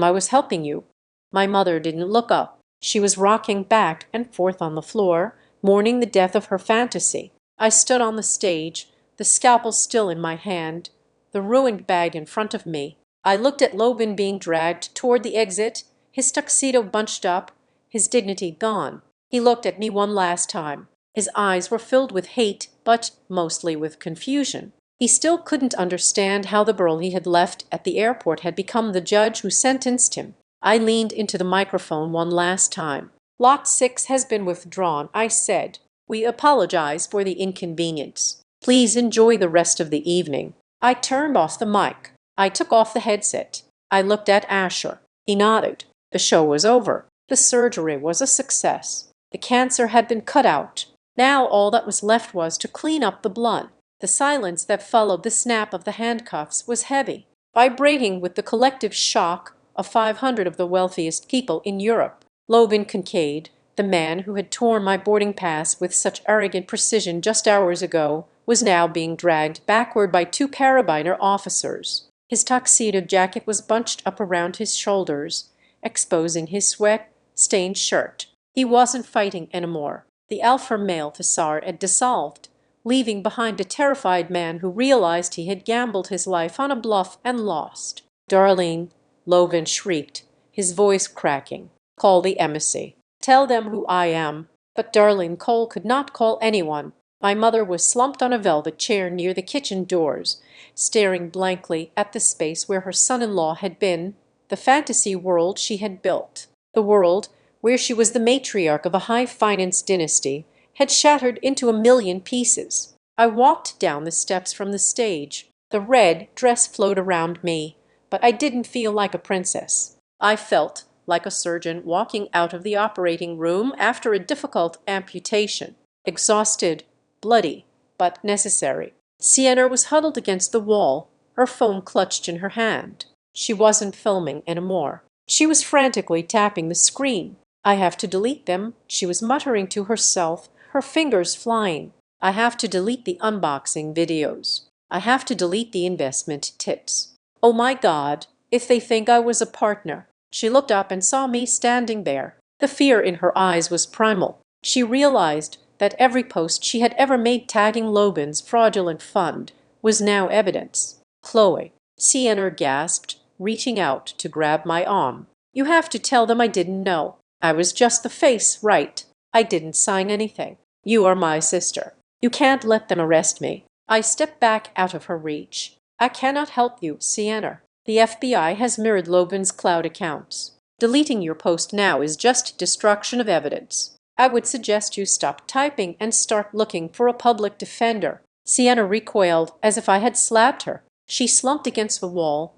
I was helping you." My mother didn't look up. She was rocking back and forth on the floor, mourning the death of her fantasy. I stood on the stage, the scalpel still in my hand, the ruined bag in front of me. I looked at Logan being dragged toward the exit, his tuxedo bunched up, his dignity gone. He looked at me one last time. His eyes were filled with hate, but mostly with confusion. He still couldn't understand how the girl he had left at the airport had become the judge who sentenced him. I leaned into the microphone one last time. "Lot 6 has been withdrawn," I said. "We apologize for the inconvenience." Please enjoy the rest of the evening." I turned off the mic. I took off the headset. I looked at Asher. He nodded. The show was over. The surgery was a success. The cancer had been cut out. Now all that was left was to clean up the blood. The silence that followed the snap of the handcuffs was heavy, vibrating with the collective shock of 500 of the wealthiest people in Europe. Logan Kincaid, the man who had torn my boarding pass with such arrogant precision just hours ago, was now being dragged backward by two carabiner officers. His tuxedo jacket was bunched up around his shoulders, exposing his sweat-stained shirt. He wasn't fighting anymore. The alpha male facade had dissolved, leaving behind a terrified man who realized he had gambled his life on a bluff and lost. "Darlene," Logan shrieked, his voice cracking, "call the embassy. Tell them who I am." But Darlene Cole could not call anyone. My mother was slumped on a velvet chair near the kitchen doors, staring blankly at the space where her son-in-law had been, the fantasy world she had built. The world where she was the matriarch of a high-finance dynasty had shattered into a million pieces. I walked down the steps from the stage. The red dress flowed around me, but I didn't feel like a princess. I felt like a surgeon walking out of the operating room after a difficult amputation, exhausted, bloody, but necessary. Sienna was huddled against the wall, her phone clutched in her hand. She wasn't filming anymore. She was frantically tapping the screen. "I have to delete them," she was muttering to herself, her fingers flying. "I have to delete the unboxing videos. I have to delete the investment tips. Oh my God, if they think I was a partner." She looked up and saw me standing there. The fear in her eyes was primal. She realized that every post she had ever made tagging Logan's fraudulent fund was now evidence. "Chloe," Sienna gasped, reaching out to grab my arm. "You have to tell them I didn't know. I was just the face, right? I didn't sign anything. You are my sister. You can't let them arrest me." I stepped back out of her reach. "I cannot help you, Sienna. The FBI has mirrored Logan's cloud accounts. Deleting your post now is just destruction of evidence. I would suggest you stop typing and start looking for a public defender." Sienna recoiled as if I had slapped her. She slumped against the wall,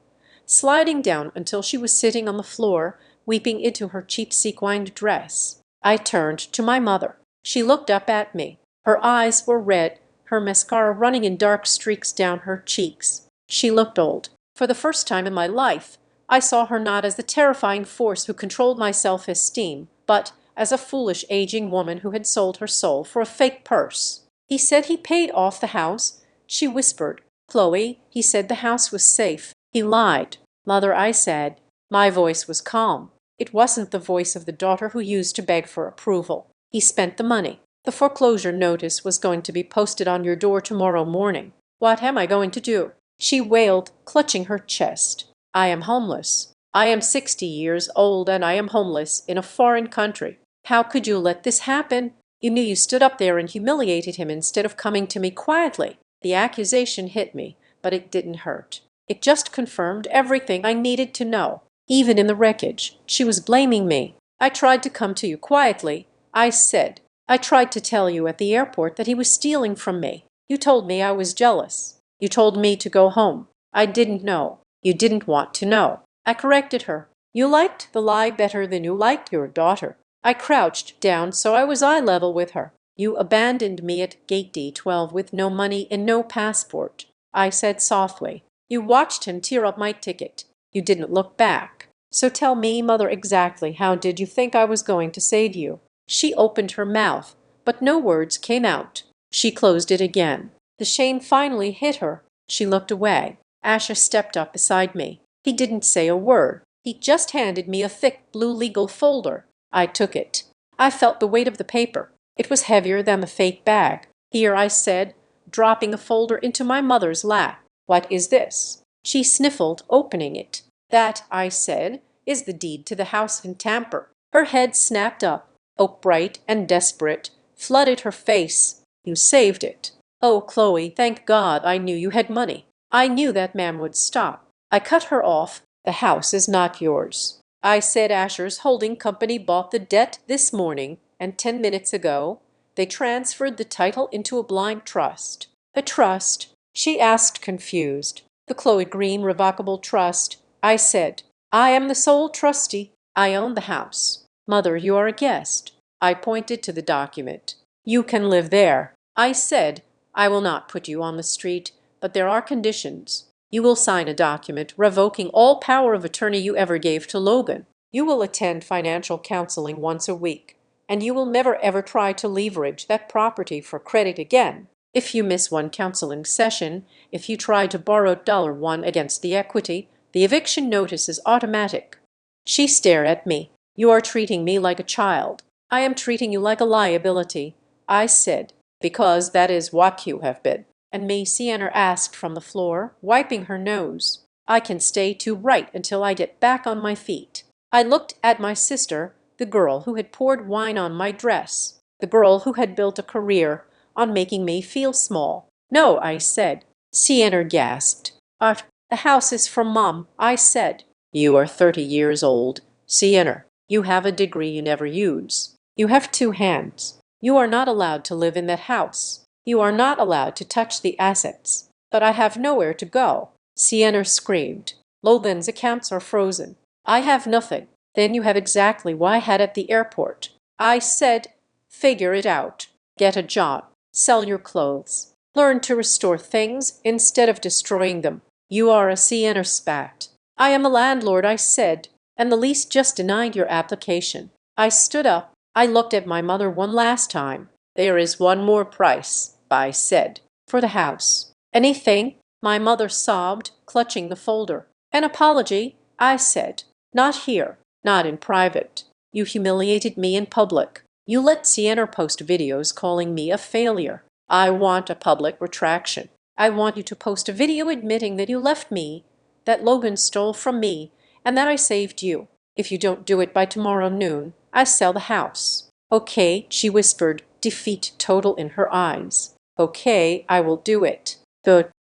sliding down until she was sitting on the floor, weeping into her cheap sequined dress. I turned to my mother. She looked up at me. Her eyes were red, her mascara running in dark streaks down her cheeks. She looked old. For the first time in my life, I saw her not as the terrifying force who controlled my self-esteem, but as a foolish aging woman who had sold her soul for a fake purse. "He said he paid off the house," she whispered. "Chloe, he said the house was safe. He lied." "Mother," I said. My voice was calm. It wasn't the voice of the daughter who used to beg for approval. "He spent the money. The foreclosure notice was going to be posted on your door tomorrow morning." "What am I going to do?" she wailed, clutching her chest. "I am homeless. I am 60 years old and I am homeless in a foreign country. How could you let this happen? You knew you stood up there and humiliated him instead of coming to me quietly." The accusation hit me, but it didn't hurt. It just confirmed everything I needed to know. Even in the wreckage, she was blaming me. "I tried to come to you quietly," I said. "I tried to tell you at the airport that he was stealing from me. You told me I was jealous. You told me to go home. I didn't know. You didn't want to know." I corrected her. "You liked the lie better than you liked your daughter." I crouched down so I was eye level with her. "You abandoned me at gate D12 with no money and no passport," I said softly. "You watched him tear up my ticket. You didn't look back. So tell me, mother, exactly how did you think I was going to save you?" She opened her mouth, but no words came out. She closed it again. The shame finally hit her. She looked away. Asher stepped up beside me. He didn't say a word. He just handed me a thick blue legal folder. I took it. I felt the weight of the paper. It was heavier than the fake bag. "Here," I said, dropping the folder into my mother's lap. "What is this?" She sniffled, opening it. "That," I said, "is the deed to the house in Tamper." Her head snapped up. Hope, bright and desperate, flooded her face. "You saved it." "Oh, Chloe, thank God I knew you had money. I knew that man would stop." I cut her off. "The house is not yours." I said Asher's holding company bought the debt this morning, and 10 minutes ago they transferred the title into a blind trust. "A trust?" she asked, confused. "The Chloe Green Revocable Trust," I said. "I am the sole trustee. I own the house. Mother, you are a guest." I pointed to the document. "You can live there," I said. "I will not put you on the street, but there are conditions. You will sign a document revoking all power of attorney you ever gave to Logan. You will attend financial counseling once a week, and you will never ever try to leverage that property for credit again. If you miss one counseling session, if you try to borrow $1 against the equity, the eviction notice is automatic." She stared at me. "You are treating me like a child." "I am treating you like a liability," I said, "because that is what you have been." "And me?" Sienna asked from the floor, wiping her nose. "I can stay to write until I get back on my feet." I looked at my sister, the girl who had poured wine on my dress, the girl who had built a career on making me feel small. "No," I said. Sienna gasped. The house is from Mom," I said. "You are 30 years old, Sienna. You have a degree you never use. You have 2 hands. You are not allowed to live in that house. You are not allowed to touch the assets." "But I have nowhere to go," Sienna screamed. "Logan's accounts are frozen. I have nothing." "Then you have exactly what I had at the airport," I said. "Figure it out. Get a job. Sell your clothes. Learn to restore things instead of destroying them." "You are a Sienna spat." "I am a landlord," I said, "and the lease just denied your application." I stood up. I looked at my mother one last time. "There is one more price," I said, "for the house." "Anything?" my mother sobbed, clutching the folder. "An apology," I said. "Not here. Not in private. You humiliated me in public. You let Sienna post videos calling me a failure. I want a public retraction. I want you to post a video admitting that you left me, that Logan stole from me, and that I saved you. If you don't do it by tomorrow noon, I sell the house." "Okay," she whispered, defeat total in her eyes. "Okay, I will do it."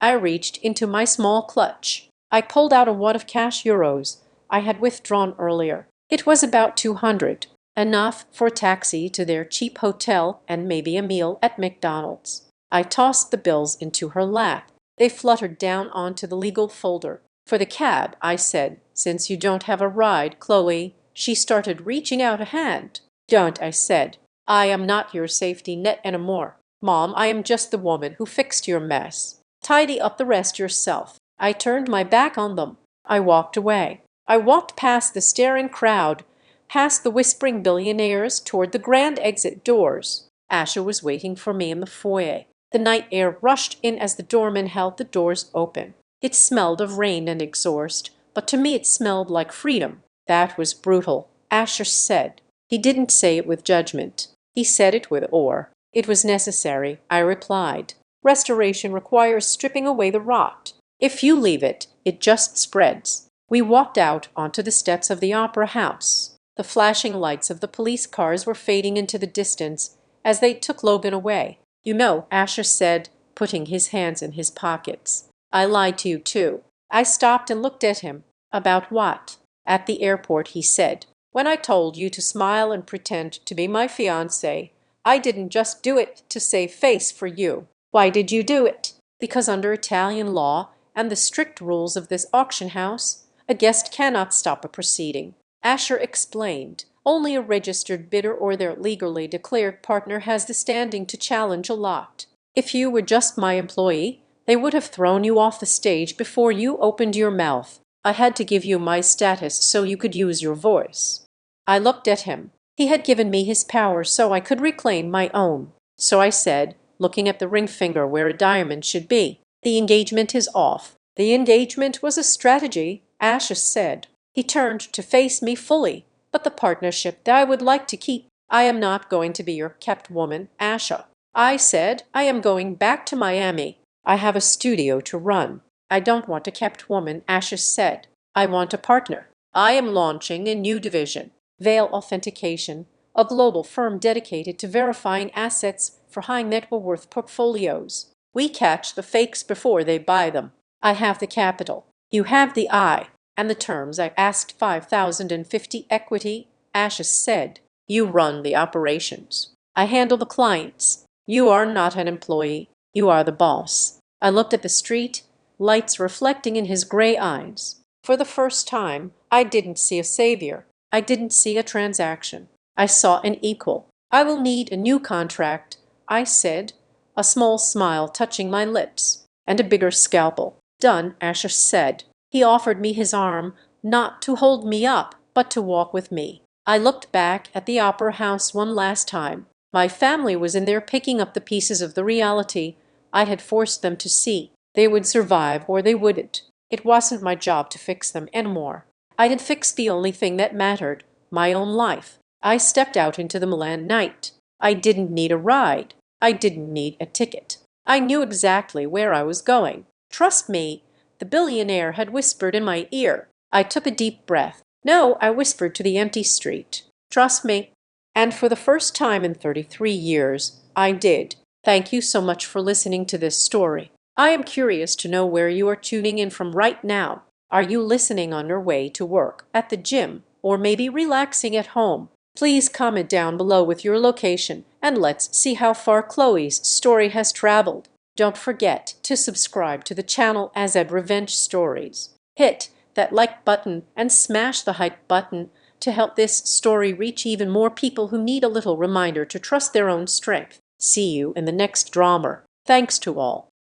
I reached into my small clutch. I pulled out a wad of cash euros I had withdrawn earlier. It was about 200, enough for a taxi to their cheap hotel and maybe a meal at McDonald's. I tossed the bills into her lap. They fluttered down onto the legal folder. "For the cab," I said, "since you don't have a ride, Chloe." She started reaching out a hand. "Don't," I said. "I am not your safety net anymore. Mom, I am just the woman who fixed your mess. Tidy up the rest yourself." I turned my back on them. I walked away. I walked past the staring crowd, past the whispering billionaires toward the grand exit doors. Asha was waiting for me in the foyer. The night air rushed in as the doorman held the doors open. It smelled of rain and exhaust, but to me it smelled like freedom. "That was brutal," Asher said. He didn't say it with judgment. He said it with awe. "It was necessary," I replied. "Restoration requires stripping away the rot. If you leave it, it just spreads." We walked out onto the steps of the Opera House. The flashing lights of the police cars were fading into the distance as they took Logan away. "You know," Asher said, putting his hands in his pockets, "I lied to you too." I stopped and looked at him. "About what?" "At the airport," he said. "When I told you to smile and pretend to be my fiancé, I didn't just do it to save face for you." "Why did you do it?" "Because under Italian law and the strict rules of this auction house, a guest cannot stop a proceeding." Asher explained. "Only a registered bidder or their legally declared partner has the standing to challenge a lot. If you were just my employee, they would have thrown you off the stage before you opened your mouth. I had to give you my status so you could use your voice." I looked at him. He had given me his power so I could reclaim my own. So I said, looking at the ring finger where a diamond should be, "The engagement is off." "The engagement was a strategy," Asher said. He turned to face me fully. "But the partnership that I would like to keep." "I am not going to be your kept woman, Asha." I said. "I am going back to Miami. I have a studio to run." "I don't want a kept woman," Asha said. "I want a partner. I am launching a new division, Veil Authentication, a global firm dedicated to verifying assets for high net worth portfolios. We catch the fakes before they buy them. I have the capital. You have the eye. And the terms." I asked. 5,050 equity, Asha said. "You run the operations. I handle the clients. You are not an employee." You are the boss." I looked at the street, lights reflecting in his gray eyes. For the first time, I didn't see a savior. I didn't see a transaction. I saw an equal. "I will need a new contract," I said, a small smile touching my lips, "and a bigger scalpel." "Done," Asher said. He offered me his arm, not to hold me up, but to walk with me. I looked back at the opera house one last time. My family was in there picking up the pieces of the reality I had forced them to see. They would survive or they wouldn't. It wasn't my job to fix them anymore. I had fixed the only thing that mattered, my own life. I stepped out into the Milan night. I didn't need a ride. I didn't need a ticket. I knew exactly where I was going. "Trust me," the billionaire had whispered in my ear. I took a deep breath. "No," I whispered to the empty street. "Trust me." And for the first time in 33 years, I did. Thank you so much for listening to this story. I am curious to know where you are tuning in from right now. Are you listening on your way to work, at the gym, or maybe relaxing at home? Please comment down below with your location, and let's see how far Chloe's story has traveled. Don't forget to subscribe to the channel Azad Revenge Stories. Hit that like button and smash the hype button to help this story reach even more people who need a little reminder to trust their own strength. See you in the next drama. Thanks to all.